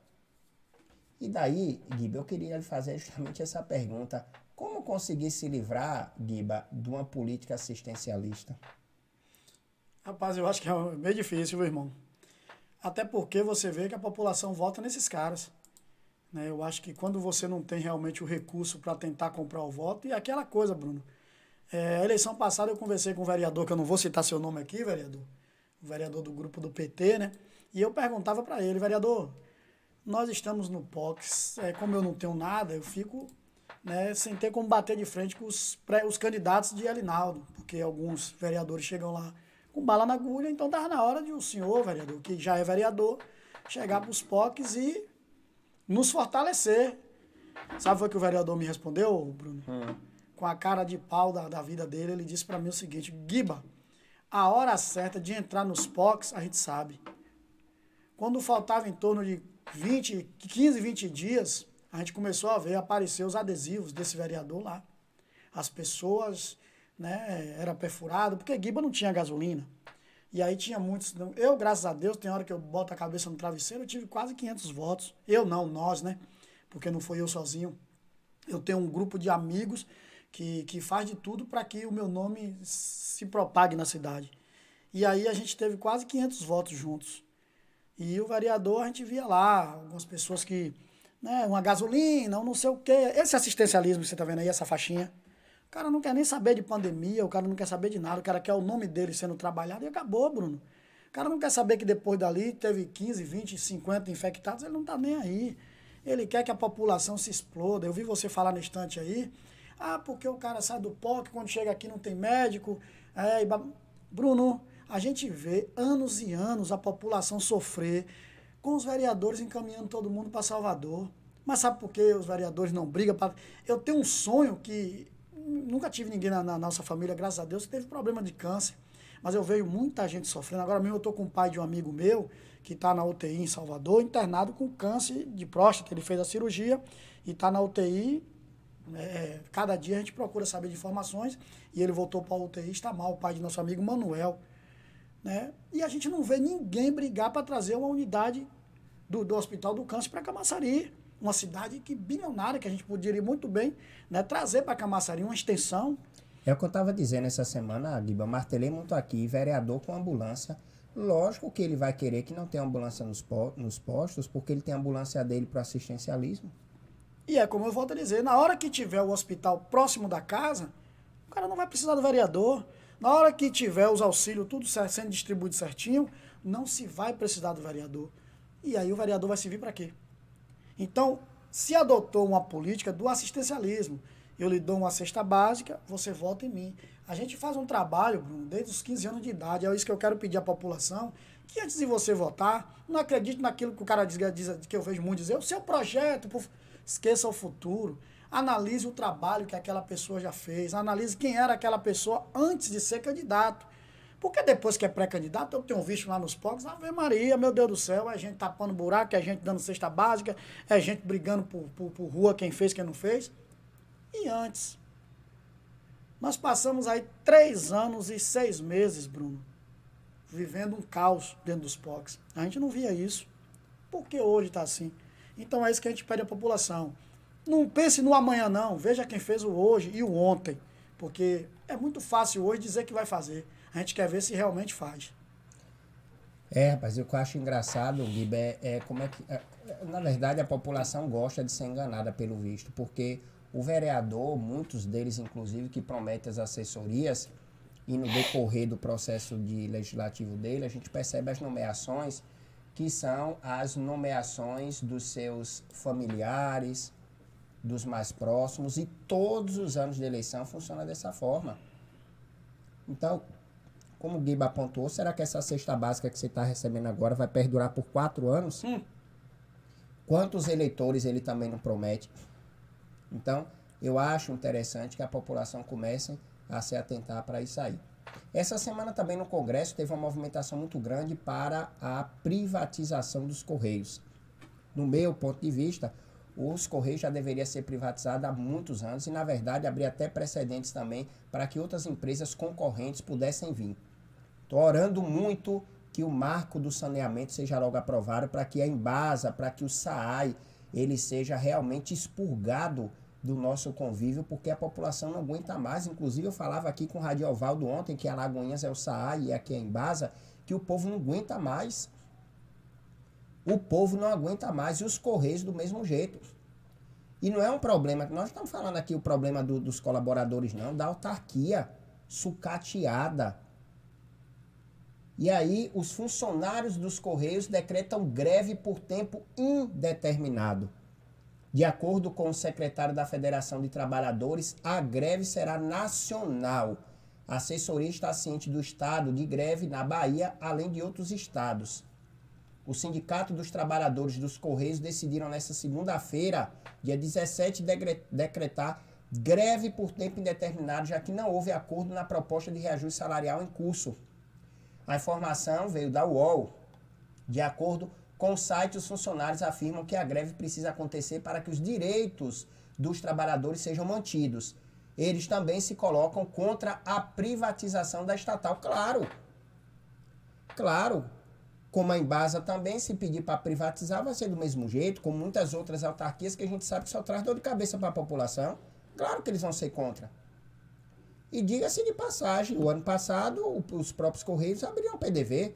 E daí, Guiba, eu queria lhe fazer justamente essa pergunta. Como conseguir se livrar, Guiba, de uma política assistencialista? Rapaz, eu acho que é meio difícil, meu irmão. Até porque você vê que a população vota nesses caras. Né? Eu acho que quando você não tem realmente o recurso para tentar comprar o voto, e aquela coisa, Bruno. A eleição passada eu conversei com um vereador, que eu não vou citar seu nome aqui, vereador. O vereador do grupo do PT, né? E eu perguntava para ele, vereador, nós estamos no POCs, como eu não tenho nada, eu fico, né, sem ter como bater de frente com os candidatos de Elinaldo, porque alguns vereadores chegam lá com bala na agulha, então estava na hora de o senhor, vereador, que já é vereador, chegar para os POCs e nos fortalecer. Sabe o que o vereador me respondeu, Bruno? Com a cara de pau da vida dele, ele disse para mim o seguinte, Guiba, a hora certa de entrar nos POCs, a gente sabe. Quando faltava em torno de 15, 20 dias, a gente começou a ver aparecer os adesivos desse vereador lá. As pessoas, né, era perfurado, porque Guiba não tinha gasolina. E aí tinha muitos... Eu, graças a Deus, tem hora que eu boto a cabeça no travesseiro, eu tive quase 500 votos. Eu não, nós, né? Porque não foi eu sozinho. Eu tenho um grupo de amigos que faz de tudo para que o meu nome se propague na cidade. E aí a gente teve quase 500 votos juntos. E o vereador, a gente via lá, algumas pessoas que, né, uma gasolina, um não sei o quê. Esse assistencialismo que você está vendo aí, essa faixinha, o cara não quer nem saber de pandemia, o cara não quer saber de nada, o cara quer o nome dele sendo trabalhado e acabou, Bruno. O cara não quer saber que depois dali teve 15, 20, 50 infectados, ele não está nem aí. Ele quer que a população se exploda. Eu vi você falar no instante aí, porque o cara sai do POC, quando chega aqui não tem médico. Bruno, a gente vê anos e anos a população sofrer com os vereadores encaminhando todo mundo para Salvador. Mas sabe por que os vereadores não brigam? Eu tenho um sonho que nunca tive ninguém na nossa família, graças a Deus, que teve problema de câncer. Mas eu vejo muita gente sofrendo. Agora mesmo eu estou com o pai de um amigo meu, que está na UTI em Salvador, internado com câncer de próstata. Ele fez a cirurgia e está na UTI. Cada dia a gente procura saber de informações. E ele voltou para a UTI, está mal, o pai de nosso amigo Manuel. Né? E a gente não vê ninguém brigar para trazer uma unidade do Hospital do Câncer para Camaçari. Uma cidade bilionária, que a gente poderia muito bem, né, trazer para Camaçari uma extensão. É o que eu estava dizendo essa semana, Guiba, martelei muito aqui, vereador com ambulância. Lógico que ele vai querer que não tenha ambulância nos postos, porque ele tem a ambulância dele para assistencialismo. E é como eu volto a dizer, na hora que tiver o hospital próximo da casa, o cara não vai precisar do vereador. Na hora que tiver os auxílios tudo sendo distribuído certinho, não se vai precisar do vereador. E aí o vereador vai servir para quê? Então, se adotou uma política do assistencialismo, eu lhe dou uma cesta básica, você vota em mim. A gente faz um trabalho, Bruno, desde os 15 anos de idade. É isso que eu quero pedir à população, que antes de você votar, não acredite naquilo que o cara diz que eu vejo muito dizer, o seu projeto, esqueça o futuro. Analise o trabalho que aquela pessoa já fez, analise quem era aquela pessoa antes de ser candidato. Porque depois que é pré-candidato, eu tenho visto lá nos POCs, Ave Maria, meu Deus do céu, é gente tapando buraco, é gente dando cesta básica, é gente brigando por rua, quem fez, quem não fez. E antes? Nós passamos aí 3 anos e 6 meses, Bruno, vivendo um caos dentro dos POCs. A gente não via isso. Por que hoje está assim? Então é isso que a gente pede à população. Não pense no amanhã, não. Veja quem fez o hoje e o ontem. Porque é muito fácil hoje dizer que vai fazer. A gente quer ver se realmente faz. Rapaz, o que eu acho engraçado, Guiba, como é que... na verdade, a população gosta de ser enganada pelo visto, porque o vereador, muitos deles, inclusive, que prometem as assessorias, e no decorrer do processo legislativo dele, a gente percebe as nomeações, que são as nomeações dos seus familiares, dos mais próximos, e todos os anos de eleição funciona dessa forma. Então, como o Guiba apontou, será que essa cesta básica que você está recebendo agora vai perdurar por 4 anos? Quantos eleitores ele também não promete? Então, eu acho interessante que a população comece a se atentar para isso aí. Essa semana também no Congresso teve uma movimentação muito grande para a privatização dos Correios. No meu ponto de vista, os Correios já deveriam ser privatizados há muitos anos e, na verdade, abrir até precedentes também para que outras empresas concorrentes pudessem vir. Estou orando muito que o marco do saneamento seja logo aprovado para que a Embasa, para que o SAAI, ele seja realmente expurgado do nosso convívio, porque a população não aguenta mais. Inclusive, eu falava aqui com o Radiovaldo ontem, que Alagoinhas é o SAAI e aqui é a Embasa, que o povo não aguenta mais. O povo não aguenta mais e os Correios do mesmo jeito. E não é um problema, nós estamos falando aqui o problema dos colaboradores, não, da autarquia sucateada. E aí os funcionários dos Correios decretam greve por tempo indeterminado. De acordo com o secretário da Federação de Trabalhadores, a greve será nacional. A assessoria está ciente do estado de greve na Bahia, além de outros estados. O Sindicato dos Trabalhadores dos Correios decidiram nesta segunda-feira, dia 17, decretar greve por tempo indeterminado, já que não houve acordo na proposta de reajuste salarial em curso. A informação veio da UOL. De acordo com o site, os funcionários afirmam que a greve precisa acontecer para que os direitos dos trabalhadores sejam mantidos. Eles também se colocam contra a privatização da estatal. Claro. Como a Embasa também, se pedir para privatizar, vai ser do mesmo jeito, como muitas outras autarquias que a gente sabe que só traz dor de cabeça para a população. Claro que eles vão ser contra. E diga-se de passagem, o ano passado, os próprios Correios abriram o PDV.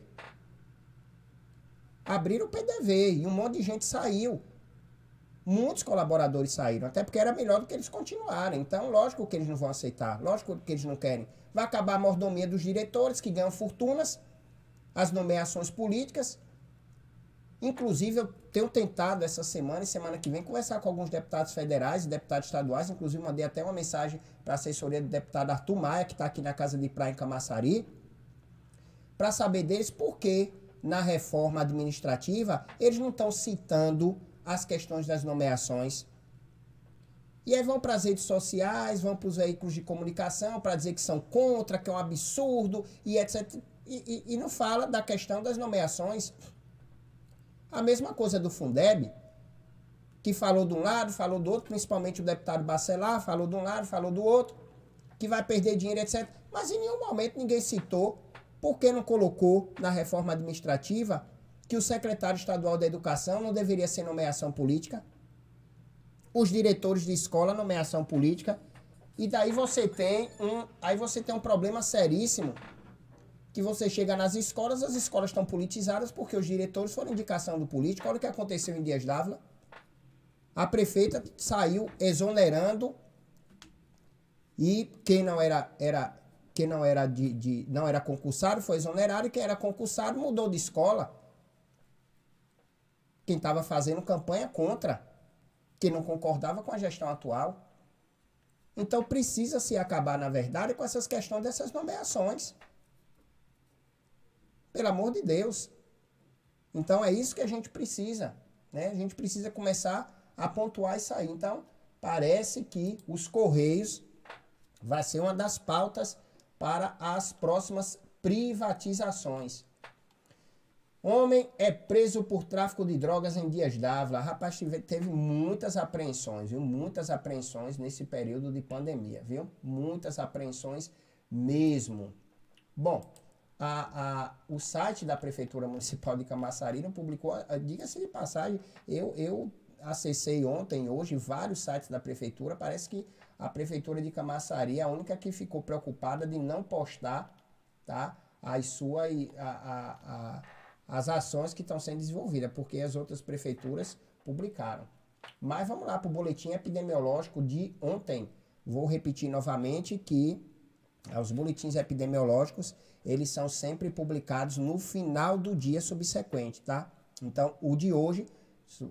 Abriram o PDV e um monte de gente saiu. Muitos colaboradores saíram, até porque era melhor do que eles continuarem. Então, lógico que eles não vão aceitar, lógico que eles não querem. Vai acabar a mordomia dos diretores, que ganham fortunas, as nomeações políticas. Inclusive, eu tenho tentado essa semana e semana que vem conversar com alguns deputados federais e deputados estaduais. Inclusive, mandei até uma mensagem para a assessoria do deputado Arthur Maia, que está aqui na Casa de Praia em Camaçari, para saber deles por que, na reforma administrativa, eles não estão citando as questões das nomeações. E aí vão para as redes sociais, vão para os veículos de comunicação para dizer que são contra, que é um absurdo, e etc. E não fala da questão das nomeações. A mesma coisa do Fundeb, que falou de um lado, falou do outro, principalmente o deputado Bacelar, falou de um lado, falou do outro, que vai perder dinheiro, etc. Mas em nenhum momento ninguém citou por que não colocou na reforma administrativa que o secretário estadual da educação não deveria ser nomeação política, os diretores de escola, nomeação política, e daí você tem um problema seríssimo, que você chega nas escolas, as escolas estão politizadas porque os diretores foram indicação do político. Olha o que aconteceu em Dias d'Ávila. A prefeita saiu exonerando e quem não era concursado foi exonerado, e quem era concursado mudou de escola. Quem estava fazendo campanha contra, que não concordava com a gestão atual. Então precisa se acabar, na verdade, com essas questões dessas nomeações. Pelo amor de Deus. Então é isso que a gente precisa, né? A gente precisa começar a pontuar isso aí. Então parece que os Correios vai ser uma das pautas para as próximas privatizações. Homem é preso por tráfico de drogas em Dias d'Ávila. Rapaz, teve muitas apreensões, viu? Muitas apreensões nesse período de pandemia, viu? Muitas apreensões mesmo. Bom, o site da Prefeitura Municipal de Camaçari não publicou, diga-se de passagem, eu acessei ontem, hoje, vários sites da Prefeitura. Parece que a Prefeitura de Camaçari é a única que ficou preocupada de não postar, tá, as ações que estão sendo desenvolvidas, porque as outras prefeituras publicaram. Mas vamos lá para o boletim epidemiológico de ontem. Vou repetir novamente que os boletins epidemiológicos, eles são sempre publicados no final do dia subsequente, tá? Então, o de hoje,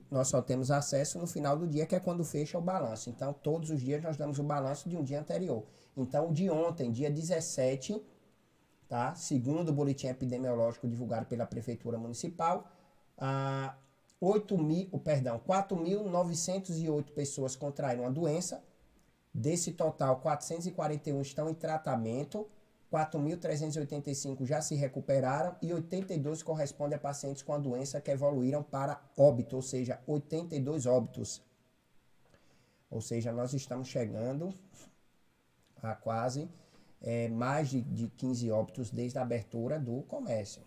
nós só temos acesso no final do dia, que é quando fecha o balanço. Então, todos os dias nós damos o balanço de um dia anterior. Então, o de ontem, dia 17, tá? Segundo o boletim epidemiológico divulgado pela Prefeitura Municipal, 4.908 pessoas contraíram a doença. Desse total, 441 estão em tratamento, 4.385 já se recuperaram e 82 correspondem a pacientes com a doença que evoluíram para óbito, ou seja, 82 óbitos. Ou seja, nós estamos chegando a quase mais de 15 óbitos desde a abertura do comércio.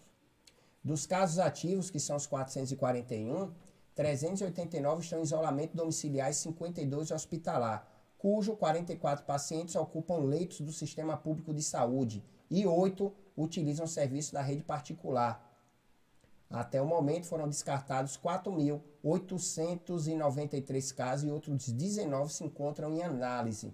Dos casos ativos, que são os 441, 389 estão em isolamento domiciliar e 52 hospitalar, cujo 44 pacientes ocupam leitos do sistema público de saúde e 8 utilizam serviço da rede particular. Até o momento foram descartados 4.893 casos e outros 19 se encontram em análise,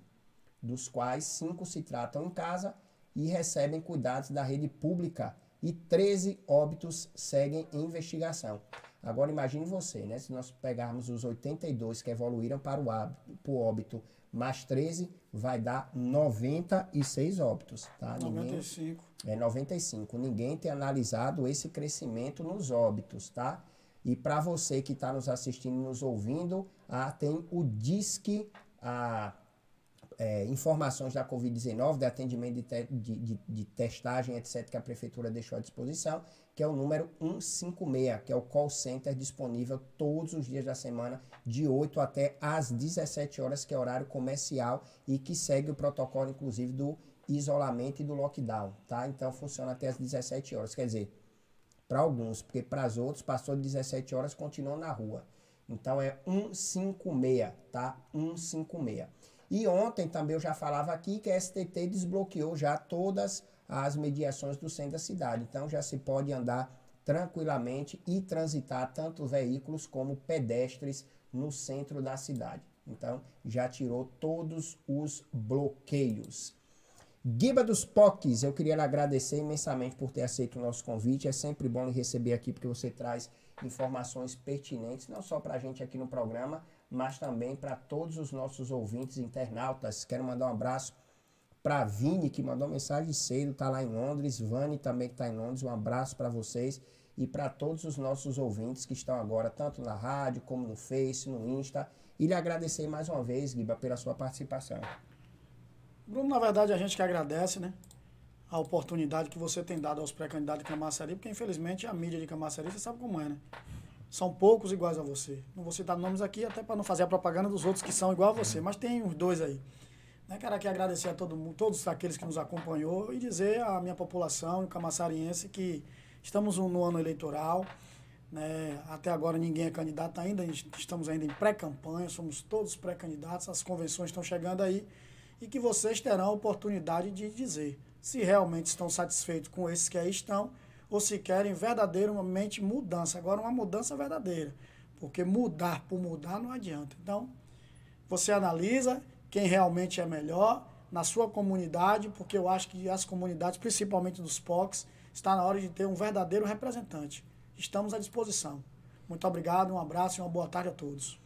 dos quais 5 se tratam em casa e recebem cuidados da rede pública e 13 óbitos seguem em investigação. Agora imagine você, né? Se nós pegarmos os 82 que evoluíram para o óbito, mais 13, vai dar 96 óbitos, tá? 95. 95. Ninguém tem analisado esse crescimento nos óbitos, tá? E para você que está nos assistindo, nos ouvindo, tem o DISC, informações da Covid-19, de atendimento de testagem, etc., que a Prefeitura deixou à disposição, que é o número 156, que é o call center disponível todos os dias da semana, de 8 até às 17 horas, que é horário comercial e que segue o protocolo, inclusive, do isolamento e do lockdown, tá? Então, funciona até às 17 horas, quer dizer, para alguns, porque para os outros, passou de 17 horas, continuam na rua. Então, é 156, tá? 156. E ontem também eu já falava aqui que a STT desbloqueou já todas as mediações do centro da cidade. Então já se pode andar tranquilamente e transitar tanto veículos como pedestres no centro da cidade. Então já tirou todos os bloqueios. Guiba dos POCs, eu queria lhe agradecer imensamente por ter aceito o nosso convite. É sempre bom lhe receber aqui porque você traz informações pertinentes, não só para a gente aqui no programa, mas também para todos os nossos ouvintes internautas. Quero mandar um abraço para a Vini, que mandou mensagem cedo, está lá em Londres. Vani também que está em Londres, um abraço para vocês e para todos os nossos ouvintes que estão agora, tanto na rádio, como no Face, no Insta e lhe agradecer mais uma vez, Guiba, pela sua participação. Bruno, na verdade, a gente que agradece, né? A oportunidade que você tem dado aos pré-candidatos de Camaçari, porque infelizmente a mídia de Camaçari, você sabe como é, né? São poucos iguais a você. Não vou citar nomes aqui, até para não fazer a propaganda dos outros que são igual a você, mas tem uns dois aí. Né? Quero aqui agradecer a todo mundo, todos aqueles que nos acompanhou e dizer à minha população camaçariense que estamos no ano eleitoral, né? Até agora ninguém é candidato ainda, estamos ainda em pré-campanha, somos todos pré-candidatos, as convenções estão chegando aí e que vocês terão a oportunidade de dizer se realmente estão satisfeitos com esses que aí estão ou se querem verdadeiramente mudança. Agora, uma mudança verdadeira, porque mudar por mudar não adianta. Então, você analisa quem realmente é melhor na sua comunidade, porque eu acho que as comunidades, principalmente dos POCs, está na hora de ter um verdadeiro representante. Estamos à disposição. Muito obrigado, um abraço e uma boa tarde a todos.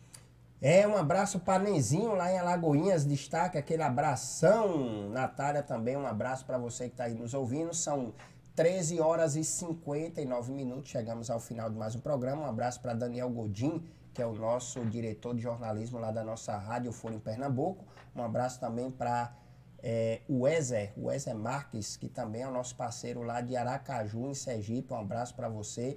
Um abraço para Nenzinho lá em Alagoinhas, destaque aquele abração. Natália também, um abraço para você que está aí nos ouvindo. São 13 horas e 59 minutos, chegamos ao final de mais um programa. Um abraço para Daniel Godin, que é o nosso diretor de jornalismo lá da nossa Rádio Folha em Pernambuco. Um abraço também para o Wezer Marques, que também é o nosso parceiro lá de Aracaju, em Sergipe. Um abraço para você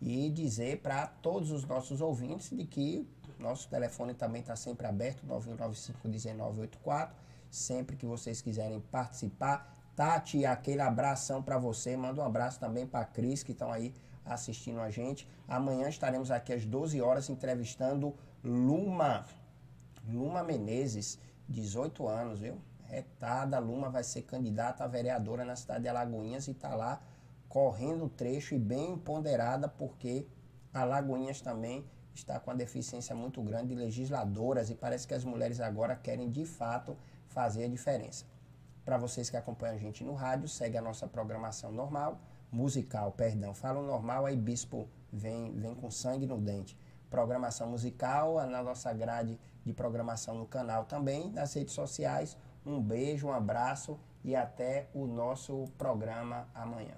e dizer para todos os nossos ouvintes de que nosso telefone também está sempre aberto, 9195-1984. Sempre que vocês quiserem participar. Tati, aquele abração para você. Manda um abraço também para a Cris, que estão aí assistindo a gente. Amanhã estaremos aqui às 12 horas entrevistando Luma Menezes, 18 anos, viu? Retada, Luma vai ser candidata a vereadora na cidade de Alagoinhas e está lá correndo o trecho e bem ponderada, porque Alagoinhas também está com uma deficiência muito grande de legisladoras e parece que as mulheres agora querem de fato fazer a diferença. Para vocês que acompanham a gente no rádio, segue a nossa programação musical, falo normal, aí Bispo vem com sangue no dente. Programação musical, na nossa grade de programação no canal também, nas redes sociais. Um beijo, um abraço e até o nosso programa amanhã.